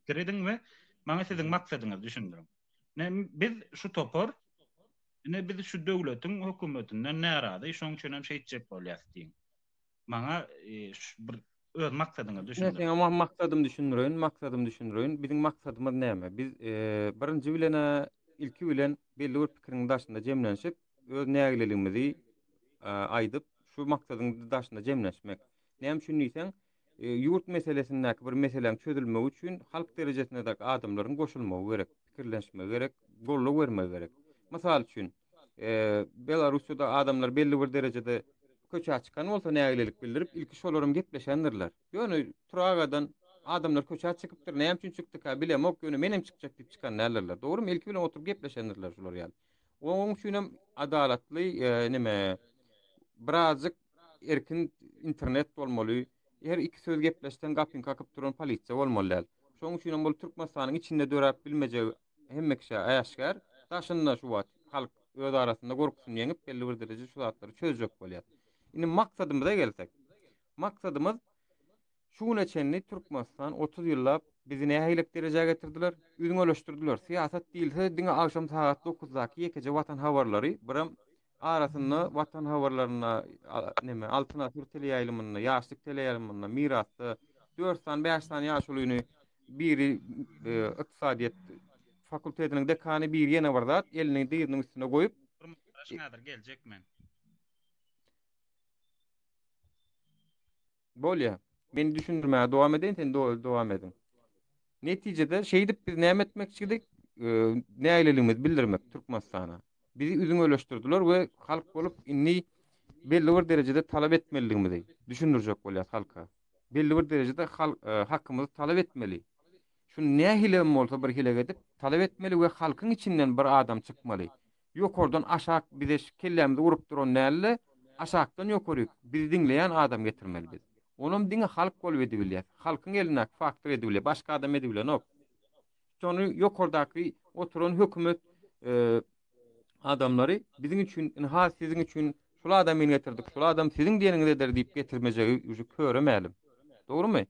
[SPEAKER 4] giredinmi? Maňa siziň maksadyňyz düşündirin. Biz şu topar, biz şu döwletiň hökümetinden närazy, şoň üçin hem şeýtjek bolýar diýin. Maňa bir öz maksadyňyz düşündirin.
[SPEAKER 1] Men maksadymy düşündirýän. Biziň maksadymyz näme? Biz birinji bilen ilki bilen belli bir pikiriň daşynda jemlenşip, öz nägiligimizi aýdyp, şu maksadyň daşynda jemlenşmek. Näme üçin diýsen, Yurt meselesindäki bir meseleň çözülmegi üçin halk derejesindäki adamlaryň goşulmagy gerek, pikirleşme gerek, golluk bermegi gerek. Mysal üçin, Belarusyada adamlar belli bir derejede köçe çykan bolsa nägilelik bildirip ilki şolaryň gepleşendirler. Ýöne Turagadan adamlar köçe çykypdyr, näme üçin çykdyk ha bilemok, ýöne menem çykjak diýip çykan nälerler. Dogrymy? Ilki bilen oturup gepleşendirler şolar ýaly. Onuň üçin hem adalatly nime birazcık erkin internet bolmaly. Her iki söz gepleşten gapyn kakıp duran polisiýa bolmaly. Şoň üçin hem bol Türkmenistanyň içinde dörap bilmejek hemme kişi aýaşgar. Daşynda şu wagt halk öz arasynda gorkusyny ýeňip belli bir derejede şu zatlary çözjek bolýar. Indi maksadymyza gelsek. Maksadymyz şuňa çenli Türkmenistan 30 ýyllap bizi nähilek derejege getirdiler, üzüňeleşdirdiler. Siýasat diýilse diňe akşam saat 9-daky ýekece watan habarlary biram arasynda watan habarlaryna neme altına sür teleýaýlymyna, ýaşlyk teleýaýlymyna, mirasy 4 san 5 san ýaş ulyny biri ykdysadyýet fakultetiniň dekany bir ýene bar zat elini diýeriniň üstüne goýup
[SPEAKER 4] Şnader geljekmen.
[SPEAKER 1] bolýa. Meni düşündirmäge dowam edin, sen dowam edin. Netijede şeýdip biz näme etmekçilik, näýleligimiz bildirmek Türkmenistana. Bizi üzüňeleşdirdiler we halk bolup inni belli bir derejede talap etmeliligimizi düşündirjek bolýar halka. Belli bir derejede hakkymyzy talap etmeli. Şu nähilem bolsa bir hile edip talap etmeli we halkyň içinden bir adam çykmaly. Ýokardan aşak bize kellämizi urup duran näle aşakdan ýokaryk bizi dinleýän adam getirmeli biz. Onum diňe halk bolup edibilýär. Halkyň eline faktor edibilýär, başga adam edibilýär. Ok. Şonu ýokardaky oturan hökümet adamları bizim için, ha sizin için şula adam getirdik, şula adam sizin diýeniňizdir diýip getirmejegi üçin köremälim. Dogrymy?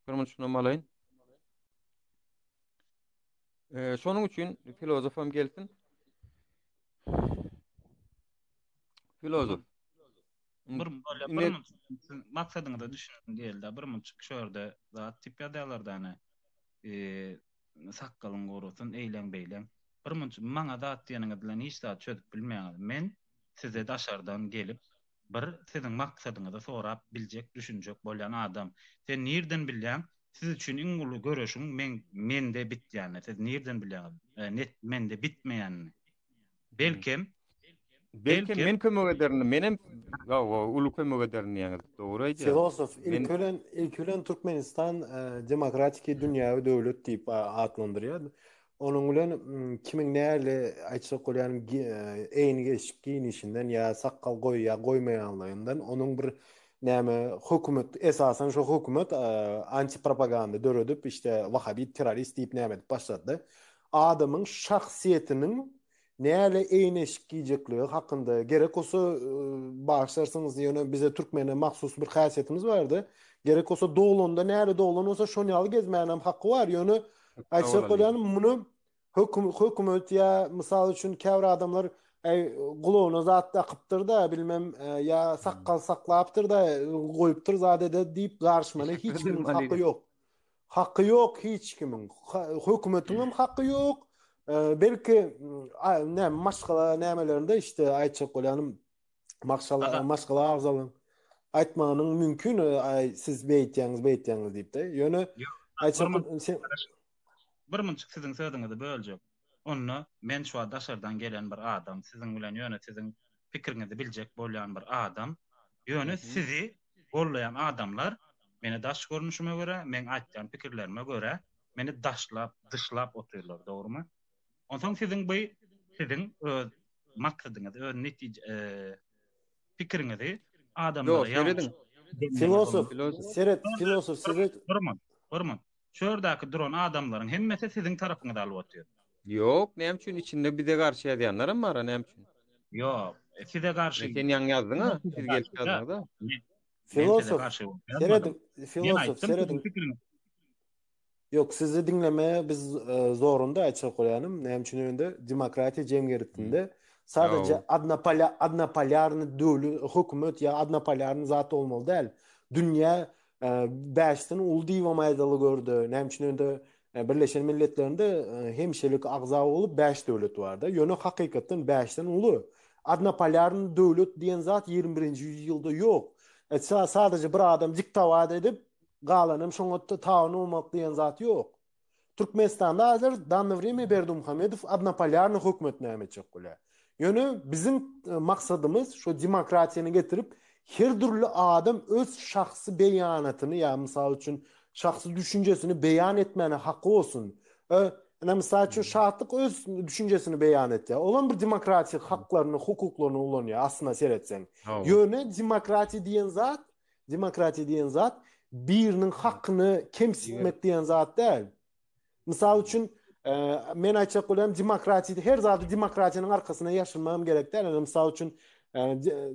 [SPEAKER 1] Görmüň şunu malaýyn. Şonuň üçin filozofam gelsin. Filozof.
[SPEAKER 4] Bir maksadyňyza düşündüm diýildi. Bir munçyk şörde zat tip ýadalardan sakkalyň gorusun, eýlen beýlen. Bir munçyk maňa zat diýeniňiz bilen hiç zat çözüp bilmeýän. Men size daşardan gelip bir siziň maksadyňyzy sorap biljek, düşünjek bolýan adam. Sen nerden bilýän? Siz üçin iň uly görüşiň mende bitýän. Siz nerden bilýän? Net mende bitmeýän. Belkem
[SPEAKER 1] men kömek ederim. Menem ulu kömek ederim ýa-ni. Dogry aýdýar.
[SPEAKER 5] Filosof ilk ölen Türkmenistan demokratik dünýäwi döwlet diýip adlandyrýar. Onuň bilen kimiň näle aýtsak bolýan eýni geçip giyinişinden ýa sakkal goýýa goýmaýanlygyndan onuň bir näme hökümet esasen şu hökümet anti propaganda döredip işte Wahabi terörist diýip näme edip başlady. Adamyň şahsiýetiniň näle eýneşik giyjekligi hakynda gerek olsa bağışlarsanız ýöne bize Türkmene mahsus bir häsiýetimiz bardy. Gerek olsa doglanda näle doglan olsa şonu ýaly gezmänem hakkı var. Ýöne aýtsak bolýan muny hökümet ýa mysal üçin käwre adamlar gulawyna zat akypdyr da bilmem ýa sakkal saklapdyr da goýupdyr zadede diýip garşmana hiç kimin hakkı ýok. Hakkı ýok hiç kimin. Hökümetiň hakkı ýok. Belki maşgala nämelerinde işte aýtsak bolýanym maşgala agzalyň aýtmanyň mümkin siz beýtýäňiz diýip de. Ýöne aýtsak
[SPEAKER 4] bir munçyk siziň sözüňizi böljek. Onu men şu daşardan gelen bir adam, siziň bilen ýöne siziň pikiriňizi biljek bolýan bir adam, ýöne sizi gollayan adamlar meni daş görnüşüme göre, men aýtýan pikirlerime göre meni daşlap, dyşlap oturýarlar, dogrymy? Ondan siziň öz maksadyňyzy, öz netije pikiriňizi adamlara ýa
[SPEAKER 5] filosof seret
[SPEAKER 4] Hormat. Şördäki duran adamlaryň hemmesi siziň tarapyňyza alyp otýar.
[SPEAKER 1] Yok, näme üçin içinde bize garşy ýazýanlarym bar, näme üçin?
[SPEAKER 4] Yok, size garşy.
[SPEAKER 1] Sen ýaňy ýazdyň ha, siz gelip ýazdyňyz da.
[SPEAKER 5] filosof seret yok sizi dinlemeye biz zorunda aýtsak bolýanym. Näme üçin öňde demokratiýa jemgyýetinde sadece adnapolarny döwlet hökümet ýa adnapolarny zat bolmaly däl. Dünýä 5-den ul diýip maýdaly gördü. Näme üçin öňde Birleşen Milletlerinde hemşelik agza bolup 5 döwlet barda. Ýöne hakykatdan 5-den uly. Adnapolarny döwlet diýen zat 21-nji ýylda ýok. Sadece bir adam diktavat edip galanım şoňa taýyn bolmak diýen zat ýok. Türkmenistanda hazır Danıvrimi Berdimuhamedov adnapolyarny hökümet nämetjek bolýar. Ýöne bizim maksadymız şu demokratiýany getirip her türlü adam öz şahsy beýanatyny ýa mysal üçin şahsy düşünjesini beýan etmene hakkı olsun. Misal üçin şahtyk öz düşünjesini beýan etdi. Olan bir demokratiýa haklaryny, hukuklaryny ulanýar aslında seretseň. Ýöne demokratiýa diýen zat birinin hakkını kemsitmek diýen zat däl. Misal üçin men aýtjak bolam demokratiýa her zady demokratiýanyň arkasyna ýaşyrmam gerek däl. Misal üçin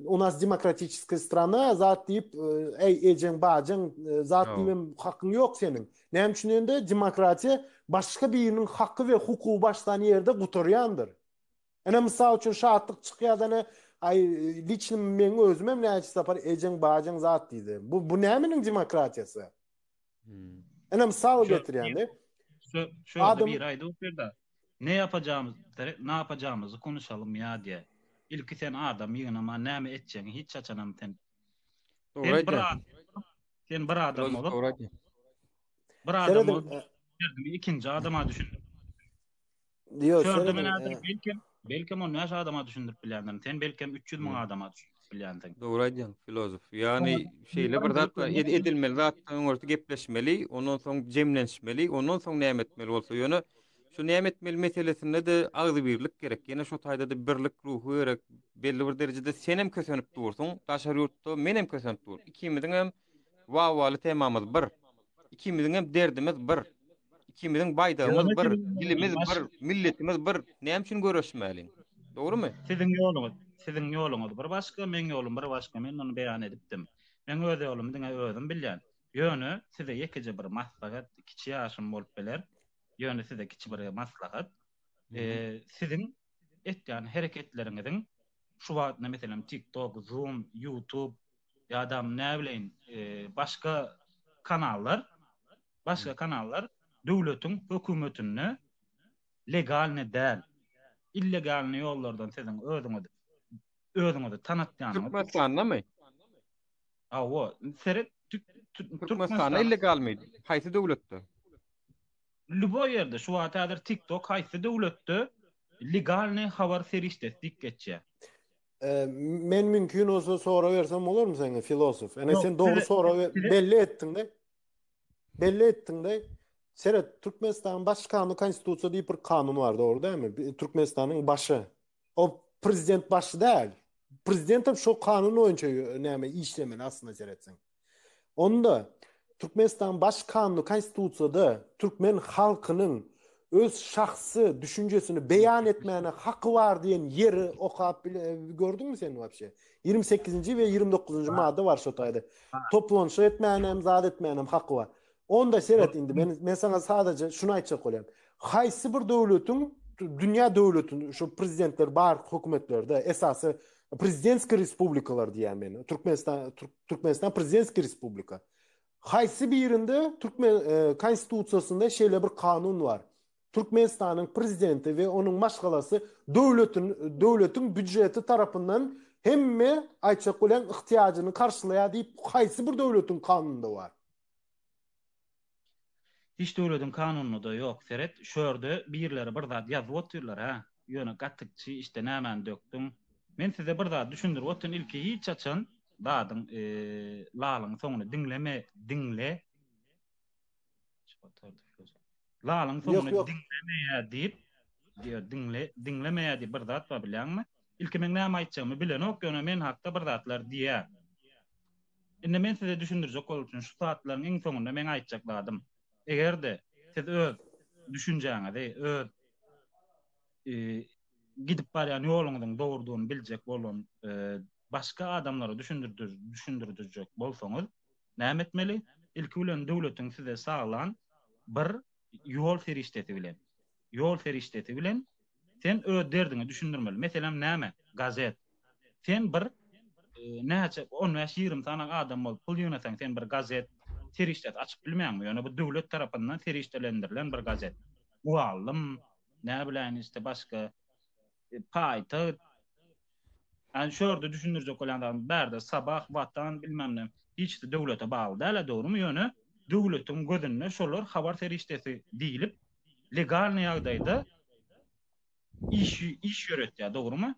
[SPEAKER 5] у нас демократическая страна, zat diýip ejeň bajaň zat diýmem hakyň ýok senin. Näme üçin ende demokratiýa başga biriniň hakkı we hukuky başdan ýerde gutarýandyr. Ana misal üçin şahatlyk çykýardan liçni men özümem näçe sapar ejeň bajaň zat diýdi. Bu nämenin demokratiýasy? Ana misal getirýände
[SPEAKER 4] Şöyle bir ayda oturda. Ne yapacağımızı konuşalım ya diye. İlk sen adam yığınama näme etjäňi hiç açanam sen. Sen bir adam olup ikinci adama düşündür. Belkem onu näçe adama düşündirip bilýändir. Sen belkem 300 000 adama düşündirip bilýändir.
[SPEAKER 1] Doğru aýdýan filozof. Ýani şeýle bir zat edilmeli, zatdan öňürti gepleşmeli, ondan soň jemlenişmeli, ondan soň näme etmeli bolsa ýöne şu näme etmeli meselesinde de agzy birlik gerek. Ýene şu taýda da birlik ruhu gerek. Belli bir derejede sen hem kösenip durursun, taşar ýurtda men hem kösenip dur. Ikimiziň hem wawaly temamyz bir. Ikimiziň hem derdimiz bir. İkimiziň baýdagymyz bir, dilimiz bir, milletimiz bir. Näme üçin görüşmeli? Dogrymy?
[SPEAKER 4] Sizin ýoluňyz bir başga, men ýolum bir başga. Men onu beýan edipdim. Men öz ýolum diňe özüm bilýän. Ýöne size ýekije bir maslahat, kiçi ýaşym bolup beler. Ýöne size kiçi bir maslahat. Sizin etýän hereketleriniň şu wagtda meselem TikTok, Zoom, YouTube ýa-da näme bilen başga kanallar döwletiň hökümetini legalne däl, illegalne ýollardan sizin özüňizi tanatýanyňyz.
[SPEAKER 1] Türkmenistanda
[SPEAKER 4] Seret
[SPEAKER 1] Türkmenistanda illegal miydi? Haýsy döwletde?
[SPEAKER 4] Lübo ýerde şu wagtda TikTok haýsy döwletde legalne habar serişde dikketçi.
[SPEAKER 5] Men mümkün olsa sonra versem olur mu sana filozof? Sen doğru sonra belli ettin de. Seret Türkmenistan'ın başkanı konstitusiya diye bir kanun var doğru değil mi? Türkmenistan'ın başı. O prezident başı değil. Prezidentim şu kanunu önce näme işlemen aslında seretsin. Onda Türkmenistan başkanı konstitusiyada Türkmen halkının öz şahsı düşüncesini beyan etmeyene hakkı var diyen yeri okuyup gördün mü sen vapşe? 28. ve 29. madde var şu tayda. Toplanışı etmeyene hem zat etmeyene hem hakkı var. Onda seyret indi. Ben sana sadece şunu aytacak olayım. Haysi bir devletin, dünya devletin, şu prezidentler, bar hükümetlerde esası prezidentski respublikalar diyen beni. Türkmenistan prezidentski respublika. Haysi bir yerinde Türkmen konstitusiyasında şöyle bir kanun var. Türkmenistan'ın prezidenti ve onun başkalası devletin büdjeti tarafından hemme aytacak olan ihtiyacını karşılaya deyip haysi bir devletin kanununda var.
[SPEAKER 4] Hiç döwletiň kanununda yok seret. Şörde birleri bir zat ýazyp oturlar ha. Ýöne gatykçy işte nämen döktüm. Men size bir zat düşündir. Otun ilki hiç açan dadyň lalyň soňuny dinle. Lalyň soňuny dinlemeýär diýip dinlemeýär diýip bir zat bar bilýärmi? İlki men näme aýtjagmy bilenok, ýöne men hakda bir zatlar diýär. Indi men size düşündirjek bolup şu saatlaryň iň soňunda men aýtjakladym. Egerde siz öz düşünjäňizi, gidip barýan ýoluňyzyň dogrudygyny biljek bolan başga adamlara düşündirjek bolsaňyz, näme etmeli? Ilki bilen döwletiň size saglan bir ýol serişdeti bilen sen öz derdiňi düşündirmeli. Meselem näme? Gazet. Sen bir näçe 15-20 tane adam bolup pul ýöneteň, sen bir gazet serişdet açıp bilmeýärmi? Ýöne bu döwlet tarapyndan serişdelendirilen bir gazet. Muallim, näme bilen işte başga paýta Yani şurada düşündürecek olan adam berde sabah vatan bilmem ne hiç de devlete bağlı değil doğru mu yönü devletin gözünde şolar haber teriştesi değilip legal ne yağdaydı iş yöret doğru mu?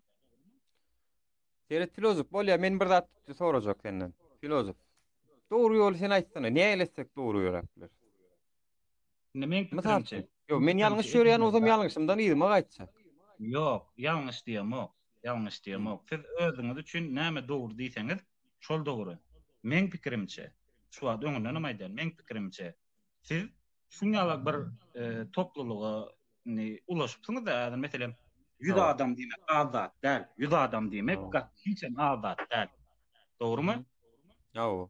[SPEAKER 1] Seret filozof bol ya men bir zat sorajak senden. Filozof. Doğru yol sen aýtdyna. Näme elesek doğru ýörekler?
[SPEAKER 4] Ne men
[SPEAKER 1] Mysal
[SPEAKER 4] pikirimçe.
[SPEAKER 1] yo men ýalňyş ýöreýän ozam ýalňyşymdan ýyma gaýtsa.
[SPEAKER 4] Yok, yanlış diyemok. Yanlış diyemok. Siz özüňiz üçin näme dogry diýseňiz, şol dogry. Men pikirimçe, şu wagt öňünden aýdan, men pikirimçe, siz şunýaly bir topluluğa ulaşypsyňyz da, meselem 100
[SPEAKER 1] Tamam.
[SPEAKER 4] adam diýmek azat däl, 100 adam diýmek
[SPEAKER 1] Tamam.
[SPEAKER 4] gatçyçan azat däl. Dogrymy?
[SPEAKER 1] Ýa-o.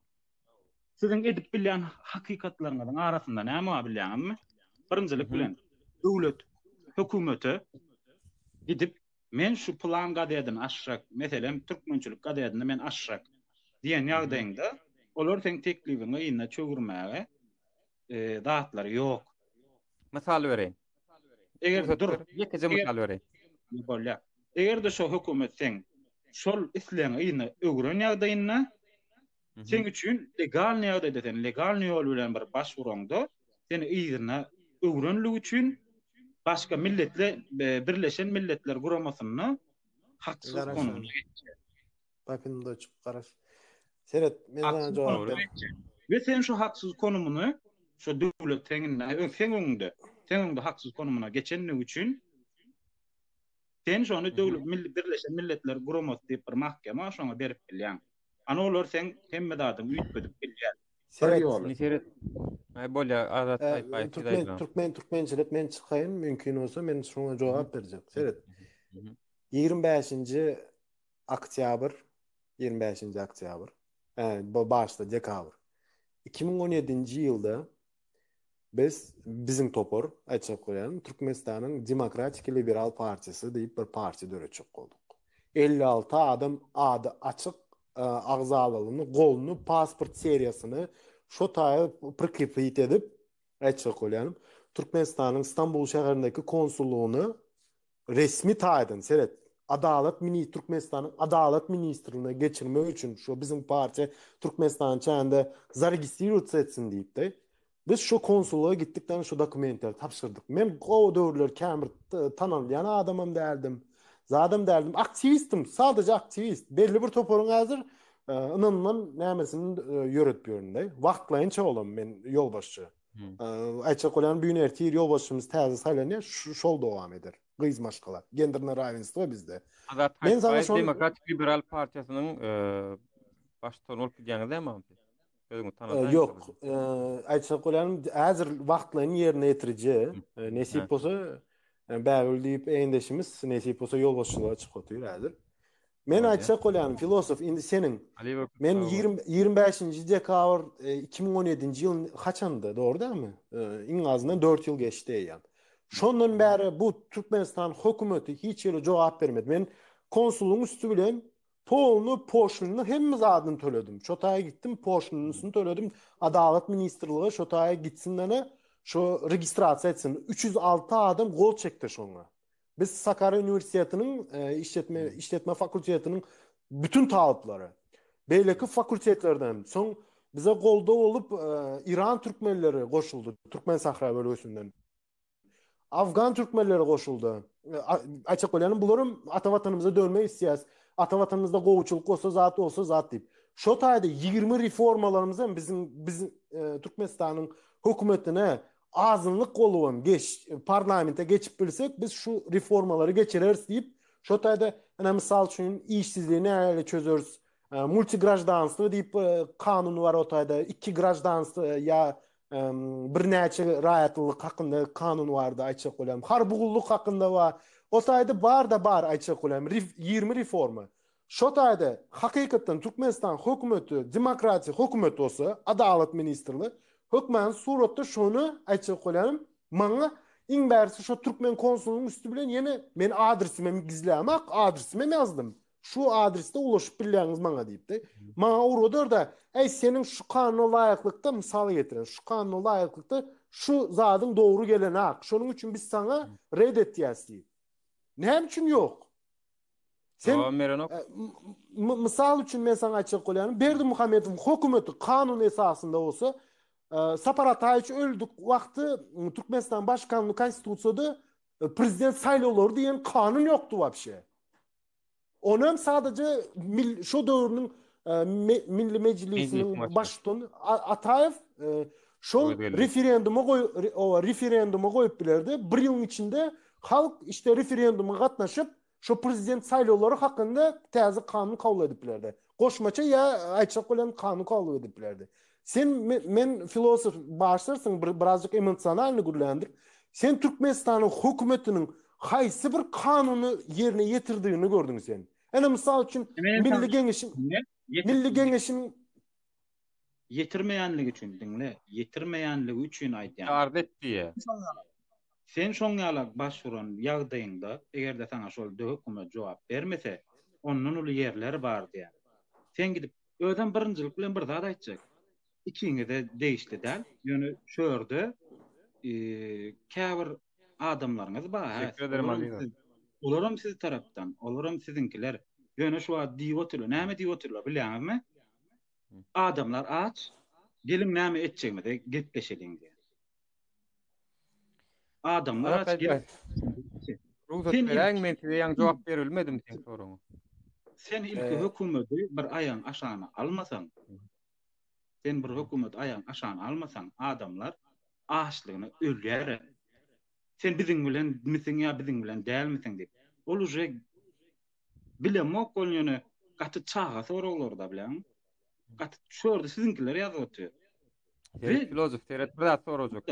[SPEAKER 4] Siziň edip bilýän hakykatlaryňyzyň arasynda näme bar bilýänmi? Birinjilik
[SPEAKER 1] Mhm.
[SPEAKER 4] bilen döwlet, hökümeti gidip men şu plan gadedin aşrak, meselem türkmençilik gadedinde men aşrak diýen ýagdaýynda olar sen teklibiňi ýyna çöwürmäge dahatlary ýok.
[SPEAKER 1] Mysal bereýin.
[SPEAKER 4] Eger dur,
[SPEAKER 1] Ýekece mysal bereýin.
[SPEAKER 4] bolýar. Eger de şo hökümet sen şol isleňi ýyna öwren ýagdaýynda sen üçin legal ýagdaýda sen legal ýol bilen bir başwuranda seni ýyna öwrenlik üçin başka milletle Birleşen Milletler Guramasyna haksız
[SPEAKER 5] Garaşan.
[SPEAKER 4] konumuna
[SPEAKER 5] Papinda çık garaş. Seret men sana
[SPEAKER 4] haksız
[SPEAKER 5] jogap
[SPEAKER 4] konumuna
[SPEAKER 5] ber.
[SPEAKER 4] ve sen şu haksız konumunu şu devlet sen öňünde haksız konumuna geçenlik üçin sen şonu devlet Birleşen Milletler Guramasy diýip bir mahkema şoňa berip bilýän. Ana olar sen hemme dadyň üýtbedip bilýän.
[SPEAKER 5] Seret
[SPEAKER 1] Ni seret. Ay bolýa azat
[SPEAKER 5] Türkmençilik men çıkayım mümkün olsa men şuna jogap berjek. Seret. 25-nji oktyabr 25-nji oktyabr. Bu başda dekabr. 2017-nji ýylda bizim topor açık koyan Türkmenistan'ın Demokratik Liberal Partisi deyip bir parti döreçik olduk. 56 adam adı açık ağzalılığını, golunu, pasport seriyasını şotaya prikipit edip açık koyan Türkmenistan'ın İstanbul şehrindeki konsulluğunu resmi taýdyn. Seret. Türkmenistan'ın Adalet Ministrliğine geçirmek için şu bizim parti Türkmenistan'ın çağında zaregistriýat etsin deyip de biz şu konsulluğa gittikten şu dokumentleri tapşırdık. Men o döwürler kämir tanalýan adamım derdim. Zadam derdim. Aktivistim. Sadece aktivist. Belli bir toporun hazır ınanman nämesini ýöretýärinde. Wagtlaýynça olam men ýolbaşçy. Açık olan büyün ertiği yolbaşımız täze saylanýar, şol dowam eder. Gyzmaşkalar. Genderine ravensliwa bizde.
[SPEAKER 1] Men sana şol Demokratik Liberal Partiýasynyň başdan olup gidýäňi däme? Yok.
[SPEAKER 5] Açık olan hazır wagtlaryny ýerine ýetirje. Nesip bolsa bägül diýip eýindeşimiz nesip bolsa yolbaşçylyğa çykyp otyr hazır. Men açık olan filosof indi senin. Men 25-nji dekabr 2017-nji ýyl haçandy, doğru däme? Iň azyndan 4 ýyl geçdi ýa. Şondan bäri bu Türkmenistan hökümeti hiç ýere jogap bermedi. Men konsulluğun üstü bilen polnu poşnunu hemmiz adını töledim. Şotaya gittim, poşnunusyny töledim. Adalet Ministrliği şotaya gitsinler, şu registrasiýa etsin. 306 adam gol çekdi şoňa. Biz Sakarya Üniversiteti'nin işletme fakültetinin bütün talepleri, beyleki fakültetlerden son bize golda olup İran Türkmenleri koşuldu. Türkmen Sahra bölgesinden. Afgan Türkmenleri koşuldu. Açık olarak bularım atavatanımıza dönmeyi isteyaz. Atavatanımızda qoğuçuluk olsa zat deyip. Şu tayda 20 reformalarımızdan bizim Türkmenistan'ın hükümetine azınlık oluwan parlamente geçip bilsek biz şu reformaları geçireriz deyip şu tayda misal üçün işsizliğini näle çözeriz. Multigrajdanstwo deyip kanun var o tayda. 2 grajdanstwo ya bir näçe raýatlyk hakynda kanun bardy açyk bolam. Harbugullyk hakynda var. O tayda bar açyk bolam. 20 reforma. Şu tayda hakykatdan Türkmenistan hökümeti demokratik hökümet bolsa, Adalet Ministrliği hökmen suratda şonu açyk bolam. Maňa iň bärsi şu Türkmen konsulluğunun üstü bilen ýene men adresimi gizlämek, adresimi ýazdım. Şu adreste ulaşıp bilýäňiz maňa diýipdi. Maňa urudur da, senin şu kanuna laýıklykda misaly getiren, şu kanuna laýıklykda şu zadyň dogry gelen hak. Şonuň üçin biz sana red etýäs diýip. Näme üçin ýok? Sen
[SPEAKER 1] Tamam Merenok.
[SPEAKER 5] misal üçün men sana açık qoýarym. Berdimuhammedow hökümeti kanun esasında olsa Sapar Ataýew öldük wagty Türkmenistan başkanlygy konstitusiýada prezident saýlawlary diýen kanun ýokdy wapşe. Onam sadece şu döwrüniň Milli Meclisiniň başçysyny Ataýew şol referenduma goýup bilerdi. Bir ýyl içinde halk işte referenduma gatnaşyp şu prezident saýlawlary hakynda täze kanun kabul edip bilerdi. Goşmaça ya aýçak bolan kanun kabul edip bilerdi. Sen men filosof başlarsyň birazjyk emosionalny gürlendir. Sen Türkmenistanyň hökümetiniň haýsy bir kanuny ýerine ýetirdiğini gördüň sen. Ene misal üçin Milli Geňeşiň
[SPEAKER 4] yetirmeýänligi üçin diňle, yetirmeýänligi üçin aýdýan.
[SPEAKER 1] Ardet diye.
[SPEAKER 4] Sen şoň ýaly başvuran ýagdaýynda egerde sana şol hökümet jogap bermese, onun uly ýerleri bar diýär. Sen gidip öden birinjilik bilen bir zat aýtjak. İkiňe de değişdi däl. Ýöne şöýerde käbir adamlaryňyz bar.
[SPEAKER 1] Teşekkür ederim Ali.
[SPEAKER 4] Olaram siz tarapdan, olaram sizinkiler. Ýöne şu diýip oturlar. Näme diýip oturlar bilýärmi? Adamlar aç, gelin näme etjegmede getleşeliň diýär. Adamlar aç gelin.
[SPEAKER 1] Ruhsat beren men size ýa jogap berilmedim sen soruňa.
[SPEAKER 4] Sen ilki hökümeti bir aýan aşaňa almasaň, sen bir hökümet aýan aşaňa almasaň, adamlar açlygyny ölýär. Sen biziň bilen misiň ýa biziň bilen dälmisiň diýip. Ol uje bilemok bolýany gaty çağa soraglar da bilen. Gaty şurada sizinkiler ýazyp otur.
[SPEAKER 1] Filozof teret bir zat sorajak.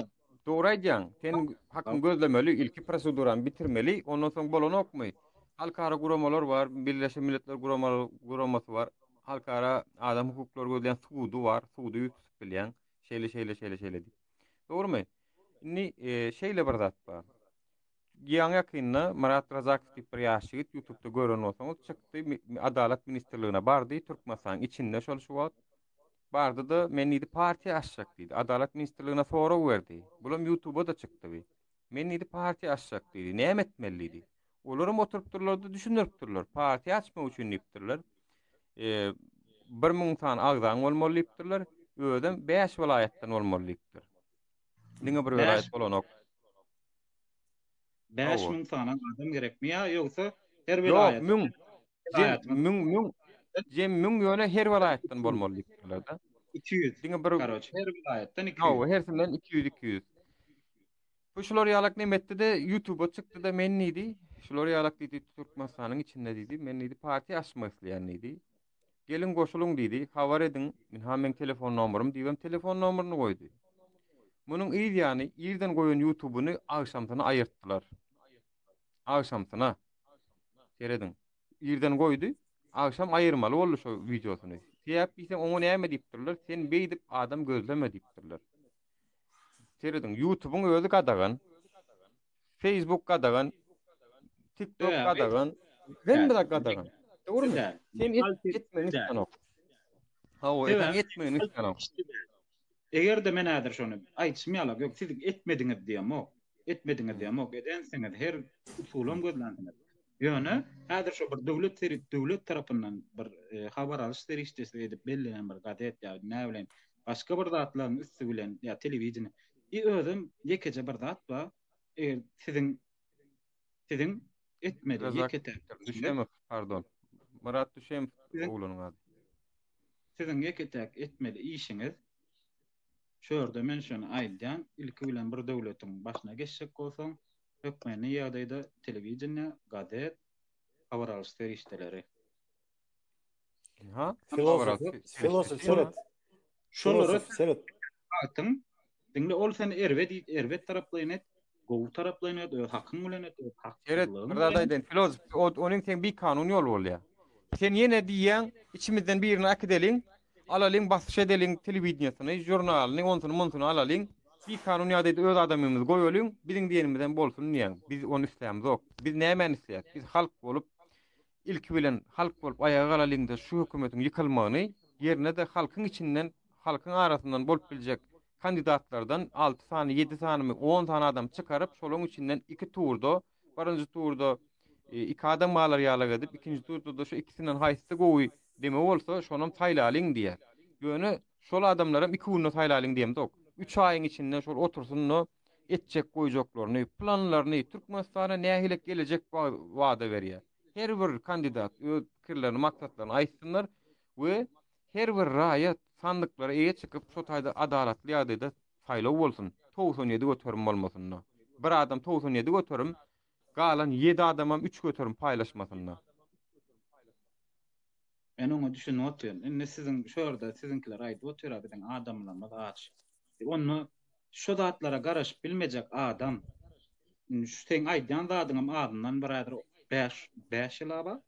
[SPEAKER 1] Dogry aýdýaň. Sen hakyň gözlemeli, ilki prosedurany bitirmeli, ondan soň bolany okmy. Halkara guramalar var, Birleşen Milletler guramasy var. Halkara adam hukuklary gözleýän suudu var, suudu ýutup bilýän, şeýle. Dogrymy? Inni şeýle bir zat bar. Ýaňy ýakynda Marat Razakov diýip bir ýaşygyt YouTube'da gören bolsaňyz çykdy, Adalet Ministrligine bardy, Türkmenistan içinde şol şu wagt bardy da men ýa-da partiýa açjak diýdi. Adalet Ministrligine sorak berdi. Bulam YouTube'a da çykdy. Men ýa-da partiýa açjak diýdi. Näme etmeliydi? Olaram oturup durlar da düşünürip durlar. Partiýa açmak üçin diýipdirler. 1000 tan agdan bolmaly diýipdirler. Öýden 5 vilayatdan bolmaly diýipdir. Diňe bir vilayat bolanok.
[SPEAKER 4] 5000 tane adam gerekmi ya yoksa her vilayet?
[SPEAKER 1] Mün ýöne her vilayatdan bolmaly diýipdirler da.
[SPEAKER 4] 200.
[SPEAKER 1] Diňe bir
[SPEAKER 4] Her vilayetden 200.
[SPEAKER 1] Hersinden 200. Şular ýalak nemetdi de YouTube'a çykdy da men nidi? Şular ýalak diýdi Türkmenistanyň içinde diýdi. Men nidi partiýa açmak isleýän nidi? Gelin goşuluň diýdi. Habar edin. Men telefon nomerum diýdim. Telefon nomeruny goýdy. Munyň ýa-ni ýerden goýan YouTube'uny agşamsyna aýyrtdylar. Agşamsyna. Geredin. Ýerden goýdy. Agşam aýyrmaly boldy şu videosyny. Diýip bize oňa näme diýipdirler? Sen beýdip adam gözleme diýipdirler. Geredin. YouTube'un özü gadagan. Facebook gadagan. TikTok gadagan. Hem de gadagan. Dogrymy? Sen etmeni sanok. Etmeni sanok.
[SPEAKER 4] Eger de men häzir şonu aýtmaýarlar, ýok siz etmediňiz diýemok. Edensiňiz her usulum gözlendiňiz. Ýöne häzir şu bir döwlet tarapyndan bir habar alyş derişdesi edip bellilen bir gadet ýa näme bilen başga bir zatlaryň üstü bilen ýa telewiziony özüm ýekece bir zat bar. Siziň etmedi ýekete.
[SPEAKER 1] Düşemew, pardon. Murat Düşemew oğlunyň ady.
[SPEAKER 4] Siziň ýekete etmedi işiňiz. Şöýerde men şonu aýdýan, ilki bilen bir döwletiň başyna geçsek bolsaň, hökümetni ýagdaýda telewiziony, gadet, habar alyş derişdeleri.
[SPEAKER 5] Filosof seret. Şonu seret.
[SPEAKER 4] Atın, diňle ol sen erwet taraplaýan et, gowy taraplaýan et, hakyň bilen et,
[SPEAKER 1] Evet, birdaýdan filosof, onuň sen bir kanun ýol bolýar. Sen ýene diýen, içimizden birini akydeliň, alalyň basyş edeliň telewizionyny, jurnalyny, onsuny alalyň, bir kanun ýa-da öz adamymyzy goýalyň, biziň diýenimizden bolsun diýen. Biz onu isleýämiz ok. Biz näme isleýär? Biz halk bolup ilki bilen halk bolup ayağa galalyň da şu hökümetiň ýykylmagyny, ýerine de halkyň içinden, halkyň arasyndan bolup biljek kandidatlardan 6 sany, 7 sany, 10 sany adam çykaryp, şolaryň içinden 2 turda, birinji turda iki adam malar ýalag edip ikinji turda şu ikisinden haýsy gowy deme bolsa şonam taýlalyň diýer. Ýöne şol adamlaram iki günde taýlalyň diýemdik. 3 aýyň içinde şol otursunno etjek goýjaklaryny, planlaryny, Türkmenistana nähilek gelecek wada berýär. Her bir kandidat öz pikirlerini, maksatlaryny aýtsynlar we her bir raýat sandyklara eýe çykyp şu taýda adalatly ýa-da saýlaw bolsun. 97 götürüm bolmasyn. Bir adam 97 götürüm, galan 7 adamam 3 götürüm paýlaşmasyn.
[SPEAKER 4] Ben onu düşünüp oturuyorum. Enne sizin şurada sizinkiler aýdyp oturuyor bilen adamlar aç. Onu şu zatlara garaşyp bilmejek adam. Şu sen aýdýan zadyňam adından birader 5 ýyl aba.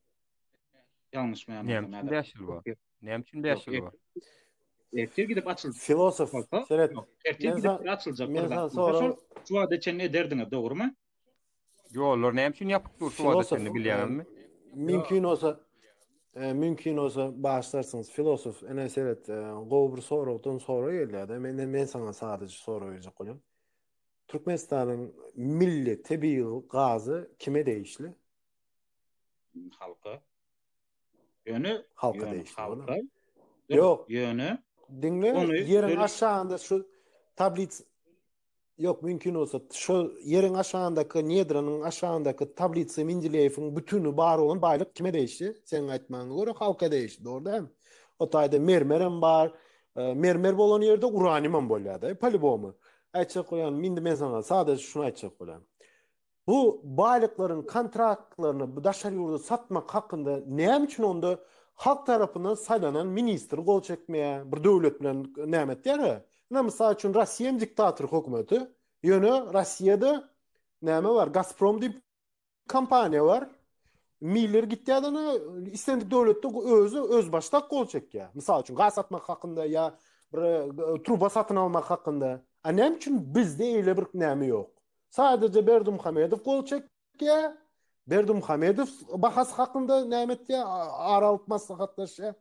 [SPEAKER 4] Yanlış mı
[SPEAKER 1] Näme
[SPEAKER 4] anladım?
[SPEAKER 1] 5 ýyl bar? Näme üçin 5 ýyl bar?
[SPEAKER 4] Ertir gidip açıldı.
[SPEAKER 5] Filosof, Seret,
[SPEAKER 4] Ertir
[SPEAKER 5] men
[SPEAKER 4] gidip
[SPEAKER 5] sana-
[SPEAKER 4] açılacak.
[SPEAKER 5] men
[SPEAKER 4] orada.
[SPEAKER 5] sana sonra-
[SPEAKER 4] Şu ada çen ederdiňe doğru mu?
[SPEAKER 1] Ýollar näme üçin ýapyp durýar şu
[SPEAKER 5] Filosof,
[SPEAKER 1] adetini bilýänmi?
[SPEAKER 5] mümkün olsa başlarsınız filosof ene seret gowy bir soragdan sonra gelýär. Men sana sadece soru berjek bolýar. Türkmenistanyň milli tebii gazy kime değişli?
[SPEAKER 4] Halka. Yönü
[SPEAKER 5] Halka değişti,
[SPEAKER 4] Halka.
[SPEAKER 5] Yok.
[SPEAKER 4] Yönü.
[SPEAKER 5] Dinle,
[SPEAKER 4] Onu
[SPEAKER 5] yerin
[SPEAKER 4] söyle-
[SPEAKER 5] aşağında şu tablet yok mümkün olsa şu yerin aşağındaki Nidra'nın aşağındaki tablitsi Mendeleev'in bütünü bar olan baylık kime değişti? Senin aytmağına göre halka değişti. Doğru değil mi? O tayda mermerem bar. Mermer bolan yerde uranium bolýardy. Polibomu. Aytjak koyan men sana sadece şunu aytjak bolan. Bu baylıkların kontraktlarını bu daşary ýurda satmak hakkında näme üçin onda halk tarapyndan saylanan ministr gol çekmeye bir döwlet bilen näme etýär? Misal üçin Russiýa diktator hökümeti. Ýöne Russiýada näme bar? Gazprom diýip kompaniýa bar. Miller gitýärden istendik döwletde öz başdak gol çekýär. Misal üçin gaz satmak hakynda ýa bir truba satyn almak hakynda. Näme üçin bizde eýle bir näme ýok? Sadece Berdimuhamedow gol çekýär. Berdimuhamedow bahas hakynda näme etýär? Aralyk maslahatlaşýar.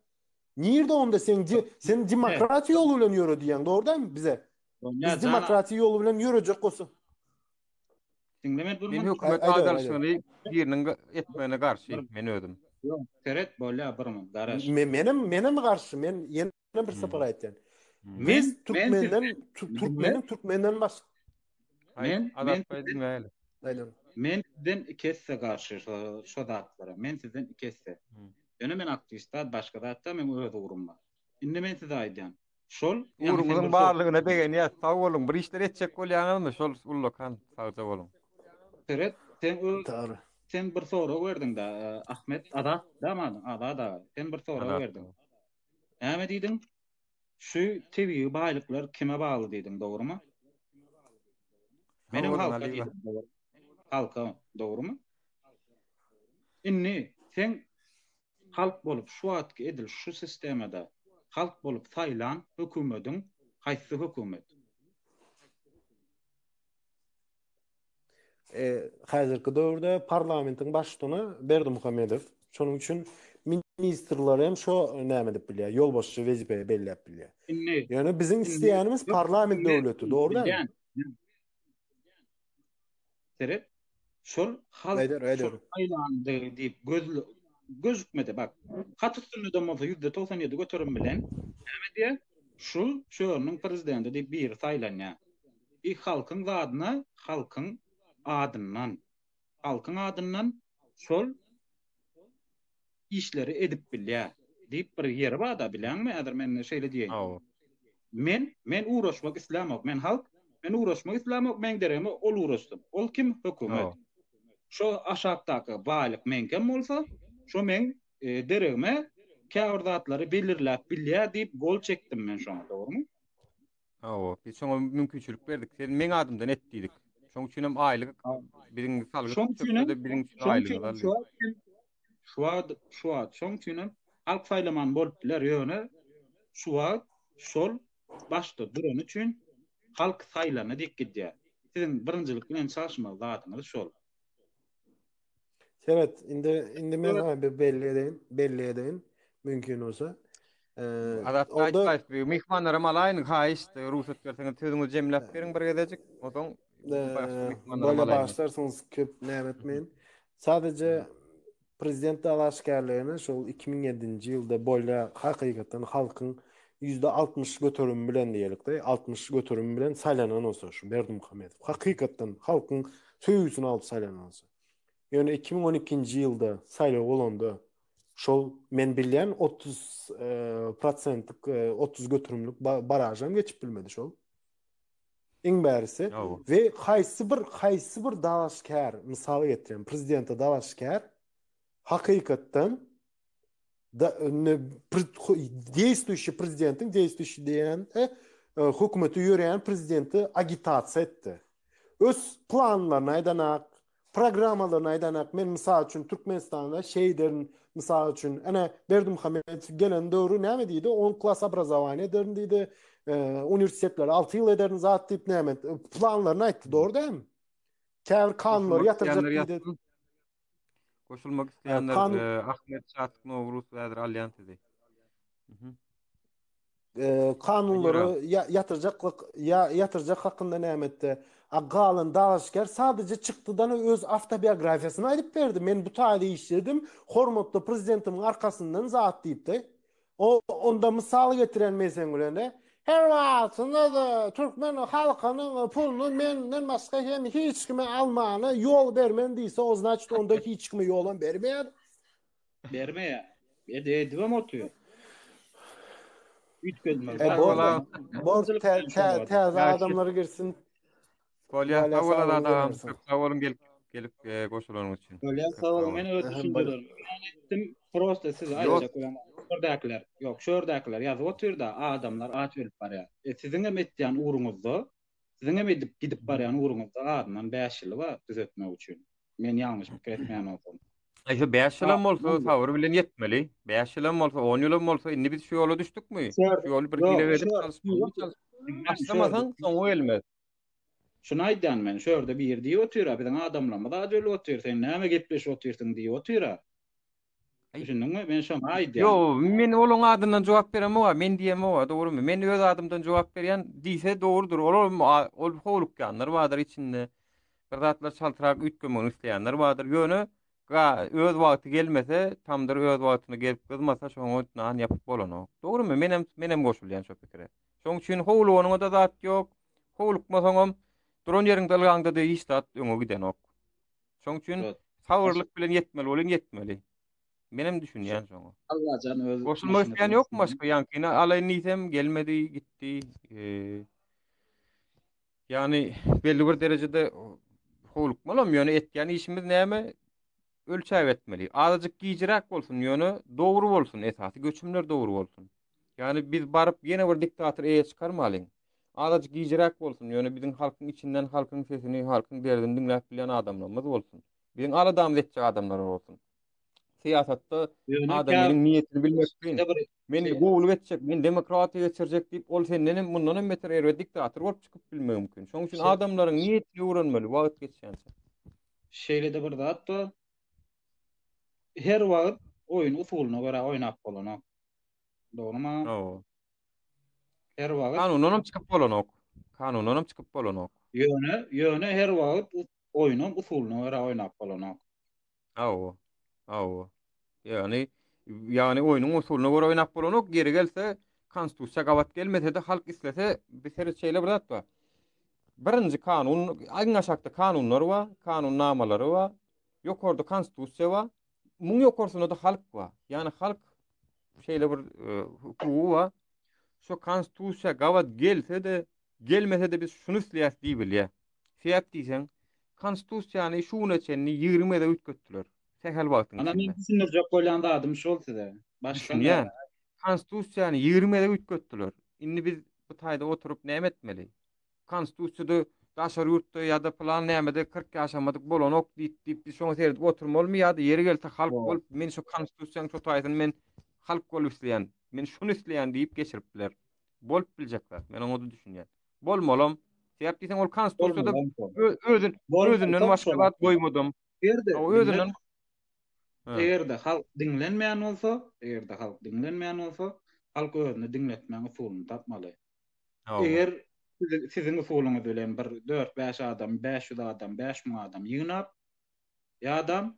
[SPEAKER 5] Nirde onda sen demokratiya yolu bilen yürü diýen, doğru değil mi bize? Biz demokratiya yolu bilen yürüjek bolsa.
[SPEAKER 4] Dinlemet
[SPEAKER 1] Men
[SPEAKER 4] bulman.
[SPEAKER 1] hökümet
[SPEAKER 5] Aynen,
[SPEAKER 1] adalşyny biriniň etmegine garşy men ödüm.
[SPEAKER 4] Yok. Seret bolýa birmin. Garaş.
[SPEAKER 5] Menem garşy, men ýene bir separ aýtdym. Biz Türkmenden baş.
[SPEAKER 4] Men
[SPEAKER 5] Aynen.
[SPEAKER 4] men sizden ikisi garşy şu zatlara. Men sizden ikisi. Ýöne men aktivistler başga zatda men öz uğrum bar. Indi men size aýdýan. Şol
[SPEAKER 1] Urumyň barlygyna degen ýa sag bolun, bir işler etjek bolýaňyzmy şol ullokan sagja bolun.
[SPEAKER 4] Seret
[SPEAKER 5] Doğru.
[SPEAKER 4] sen bir soru verdin da Ahmet Ada damadyň Ada sen bir soru verdin. Näme diýdin? Şu tebii baýlyklar kime bagly diýdin, dogrymy? Menim halka diýdim. Halka, dogrymy? Inni sen halk bolup şu atky edil şu sistemede halk bolup saýlan hökümetiň haýsy hökümet?
[SPEAKER 5] Häzirki döwürde parlamentiň başlygyny Berdimuhamedow. Şonuň üçin ministrler hem şo näme dip bilýär, ýolbaşçy wezipe belläp bilýär.
[SPEAKER 4] Inni
[SPEAKER 5] Ýöne bizim isteýänimiz parlament döwleti, doğru değil mi?
[SPEAKER 4] Seret şol halk
[SPEAKER 5] Aýdyr.
[SPEAKER 4] saýlandy diýip gözükmedi bak. Hatysynda da bolsa %97 götürüm bilen näme diýär? Şonuň prezidenti diýip bir saýlanýar. Halkyň zadyna, halkyň adyndan şol işleri edip bilýär diýip bir ýeri bar da bilenmi? Äder men şeýle diýeň. Men uğraşmak islamok, men halk, men uğraşmak islamok, men dereme ol uğraşdym. Ol kim? Hökümet. Şo aşağıdaky baýlyk menkem bolsa, şo men dereme käwirdatlary belirläp bilýär diýip gol çekdim men şoňa, dogrymy?
[SPEAKER 1] Biz şoňa mümkinçilik berdik. Sen men adymdan etdiýdik. Şoň üçin hem aýlyk biriň salgyk, biriň aýlyk.
[SPEAKER 4] Şoň üçin halk saýlaman bolup biler ýöne şol başda duran üçin halk saýlany diýip gidýär. Sizin birinjilik bilen çalışma zatyňyz şol.
[SPEAKER 5] Evet, indi men belli edeyim mümkün olsa.
[SPEAKER 1] Adat mihmanlarym alaýyn haýyşdy, ruhsat berseňiz tözüňiz jemläp beriň bir gezejik. Otaň
[SPEAKER 5] Böyle başlarsınız köp näme etmeyin. Sadece prezident dalaşkerlerini şol 2007-nji ýylda boýla hakykatdan halkyň %60 götürüm bilen diýelikde 60 götürüm bilen saylanan olsa şu Berdimuhammedow hakykatdan halkyň söýgüsini alyp saylanan olsa. Ýöne 2012-nji ýylda saýlaw bolanda şol men bilýän 30% 30 götürümlük barajam geçip bilmedi şol. Iň bärisi
[SPEAKER 1] Ýa-o.
[SPEAKER 5] we haýsy bir dalaşkär misaly getiren prezidente dalaşkär hakykatdan da действующий prezidentin действующий diýen hökümeti ýöreýän prezidenti agitasiýa etdi. Öz planlaryny aýdanak, programmalaryny aýdanak. Men mysal üçin Türkmenistanda şeýlerin mysal üçin ana Berdimuhammedow gelen döwrü näme diýdi? 10 klas obrazowaniýa ederin diýdi. Üniversitetler 6 yıl ederin zat deyip näme planlaryny aýtdy, dogry dämi? Käbir kanunlary ýatyrjak diýdi.
[SPEAKER 1] Koşulmak isteyenler Ahmet Çatık Nowruz we Alyant dedi.
[SPEAKER 5] Kanunlary ýatyrjak hakynda näme etdi? Galan dalaşker sadece çıktıdan öz avtobiyografiýasyny aýdyp berdi. Men bu taýda işledim. Hormatly prezidentimiň arkasından zat diýipdi. Onda misal getiren mesen gülende her wagtynda da Türkmen halkynyň puluny menden başga hiç kime almany ýol bermen diýse, o значит onda hiç kime ýolan bermeýär.
[SPEAKER 6] Bermeýär. Edibem otuyor.
[SPEAKER 5] Bor täze adamlary girsin.
[SPEAKER 1] Kolya sawala sawalym gelip goşulan üçin.
[SPEAKER 6] Kolya sawal men öz düşünjeler. Etdim prosta siz aýdjak bolan. Şurdakiler, yok şurdakiler ýazyp oturda adamlar aç verip barýar. Siziň hem etýän uruňuzda, siziň hem edip gidip barýan uruňuzda adamdan 5 ýyl wa düzeltmek üçin. Men ýalňyş pikir etmeýän bolsam.
[SPEAKER 1] Şu 5 ýylam bolsa sawur bilen ýetmeli. 5 ýylam bolsa 10 ýylam bolsa indi biz şu ýola düşdükmi? Şu ýoly bir gile verip çalışmaly. Başlamasaň soňa gelmez.
[SPEAKER 6] Şunu aýdýan men, şurda bir ýerde oturýar, biziň adamlarymyz da öyle oturýar. Sen näme gepleşip oturýarsyň diýip oturýar. Düşündüňmi? Men şonu aýdýan.
[SPEAKER 1] Yo, men olaň adyndan jogap berem o, men diýem o, dogrymy? Men öz adymdan jogap berýän diýse dogrudur. Ol howlukkanlar wadyr içinde. Bir zatlar çaltyrak ütgemek isleýänler wadyr. Ýöne öz wagty gelmese, tamdyr öz wagtyny gelip kızmasa şoňa nan ýapyp bolanok. Dogrymy? Menem goşulýan şo pikire. Şoň üçin howlugynyň da zat ýok. Howlukmasaňam duran ýeriňde alganda da hiç zat öňe gidenok. Şoň üçin sawurlyk bilen ýetmeli, bolan ýetmeli. Menem düşünýän şoňa.
[SPEAKER 6] Allah can öz.
[SPEAKER 1] Goşulmak isteýän ýokmy başga? Ýankyna alaýyn diýsem gelmedi, gitdi. Ýani belli bir derejede howlukmalam ýöne etýän işimiz näme? Ölçäp etmeli. Azajyk giýjirak bolsun ýöne, dogry bolsun, esasy göçümler dogry bolsun. Ýani biz baryp ýene bir diktator eýe çykarmalyň. Azajyk giýjirak bolsun ýöne biziň halkyň içinden halkyň sesini, halkyň derdini dinläp bilen adamlarymyz bolsun. Biziň aladam etjek adamlar bolsun. Siyasatda adamyň niýetini bilmek üçin men gowul etjek, men demokratiýa geçirjek diýip ol senden bundan hem beter erwe diktator bolup çykyp bilmek mümkin. Şoň üçin adamlaryň niýetini öwrenmeli wagt geçýänse.
[SPEAKER 6] Şeýle bir zat da her wagt oýun usulyna görä oýnap bolanok. Dogrymy?
[SPEAKER 1] Oo.
[SPEAKER 6] Her wagt
[SPEAKER 1] Kanundan çykyp bolanok. Kanundan çykyp bolanok.
[SPEAKER 6] Ýöne her wagt oýunun usulyna görä oýnap bolanok.
[SPEAKER 1] Awo. Yani oyunun usuluna göre oynap bolanok, geri gelse konstitusiýa gawat gelmese de halk islese bir seri şeyler bir var. Birinci kanun, aýyň aşakda kanunlar var, kanunnamaları var. Ýokarda konstitusiýa var. Muň ýokarsynda da halk var. Yani halk şeyle bir hukuku var. Şu konstitusiýa gawat gelse de gelmese de biz şunu isleýäs diýip bilýär. Sebäp diýsen, konstitusiýany şunu çenni 20-de ütgetdiler. Sehel wagtyň
[SPEAKER 6] Ana
[SPEAKER 1] içinde.
[SPEAKER 6] men düşünürjek bolýan da adam şol size.
[SPEAKER 1] Düşünýän. Konstitusiýany 20-de ütgetdiler. Indi biz bu taýda oturup näme etmeli? Konstitusiýada daşary ýurtda ýa-da plan nämede 40 ýaşamadyk bolanok diýip biz şoňa seredip oturmalymy ýa-da ýeri gelse halk bolup men şu konstitusiýanyň şu taýdan men halk bolup isleýän, men şunu isleýän diýip geçiripdiler. Bolup biljekler. Men oňa düşünýän. Bolmalam. Sebäp diýsen ol konstitusiýada özünden başga zat goýmadym. O özünden
[SPEAKER 6] Eğerde halk dinlenmeyen olsa, halk özünü dinletmeyen usulunu tapmalı. Eğer sizin usulunuz bilen bir 4-5 adam, 500 adam, 5.000 adam yığınap, ya adam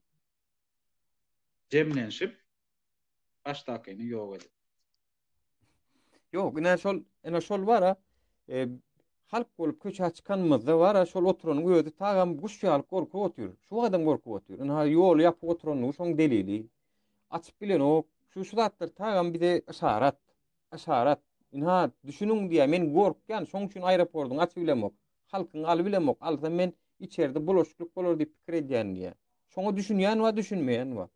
[SPEAKER 6] jemlenşip başdakyny ýok edip.
[SPEAKER 1] Yok, ene şol wara halk bolup köçe çıkanmazda wara şol oturanyň özi tagam guşýalyk gorkup otur. Şu adam gorkup otur. Ina ýol ýapyp oturanyň şoň delili. Açıp bilen o şu zatlar tagam bir de aşarat. Ina düşünüň diýe men gorkýan şoň üçin aeroportyň açyp bilemok. Halkyň aly bilemok. Alsa men içeride bulaşıklık bolur diýip pikir edýän diýe. Şoňa düşünýän we düşünmeýän we.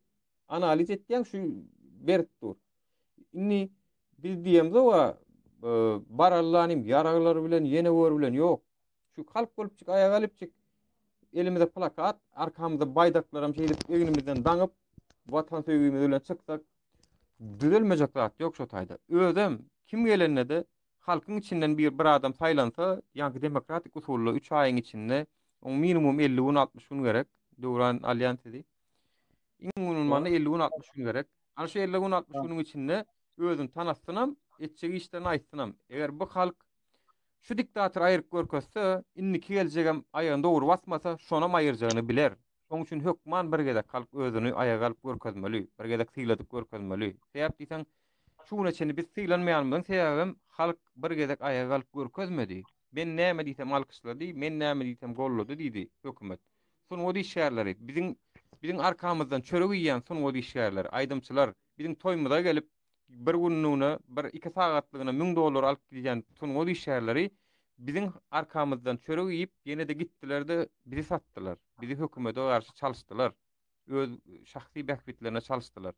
[SPEAKER 1] Analiz etdiň şu berip dur. Inni biz diýemde wa baralanym ýaraglar bilen ýene wör bilen ýok. Şu halk bolup çık aýaga alyp çık. Elimizde plakat, arkamızda baydaklarım şeydip eginimizden daňyp watan söýgümiz bilen çyksak düzelmejek zat ýok şu taýda. Özüm kim gelenne de halkyň içinden bir adam saýlansa, ýa-ni demokratik usulla 3 aýyň içinde o minimum 50-60 gün gerek. Döwran alýansyny. Iň unulmany 50-60 gün gerek. Ana şu 50-60 günüň içinde özüm tanastynam, etjegi işlerini aýtdynam. Eger bu halk şu diktator aýryp görkezse, inniki geljegem aýagyny dogry basmasa, şonam aýyrjagyny biler. Şoň üçin hökman bir gezek halk özüni aýaga alyp görkezmeli, bir gezek syladyp görkezmeli. Sebäp diýsen, şuna çeni biz sylanmaýanmyň sebäbim halk bir gezek aýaga alyp görkezmedi. Men näme diýsem alkyşlady, men näme diýsem gollady diýdi hökümet. Şonu o diýşärleri, biziň arkamyzdan çörek ýýän şonu o diýşärler, aýdymçylar, biziň toýmyza gelip bir günlüğüne, bir 2 sagatlygyna $1000 alyp gidýän şonu o diýşärleri biziň arkamyzdan çörek ýyp ýene de gitdiler de bizi satdylar. Bizi hökümete garşy çalyşdylar. Öz şahsy bähbitlerine çalyşdylar.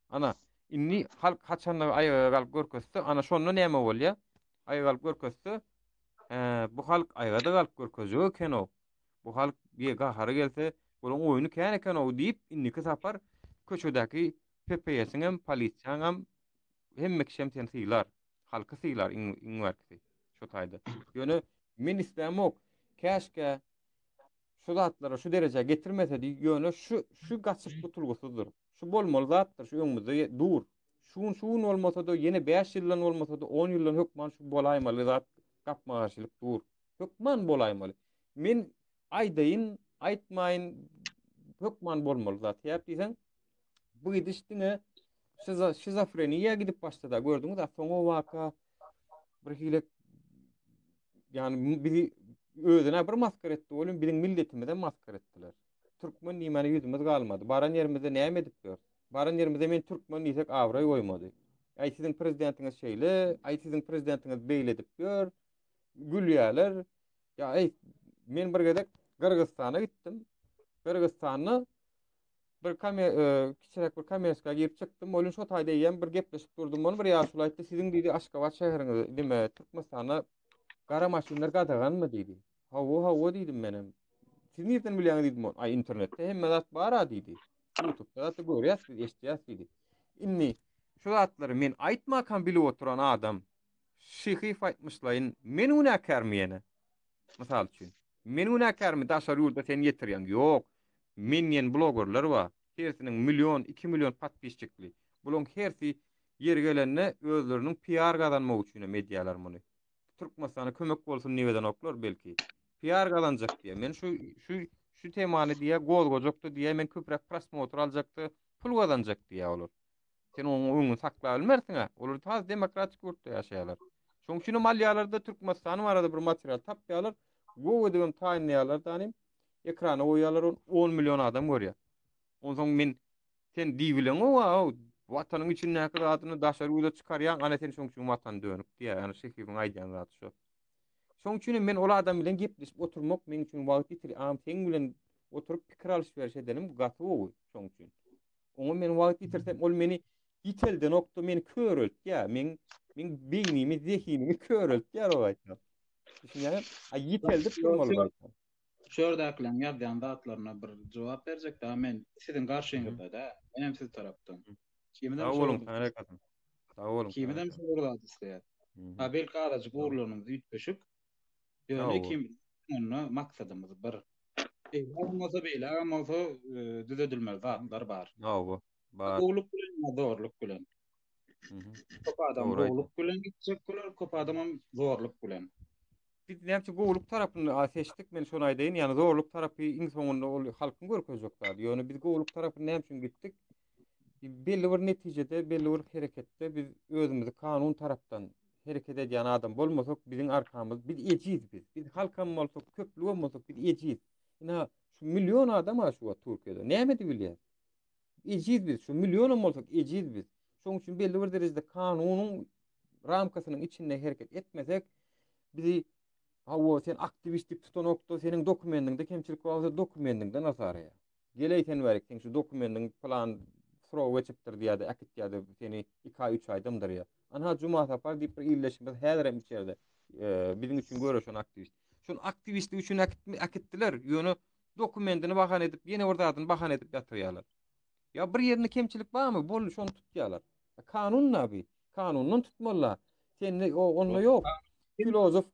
[SPEAKER 1] Ana inni halk haçan aýaga galyp görkezse, ana şonu näme bolýar? Aýaga galyp görkezse, bu halk aýaga da galyp görkezjek eken o. Bu halk bir gahary gelse, bolan oýuny kän eken o diýip inniki sapar köçedäki PPS-ňem, polisiýaňam hemme kişem sen sylar. Halky sylar iň wagty. Şu taýda. Ýöne men islämok. Käşke şu zatlara şu derejeye getirmese diýip ýöne şu gaçyp tutulgusydyr. Şu bolmaly zatdyr, şu öňümizde dur. Şuň bolmasa da ýene 5 ýyldan bolmasa da 10 ýyldan hökman şu bolaýmaly zat gapmagarçylyk dur. Hökman bolaýmaly. Men aýdaýyn, aýtmaýyn hökman bolmaly zat. Ýap diýsen, bu gidişdiňe şizofreniýa gidip başlady. Gördüňiz, soňa waka bir hile yani bizi özüne bir maskar etdi. Oğlum bizim milletimize maskar ettiler. Türkmen niýmeni yüzümüz galmady. Baran ýerimizde näme edip ber? Baran ýerimizde men türkmen diýsek awra goýmady. Aý siziň prezidentiňiz şeýle, aý siziň prezidentiňiz beýle edip ber. Gülýärler. Ya men bir gezek Kırgızstana gittim. Kırgızstanyň bir kiçirek bir kamerska girip çykdym. Olun şu taýda ýem bir gepleşip durdum. Onu bir ýaşul aýtdy. Siziň diýdi Aşgabat şäheriňiz dime Türkmenistana gara maşynlar gadaganmy diýdi. Hawa diýdim menem. Siz nerden bilýäňiz diýdim. Ay internetde hemme zat bar diýdi. YouTube'da da görýäs, eşitýäs diýdi. Inni şu zatlary men aýtmakan bilip oturan adam şyhy aýtmyşlaýyn. Men una kärmeyene. Mysal üçin. Men una kärmi daşar ýurda sen ýetirýän. Ýok. Minyen blogerler var. Hersiniň 1 milyon, 2 milyon patpisçikli. Bulun hersi yer gelenne özleriniň PR gazanmak üçin medialar muny. Türkmenistana kömek bolsun niweden oklar belki. PR gazanjak diýe. Men şu temany diýe gozgojokdy diýe men köprek prosmotor aljakdy, pul gazanjak diýe olar. Sen onuň öňüni saklap bilmersiň. Olar taz demokratik ýurtda ýaşaýarlar. Şoň üçin malýalarda Türkmenistanyň arada bir material tapýarlar. Gowy diýen taýynýarlar tanym. Ekrana oýarlar 10 milyon adam görýär. Onsoň men sen diýbilen o watanyň içinde näke adyny daşary uýda çykarýan, ana sen şoň üçin watan dönüp diýär. Ýani şeýleň aýdýan zat şu. Şoň üçin men ol adam bilen gepleşip oturmak men üçin wagt ýetir. Sen bilen oturup pikir alýaş edelim gaty oý şoň üçin. Oňa men wagt ýetirsem ol meni ýitelde nokta meni köreltýär. Men beýnimi, zehinimi köreltýär o aýtdy. Düşünýär, ýitelde durmaly aýtdy.
[SPEAKER 6] Şördäklen ýazýan zatlaryna bir jogap berjek da men siziň garşyňyzda da, menem siz tarapdan. Kimden
[SPEAKER 1] oğlum, harekatım. Sağ olun.
[SPEAKER 6] Kimden sorulady isleýär. Ha belki arajy gurulunyň ýitpeşik. Ýöne kim onu maksadymyz bir. Olmasa beýle, olmasa düzedilmeli zatlar bar.
[SPEAKER 1] Bar.
[SPEAKER 6] Goýluk bilen, zorluk bilen. Köp adam goýluk bilen gitjek bolar, köp adam zorluk bilen.
[SPEAKER 1] Biz näçe goýluk tarapyny seçdik, men şonu aýdaýyn, ýani zorluk tarapy iň soňunda ol halkyň görkezjekler. Ýöne biz goýluk tarapyny näme üçin gitdik? belli bir netijede, belli bir herekette biz özümüzi kanun tarapdan hereket edýän adam bolmasak biziň arkamız biz ejiz biz. Biz halkam bolsak, köplüg bolmasak biz ejiz. Ina şu milyon adam aşuwa Türkiýede. Näme diýip bilýär? Ejiz biz. Şu milyon bolsak ejiz biz. Şoň üçin belli bir derejede kanunyň ramkasynyň içinde hereket etmesek bizi hawa sen aktivistlik tutanokda senin dokumentiňde kemçilik bolsa dokumentiňden asarya. Geleyken berik sen şu dokumentiň plan suraw geçipdir diýär, akit diýär seni 2-3 aýdamdyr ya. Ana juma tapar diýip bir illeşmez häzirem içeride. Biziň üçin görüşen aktivist. Şol aktivistlik üçin akitdiler. Ýöne dokumentini bahan edip, ýene bir zadyny bahan edip ýatyrýarlar. Ya bir yerinde kemçilik barmy? Bol şonu tutýarlar. Kanun nabi. Kanundan tutmalar. Sen onda yok. Filozof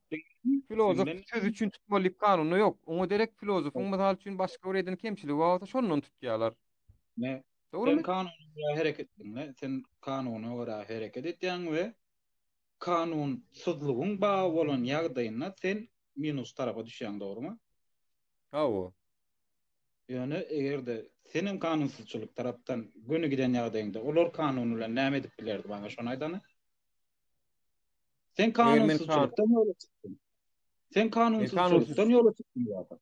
[SPEAKER 1] söz üçün tutmaly kanuny yok. Oňa derek filozofuň mysal üçin başga bir edin kemçiligi bolsa şondan tutýarlar.
[SPEAKER 6] Ne?
[SPEAKER 1] Dogrymy?
[SPEAKER 6] Sen kanuny göre hereket etdiň, sen kanuny göre hereket etýäň we kanun sızlygyň baý bolan ýagdaýynda sen minus tarafa düşýäň, dogrymy?
[SPEAKER 1] Hawa.
[SPEAKER 6] Yani egerde senin kanunsuzçuluk tarapdan günü giden ýagdaýynda olar kanun bilen näme edip bilerdi bana şonu aýdany? Sen kanunsuzçulukdan ýola çykdyn. Sen kanunsuzçulukdan ýola çykdyn ýa-da.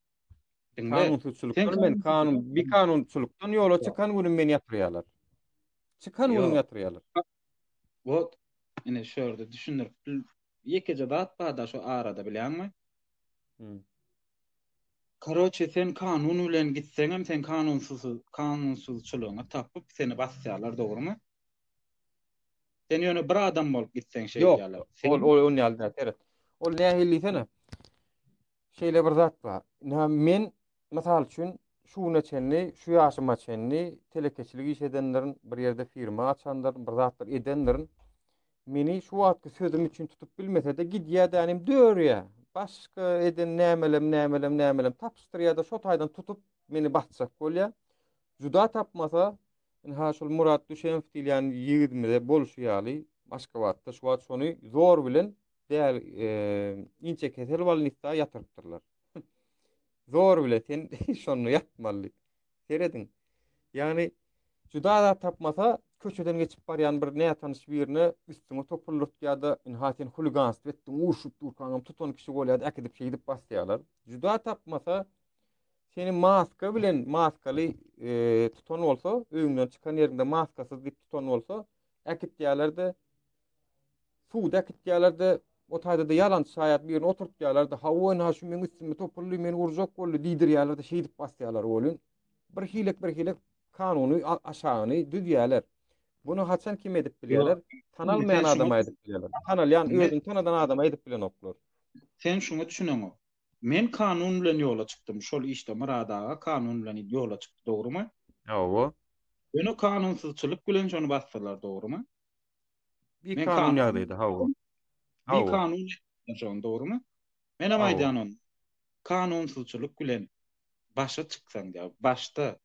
[SPEAKER 1] Kanunsuzçulukdan men bir kanunçulukdan ýola çykan günü meni ýatyrýarlar. Çıkan günü ýatyrýarlar.
[SPEAKER 6] Wot ine şöyle düşünür. Ýekece dat bada şu arada bilýärmi? Karoçe sen kanun bilen gitseňem sen kanunsuzçulugyna tapyp seni basýarlar, dogrymy? Sen ýöne bir adam bolup gitseň şey ýalar.
[SPEAKER 1] Ol ýalda teret. Ol nähillisene? Şeýle bir zat bar. Men mysal üçin şu neçenli, şu ýaşyma çenli telekeçilik iş edenlerin bir ýerde firma açanlar, bir zatlar edenlerin meni şu wagtky sözüm üçin tutup bilmese de gidýärdim dörýä. Başka eden nämelem tapştyrýar-da şo taýdan tutup meni batjak bolýar. Juda tapmasa, ha şol Murat Düşenov diýen ýigitimize bolşýaly, başga wagtda şu wagt şonu zor bilen däl inçe kesel walnykda ýatyrypdyrlar. Zor bile sen şonu yapmaly. Seredin. Yani juda da tapmasa köçeden geçip barýan bir näme tanış birini üstüne topurlukýa-da inhatin huliganst etdiň, urşup durkaňam tutan kişi bolýar, akidip şeýdip basýarlar. Juda tapmasa seni maska bilen maskaly tutan bolsa, öňünden çykan ýerinde maskasyz dip tutan bolsa, akitýärlerde suwda akitýärlerde o taýda da ýalan şaýat birini oturtýarlar-da, hawa şu meni üstüme topurly meni urjak boldy diýdirýärler-de şeýdip basýarlar bolýan. Bir hilek kanuny aşagyny düzýärler. Bunu haçan kim edip bilýärler? Tanalmayan adam edip bilýärler. Tanalýan özüni tanadan adam edip bilen oklar.
[SPEAKER 6] Sen şunu düşüneňi. Men kanun bilen ýola çykdym. Şol işte Muradaga kanun bilen ýola çykdy, dogrymy?
[SPEAKER 1] Hawa.
[SPEAKER 6] Ýöne kanunsuzçylyk bilen şonu basdylar, dogrymy?
[SPEAKER 1] Bir kanun ýagdaýda, hawa.
[SPEAKER 6] Bir kanun şonu, dogrymy? Menem aýdýanym. Kanunsuzçylyk bilen başa çyksaň diýär. Başta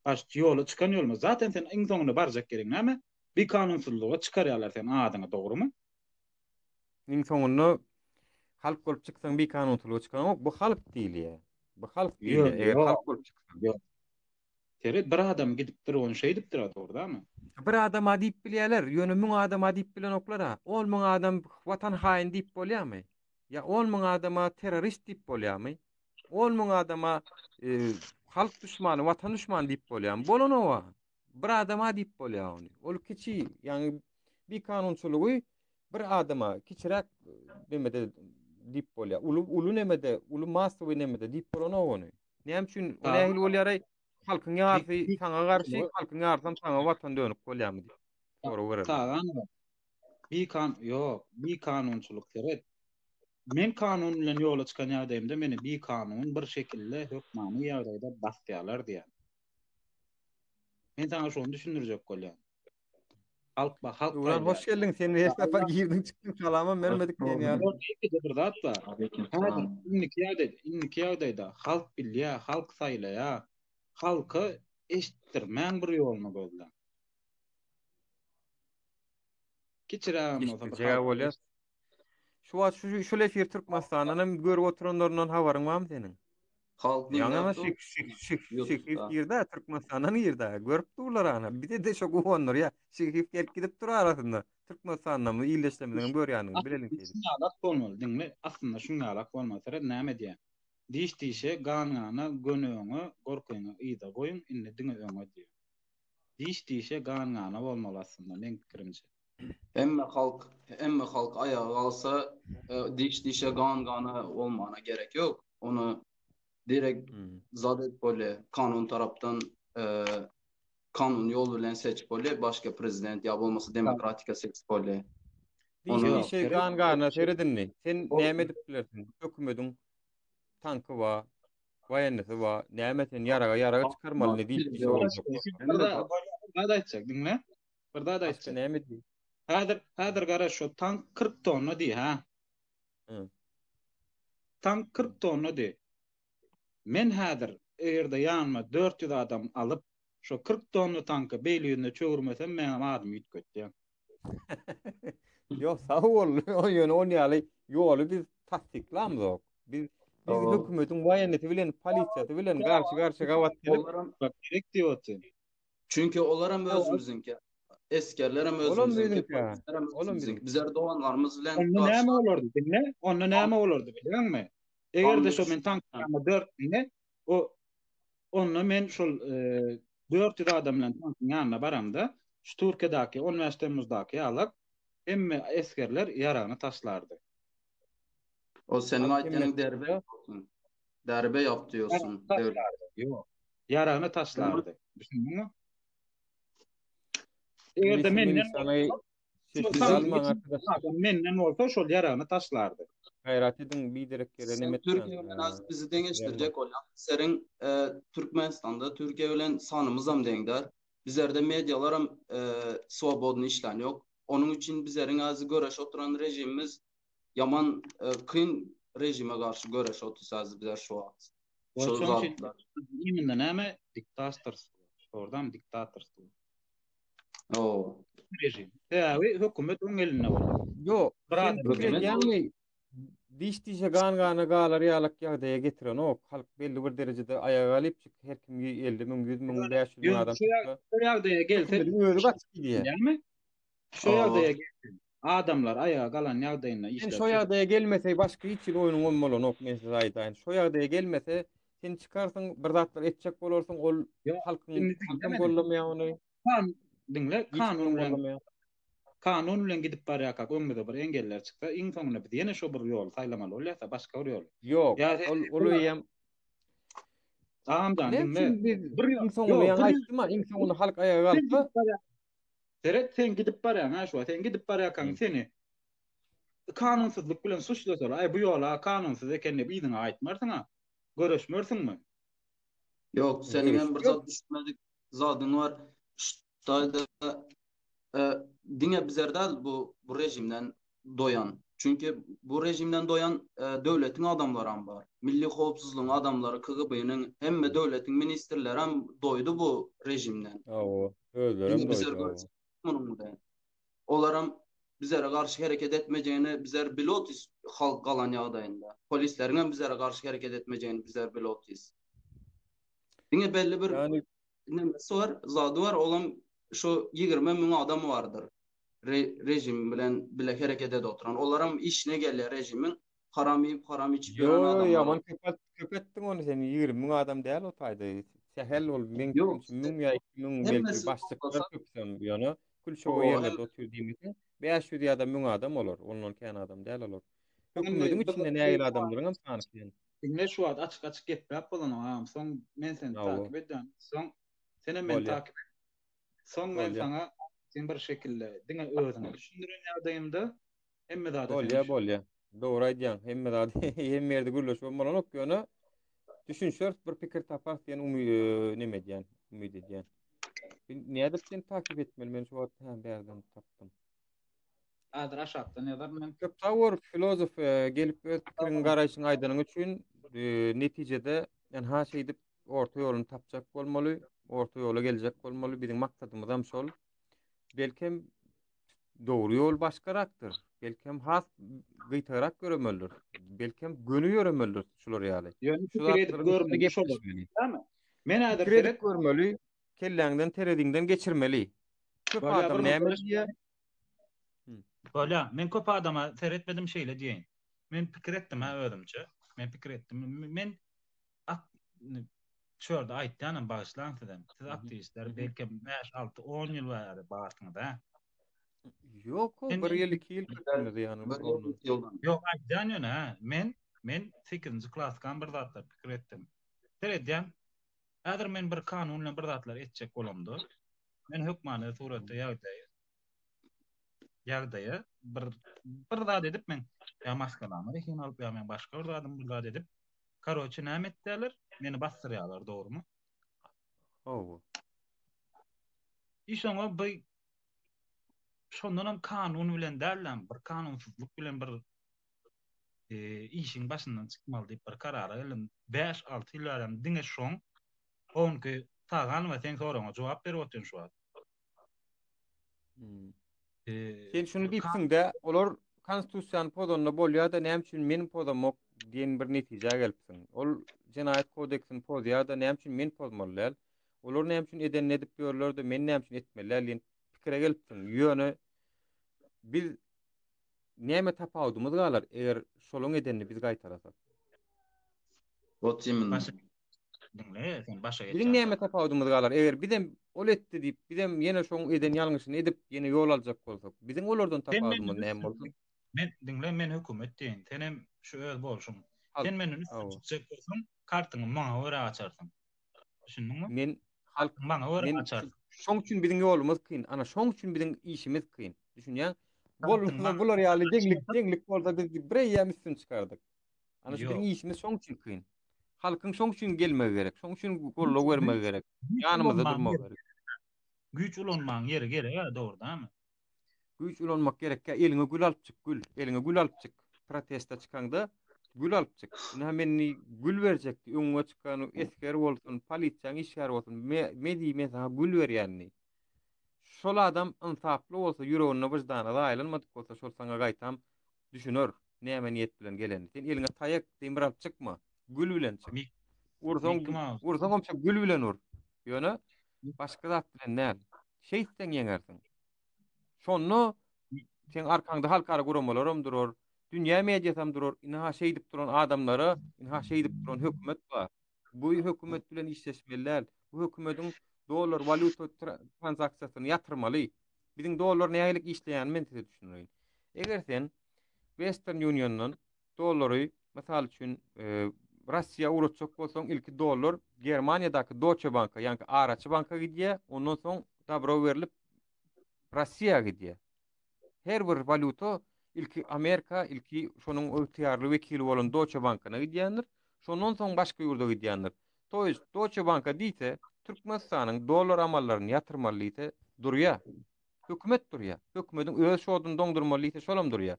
[SPEAKER 6] ýola çykan ýolma. Zaten sen iň soňuna barjak gerek näme? Bir kanunsuzlyga çykarýarlar sen adyňa, dogrymy?
[SPEAKER 1] Iň soňunda halk bolup çyksaň bir kanunsuzlyga çykan, bu halk diýil. Bu halk diýil. Eger halk bolup çyksaň.
[SPEAKER 6] Teret bir adam gidipdir, onu şey edipdir, dogrymy?
[SPEAKER 1] Bir adam diýip bilýärler, ýöne 1000 adam diýip bilen oklara. 10.000 adam watan haýyn diýip bolýarmy? Ya 10.000 adama terörist diýip bolýarmy? 10.000 adama halk düşmanı, watan düşmanı diýip bolýarmy? Bolanowa. Bir adama diýip bolýar ony. Ol kiçi, ýani bir kanunçylygy bir adama kiçirek demede diýip bolýar. Ulu nemede, ulu masawy nemede diýip bolanowa ony. Näme üçin o nähil bolýar? Halkyň ýarsy saňa garşy, halkyň ýarsam saňa watan dönüp bolýarmy diýip. Soru berer.
[SPEAKER 6] Bir kanunçylyk teret. Men kanun bilen ýola çykan ýagdaýymda meni bir kanun bir şekilde hökmany ýagdaýda basýarlar diýär. Men taňa şonu düşündirjek bolýar. Halk
[SPEAKER 1] Ulan hoş geldin. Sen her sefer girdin çıktın salama vermedik diyen ya.
[SPEAKER 6] Bir zat var. İnniki ýagdaýda halk bilýär, halk saýlaýar. Halky eşitdirmän bir ýolunu gözlän. Kiçiräm
[SPEAKER 1] bolsa şu efir Türkmenistan'dan görüp oturanlardan habaryň barmy senin?
[SPEAKER 7] Halk
[SPEAKER 1] Ýa-ni ama
[SPEAKER 7] dinläp
[SPEAKER 1] şikif
[SPEAKER 7] YouTube'da.
[SPEAKER 1] ýerde Türkmenistan'dan ýerde görüp durlar ana. Bir de şo gowonlar ýa. Şikif gelip gidip durar arasynda. Türkmenistan'dan bu illeşlemeden börýanyny bilelim diýdi.
[SPEAKER 6] Şunalak bolmaly diňle aslında şunalak bolmasa näme diýen. Diýişdiýişe ganyna gönöňü gorkuňy ýyda goýun indi diňe öňe diýen. Diýişdiýişe ganyna bolmaly aslında men pikirimçe.
[SPEAKER 7] Emme halk ayağa kalsa diş gana olmana gerek yok. Onu direkt zadet böyle kanun taraftan kanun yolu bilen seçip böyle başka prezident ya olmasa demokratika seçip böyle.
[SPEAKER 1] Diýişdi şey
[SPEAKER 6] Yok,
[SPEAKER 1] gana seredinni. Sen näme edip bilersin? Hökümetiň tankı wa, waýannysy wa, näme sen yaraga çıkarmaly ne diýip diýişi boljak.
[SPEAKER 6] Bir da aýtjak diňle. Bir da
[SPEAKER 1] Başka
[SPEAKER 6] aýtjak.
[SPEAKER 1] näme diýip?
[SPEAKER 6] Häzir gara şu tank 40 tonna diýi ha.
[SPEAKER 1] Hı.
[SPEAKER 6] Tank 40 tonna diýi. Men häzir egerde ýanyma 400 adam alyp şu 40 tonna tankı beýliginde çöwürmesem meňe adam ýitgetdi.
[SPEAKER 1] Yok sağ ol. O yönü o niyali yolu biz tasdiklamız. Biz hükümetin wayaneti bilen polisiýasy bilen garşy gavat gelip
[SPEAKER 7] Olaram
[SPEAKER 6] Bak gerek diýotdy.
[SPEAKER 7] çünkü olaram özümüzünki eskerlerim
[SPEAKER 1] Olam
[SPEAKER 7] özümüzünki
[SPEAKER 1] bizimki ha.
[SPEAKER 7] polislerim
[SPEAKER 1] Olam
[SPEAKER 7] özümüzünki bizler doğanlarımız bilen
[SPEAKER 6] Onda näme bolardy dinle? Onda näme bolardy bilýärmi? Egerde şo men tankama 4 dinle o onna men şol 400 adam bilen tankın ýanyna baramda şu Türkiýedäki üniversitemizdäki ýalyk emme eskerler ýarany taşlardy.
[SPEAKER 7] o senin
[SPEAKER 1] Halk
[SPEAKER 7] aytdygyň
[SPEAKER 1] emniyeti
[SPEAKER 7] derbe
[SPEAKER 1] ya.
[SPEAKER 7] yapıyorsun. Derbe yap diyorsun. Devlet.
[SPEAKER 6] Yok. Ýarany taşlardy. Düşündiňmi? Egerde menden
[SPEAKER 1] sana sessiz
[SPEAKER 6] Şol
[SPEAKER 1] alman arkadaşlar.
[SPEAKER 6] menden bolsa şol ýarany taşlardy.
[SPEAKER 1] Gayrat edin bir direk yere
[SPEAKER 7] Sen
[SPEAKER 1] nimet
[SPEAKER 7] Türkiye bilen az bizi deňeşdirjek olan. Serin Türkmenistanda Türkiye bilen sanymyz hem deňdär. Bizlerde medialaram swobodny işlän ýok. Onun üçin bizleriň azy göreş oturan rejimimiz yaman kyn rejime garşy göreş otursa bizler şu wagt. Şol zatlar.
[SPEAKER 6] Ýeminde näme diktator. Oradan diktator.
[SPEAKER 7] Oo.
[SPEAKER 6] Rejim. Täze hökümet öň eline boldy.
[SPEAKER 1] Yo,
[SPEAKER 6] Brad,
[SPEAKER 1] sen ýani diýişdiýişe gana galar ýalyk ýagdaýa getiren o halk belli bir derejede ayağa alyp her kim 50 000 100 000 500 000 adam çıksa.
[SPEAKER 6] Şu ýagdaýa gelse,
[SPEAKER 1] Özü gaçky diýe.
[SPEAKER 6] ýa-ni? Şu ýagdaýa gelse, adamlar ayağa galan ýagdaýyna
[SPEAKER 1] Sen
[SPEAKER 6] işler.
[SPEAKER 1] şo ýagdaýa gelmese başga hiç il oýunyň bolmaly ok men size aýtaýyn. Şo ýagdaýa gelmese sen çıkarsyň bir zatlar etjek bolarsyň ol halkyň gollamaýany.
[SPEAKER 6] Dinle kanun bilen gidip barýakak öňüňde bir engeller çyksa, iň soňuna biz ýene şo bir ýol saýlamaly bolýarsa başga bir ýol.
[SPEAKER 1] Yok, ol ýem.
[SPEAKER 6] Tamam, dinle.
[SPEAKER 1] Bir iň soňuna ýa aýtdyma, iň soňuna halk ayağa galsa.
[SPEAKER 6] Seret sen gidip barýan ha şu, sen gidip barýakan seni kanunsuzlyk bilen suçlasalar, ay bu ýola kanunsuz ekenini biziňe aýtmarsyň ha. Görüşmörsiňmi?
[SPEAKER 7] Yok, senin hem bir zat düşünmedik zadın var. Şuýda diňe bizlerde bu rejimden doyan. Çünkü bu rejimden doyan devletin adamları hem var. Milli howpsuzlygyň adamları KGB-nyň hemme devletin ministrleri hem doydu bu rejimden.
[SPEAKER 1] Oo, özlerem doydu.
[SPEAKER 7] Olaram bizlere karşı hareket etmeyeceğini bizler bilotiz halk galan ýagdaýynda. Polislerin bizlere karşı hareket etmeyeceğini bizler bilotiz. Diňe belli bir
[SPEAKER 1] Yani
[SPEAKER 7] nemesi var, zady var, olam şu 20 000 adam vardır. Rejim bilen bile hareket ede oturan. Olaram işine gelýär rejimin haram içip ýören
[SPEAKER 1] yo
[SPEAKER 7] adamlar.
[SPEAKER 1] yaman köpetdiň onu sen 20 000 adam däl o taýda. Sehel ol men
[SPEAKER 7] Yok,
[SPEAKER 1] 1000 ýa 2000 belki başlyklar köpsem ýöne kul şo ýerlerde oturup diýmesi 500 ýa-da 1000 adam bolar. Ondan kän adam däl olar. Hökümetiň içinde näýil adamlaryň hem sanyk.
[SPEAKER 6] Dinle şu ad açık gepläp bolan soň men seni takip edýän. Soň seni men takip et. Soň men sana sen bir şekilde diňe özüňi düşündiren ýagdaýymda hemme zady
[SPEAKER 1] Bolýa. Dogry aýdýan. Hemme zady hemme ýerde gürleşip bolan ok ýöne düşünşür bir pikir tapar diýen neme diýen, umyt edýän. Näde seni takip etmeli men şu wagt hem berden tapdym.
[SPEAKER 6] Adyr aşapda näder men
[SPEAKER 1] Köp tawar filozof gelip öz pikirini garaýşyny aýdanyň üçin netijede ýani ha şey dip orta ýoluny tapjak bolmaly, orta ýola geljek bolmaly. Biziň maksadymyz hem şol. Belki doğru yol başkaraktır. Belkem has gıytarak göremelidir. Belkem gönü göremelidir şular ýaly.
[SPEAKER 6] Ýöne
[SPEAKER 1] Şu
[SPEAKER 6] pikir edip
[SPEAKER 1] zatların üstüne
[SPEAKER 6] görmeli şodur.
[SPEAKER 1] gepleşmeli.
[SPEAKER 6] Tamam. Men häzir
[SPEAKER 1] Pikir edip
[SPEAKER 6] seret
[SPEAKER 1] görmeli, kelläňden terediňden geçirmeli. Köp
[SPEAKER 6] bolýa
[SPEAKER 1] adam
[SPEAKER 6] bir
[SPEAKER 1] näme
[SPEAKER 6] görüş.
[SPEAKER 1] diýär?
[SPEAKER 4] Bolýa, men köp adama seretmedim şeýle diýen. Men pikir etdim ha özümçe. Men pikir etdim. Men şurada aýtdyňam başlansadan. Siz aktivistler belki 5-6-10 ýyl bäri baýatyňyz.
[SPEAKER 1] Yok o
[SPEAKER 4] Men-
[SPEAKER 1] 1 ýyl 2 ýyl köpmedi ýany.
[SPEAKER 7] Bir yıl, iki yıldan.
[SPEAKER 4] Yok, aýtdan ýöne men 8-nji klassdan bir zatlar pikir etdim. Seredýän häzir men bir kanun bilen bir zatlar etjek bolamdy. Men hökmany suratda ýagdaýa bir zat edip men ýa maskalamy ekin alyp ýa men başga bir zadym bir zat edip karoçy näme etdiler? Meni bastyrýarlar, dogrymy?
[SPEAKER 1] O.
[SPEAKER 4] Işoňa bu şondan kanun bilen dällem, bir kanunsuzluk bilen bir işin başyndan çykmaly diýip bir karara geldim. 5-6 ýyllardan diňe şoň onky tagan we sen soraňa jogap berip otyryn şu an.
[SPEAKER 1] Sen şunu diýipsiň-de, olar konstitusiýany pozanna bolýar-da näme üçin men pozamok diýen bir netije gelipsiň. Ol Jenaýat kodeksini pozýar-da näme üçin men pozmalylar? Olar näme üçin eden edip ýörler-de men näme üçin etmeliler diýen pikire gelipsiň. Ýöne biz näme tapawdymyz galar eger şolaň edenini biz gaýtarasak.
[SPEAKER 7] Otjimin.
[SPEAKER 4] Dinle, sen başa
[SPEAKER 1] Bizim
[SPEAKER 4] geçersin.
[SPEAKER 1] näme tapawdymyz galar eger bizem ol etdi diýip bizem ýene şoň eden ýalňyşyny edip ýene ýol aljak bolsak, bizim olardan tapawdymyz näme bolsun?
[SPEAKER 4] Men dinle, men hökümet diýen. Sen hem şu öz bolşuň.
[SPEAKER 1] Halk-
[SPEAKER 4] Sen meni üstüne çıkacak bolsun, kartyny maňa öre açarsın. Düşündiňmi?
[SPEAKER 1] Men halk
[SPEAKER 4] Maňa öre
[SPEAKER 1] men
[SPEAKER 4] açarsın.
[SPEAKER 1] şoň üçin biziň ýolumyz kyn. Ana şoň üçin biziň işimiz kyn. Düşünýän?
[SPEAKER 4] Tamam.
[SPEAKER 1] Bular ýaly deňlik bolsa biz birýär üstün çykardyk. Ana şu
[SPEAKER 4] Yok.
[SPEAKER 1] biziň işimiz şoň üçin kyn. Halkyň şoň üçin gelmegi gerek. Şoň üçin gollap bermegi gerek. Ýanymyzda durmak gerek.
[SPEAKER 4] Güç ulanmaň ýeri gerek, ha, dogry-damy?
[SPEAKER 1] Güç ulanmak gerek. Eliňe gül alyp çyk, gül. Eliňe gül alyp çyk. Protesta çykanda gül alyp çyk. Näme gül berjekdi. Öňüňe çykany esker bolsun, polisiýaň işgär bolsun, medi mesela gül berýänni. Şol adam insaply bolsa, ýüregine wyjdana daýlanmadyk bolsa, şol saňa gaýtam, düşünür. Näme niýet bilen geleni. Sen eliňe taýak demir alyp çykma. Gül bilen çyk.
[SPEAKER 4] Mik-
[SPEAKER 1] Ursaň omça gül bilen ur. Ýöne başga zat bilen näl. Şeýtden ýeňersiň. Şonu sen arkaňda halkara guramalarym durur. Dünýä mediýasam durur. Inha şeý diýip duran adamlara, inha şeý diýip duran hökümet bar. Bu hökümet bilen işleşmeliler. Bu hökümetiň dolar valuta transaksiýasyny ýatyrmaly. Biziň dolar näýelik işleýän men size düşünýän. Eger sen Western Union'dan dolary, mysal üçin Russiýa urutjak bolsaň ilki dolar Germaniýadaky Deutsche Bank'a, ýani Araçy banka gidýär, ondan soň dabro berilip Russiýa gidýär. Her bir valuta ilki Amerika, ilki şonuň öwtiýarly wekili bolan Deutsche Bank'na gidýändir. Şondan soň başga ýurda gidýändir. Toýs Deutsche Bank'a diýse, Türkmenistanyň dolar amallaryny ýatyrmaly diýse, durýar. Hökümet durýar. Hökümetiň öz şodun doňdurmaly diýse, şolam durýar.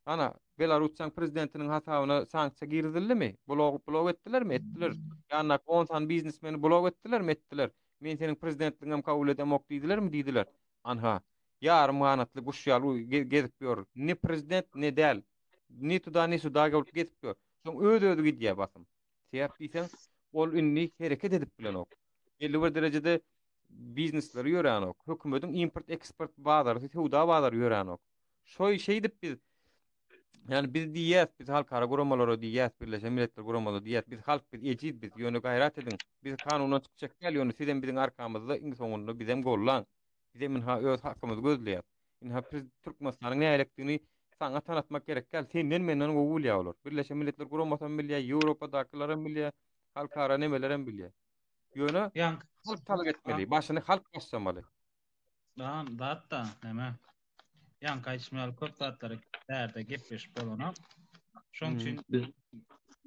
[SPEAKER 1] Ana Belarusyň prezidentiniň hasabyna sanksiýa girdilimi? Blok etdilermi? Etdiler. Ýani 10 san biznesmeni blok etdilermi? Etdiler. Men seniň prezidentligiňem kabul edemok diýdilermi? Diýdiler. Anha. Yarım manatly guşýaly gezip ýör. Ne prezident ne däl. Ni tuda ni suda gelip gezip ýör. Şoň öýde gidýär basym. Sebäp diýsen, ol ünni hereket edip bilen ok. Belli bir derejede biznesleri ýörän ok. Hökümetiň import eksport bazary, huda bazary ýörän ok. Şoý şeýdip biz yani biz diýýäs, biz halkara guramalara diýýäs, Birleşen Milletler guramalara diýýäs, biz halk biz ejid, biz ýöne gaýrat edin. Biz kanuna çykjak gel ýöne sizem biziň arkamyzda iň soňunda bizem gollan. Bizem ha öz hakymyzy gözleýär. Inha Türkmenistanyň nälikdigini saňa tanatmak gerek gel. Senden menden gowulýar bolar. Birleşen Milletler guramasam bilýär, Ýewropadakylary bilýär, halkara nemelerem bilýär. Ýöne
[SPEAKER 4] Ýa
[SPEAKER 1] halk talyk etmeli, başyny halk başlamaly.
[SPEAKER 4] Datta näme? Ýa gaýtmaly köp zatlary därde gepleşip bolanam. Şoň üçin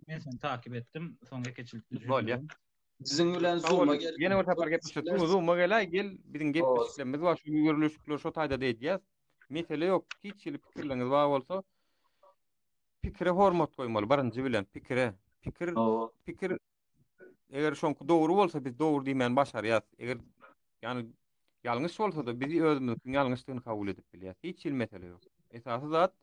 [SPEAKER 4] men seni takip etdim, soňra keçilip
[SPEAKER 1] Bolýar.
[SPEAKER 7] Siziň bilen Zoom'a gelip
[SPEAKER 1] Yine bir tapar gepleşip Zoom'a gelä gel biziň gepleşiklerimiz var şu görülüşükler şu taýda diýýäs. Mesele ýok. Hiç ýyly pikirleriňiz bar bolsa pikire hormat goýmaly barynjy bilen pikire. Pikir eger şonku dogry bolsa biz dogry diýmän başarýas. Eger ýani Ýalňyş bolsa da biz özümiziň ýalňyşlygyny kabul edip bilýär. Hiç il mesele ýok. Esasy zat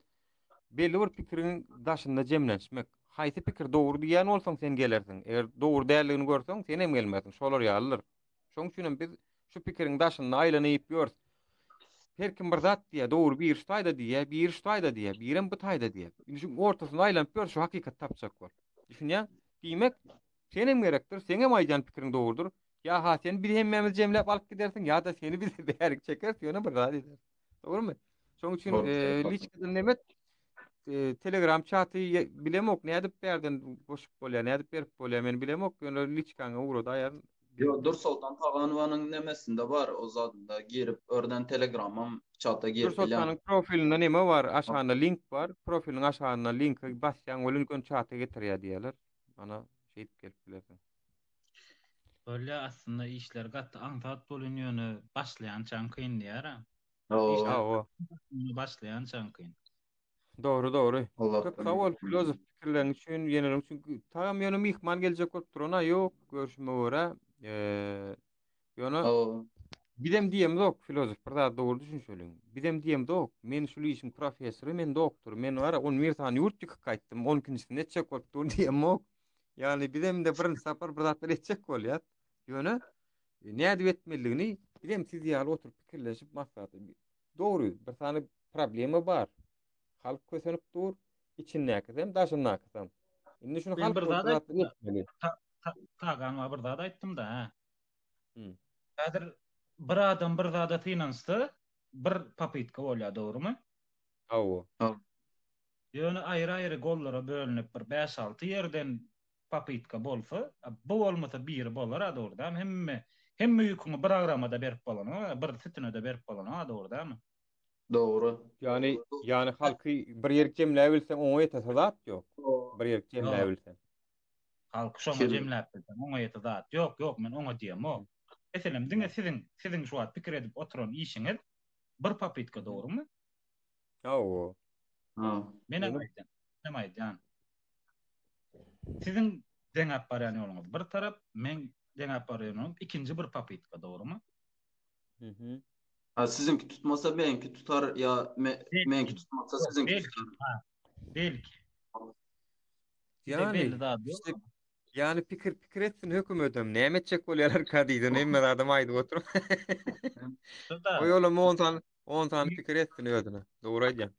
[SPEAKER 1] belli bir pikiriň daşynda jemlenşmek. Haýsy pikir dogry diýen bolsaň sen gelersiň. Eger dogry däldigini görseň sen hem gelmeziň. Şolar ýalylar. Şoň üçin biz şu pikiriň daşyny aýlanyp ýörs. Her kim bir zat diýe, dogry bir ştaýda diýe, bir ştaýda diýe, birem bu taýda diýe. Indi şu ortasyny aýlanyp ýör, şu hakykat tapjak bol. Düşünýä? Diýmek senem gerekdir, senem aýdan pikiriň dogrudur. Ya ha sen bir hemmemiz jemläp alyp gidersiň, ya da seni bir bärik çeker, ýöne bir zat eder. Dogrymy? Şoň üçin liçkeden demet Telegram chaty bilemok, nädip berden boşup bolýar, nädip berip bolýar, men bilemok. Ýöne liçkaňa urada aýar.
[SPEAKER 7] Yo, Dur Sultan Taganowanyň nemesinde bar, o zatda girip örden Telegram'am çata
[SPEAKER 1] Dur
[SPEAKER 7] girip bilen.
[SPEAKER 1] Sultanyň profilinde näme bar? Aşağında link bar. Profiliniň aşağına linki basýaň welin gün chaty getirýär diýerler. Ana şeýip gelip bilersiň.
[SPEAKER 4] Böyle aslında işler gatda anfat bolunýany başlayan çankyn diýär.
[SPEAKER 7] O,
[SPEAKER 1] Ha o.
[SPEAKER 4] Başlayan çankyn.
[SPEAKER 1] Doğru doğru.
[SPEAKER 7] Allah
[SPEAKER 1] Köp
[SPEAKER 7] bilir.
[SPEAKER 1] sağ ol filozof pikirlerin üçün yenerim çünkü tamam ýöne mihman geljek bolup durana ýok görüşme göre. Ýöne
[SPEAKER 7] O,
[SPEAKER 1] bidem diýem dok filozof bir zat dogry düşünşeliň. Bidem diýem dok men şu işin professory men doktor men wara uniwersitet ýurtdyk gaýtdym 12-nji netçek bolup dur diýem ok. Ýani bidem de birinji sapar bir zat etjek bolýar. Ýöne näde etmeligini bidem siz ýaly oturup pikirleşip maksaty dogry bir tane problemi bar. Halk kösenip dur, içinnäkisem, daşynnäkisem. Indi şunu
[SPEAKER 4] Ben
[SPEAKER 1] halk
[SPEAKER 4] bir zat
[SPEAKER 1] ortadan
[SPEAKER 4] aýtdym da,
[SPEAKER 1] etmeli.
[SPEAKER 4] Tagaňa bir zat aýtdym da, ha.
[SPEAKER 1] Hı.
[SPEAKER 4] Häzir bir adam bir zada finansda bir papitka bolýar, dogrymy?
[SPEAKER 1] Awo.
[SPEAKER 4] Ýöne aýry-aýry gollara bölünip bir 5-6 ýerden papitka bolsa, bu bolmasa biri bolar, ha dogry. Hemme ýüküňi bir agramada berip bolan, bir sitine de berip bolan, ha dogry.
[SPEAKER 7] doğru.
[SPEAKER 1] Yani halkı bir yer jemläp bilsen oňa ýetese zat ýok.
[SPEAKER 7] O,
[SPEAKER 1] Bir yer jemläp bilsen.
[SPEAKER 4] Halk şoňa
[SPEAKER 7] Kim?
[SPEAKER 4] jemläp bilsen, oňa ýete zat. Ýok, men oňa diýem o. Meselem, diňe siziň şu wagt pikir edip oturan işiňiz bir papitka, dogrymy?
[SPEAKER 1] Awo.
[SPEAKER 7] ha.
[SPEAKER 4] Men aýdym. Siziň deňap barýan ýoluňyz bir tarap, men deňap barýan ýolum ikinji bir papitka, dogrymy?
[SPEAKER 1] Hı.
[SPEAKER 7] Ha, sizinki tutmasa benimki tutar ya menki tutmasa sizinki
[SPEAKER 4] Belki.
[SPEAKER 7] tutar.
[SPEAKER 4] Belki.
[SPEAKER 1] Yani
[SPEAKER 4] belli daha yok.
[SPEAKER 1] işte yani pikir etsin hökümetem. Näme etjek bolýarlar kadiýde, näme adam aýdyp oturup. O ýolum 10 tane pikir etsin özüne. Dogry aýdýan.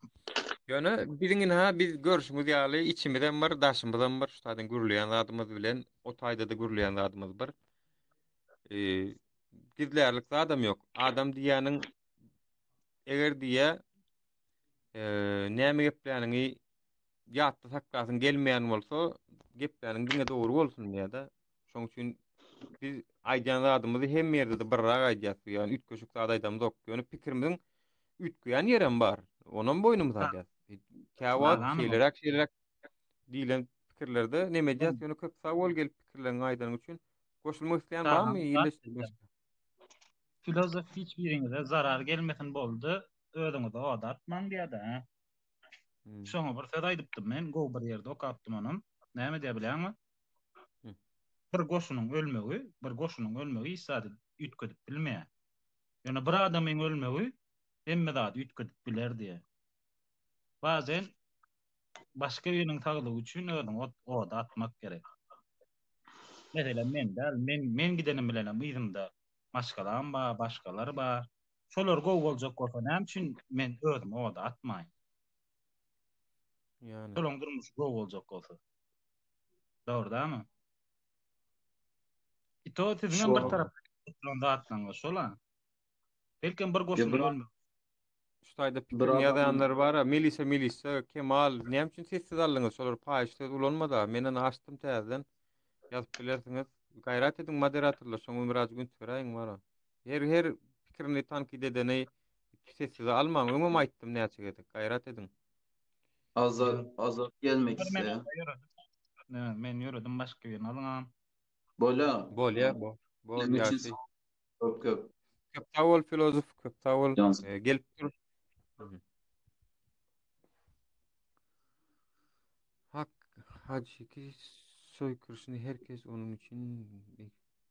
[SPEAKER 1] Ýöne biz görüşmüz ýaly içimizden bir daşymyzdan bir şutadan gürleýän adamymyz bilen o taýda da gürleýän adamymyz bir. Gizlärlik adam ýok. Adam diýäniň eger diýe näme geplerini ýatda saklasyň gelmeýän bolsa, geplerini diňe dogry bolsun diýe-de. Şoň üçin biz aýdýan adamymyzy hem ýerde de birrak aýdýak. Ýani ütköşük zat aýdam dok. Ýöne pikirimiziň ütkeýän ýerem bar. Onuň boýnumyza aýdýar. Käwat şeýlerek diýilen pikirlerde neme diýär? Ýöne köp sagol gelip pikirlerini aýdan üçin goşulmak isleýän barmy? Ýyleşdirmek.
[SPEAKER 4] Filozof hiç birinize zarar gelmesin boldy. Özüňize oda atmaň diýär-de. Şoňa bir söz aýdypdym men, go bir ýerde okapdym onuň. Näme diýär bilýärmi? Bir goşunyň ölmegi isady ütkedip bilmeýär. Ýöne bir adamyň ölmegi hemme zat ütkedip biler diýär. Bazen başga biriniň saglygy üçin özüň oda atmak gerek. Mesela men gidenim bilenem ýzymda başgalar bar, başgalar bar. Şolar go boljak bolsa näme üçin men özüm oda atmaýyn?
[SPEAKER 1] Yani.
[SPEAKER 4] Şolaň durmuş go boljak bolsa. Dogry dämi? Ito siziň bir tarap atlaňlar şola. Belki bir goşunyň ölmegi.
[SPEAKER 1] Şutaýda pikir ýazanlar bar, Melisa, Kemal, näme üçin sessiz aldyňyz? Şolar paýşda ulanmada. Menen açdym täzeden. Ýazyp bilersiňiz. Gaýrat ediň moderatorlar, şoňa biraz gün töreýin bar. Her pikirini tankid edeni sessiz almaň. Öňe aýtdym näçe gedek. Gaýrat ediň.
[SPEAKER 7] Azar gelmek ise.
[SPEAKER 4] Men ýöredim başga birini alyňam.
[SPEAKER 7] Bolýar.
[SPEAKER 1] Bol
[SPEAKER 7] ýaşy. Köp.
[SPEAKER 1] Köp sağ filozof, köp sağ ol. Gelip dur. Hak hacı ki soykırışını herkes onun için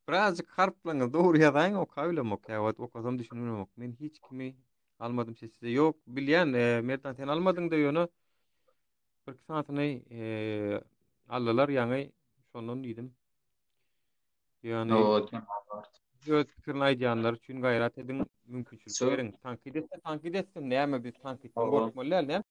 [SPEAKER 1] Birazcık harplaňyz, dogry ýazaň, oka bilemok ýa-da okasam düşünmemok. Men hiç kimi almadym size. Yok, bilýän, merdan sen almadyň da ýöne bir sanatyny allalar ýaňy şondan diýdim. Ýani
[SPEAKER 7] O
[SPEAKER 1] öz pikirini aýdýanlar üçin gaýrat ediň, mümkinçilik
[SPEAKER 7] Sö-
[SPEAKER 1] beriň. Tankid etse, näme bir tankidden
[SPEAKER 7] Ага.
[SPEAKER 1] gorkmaly,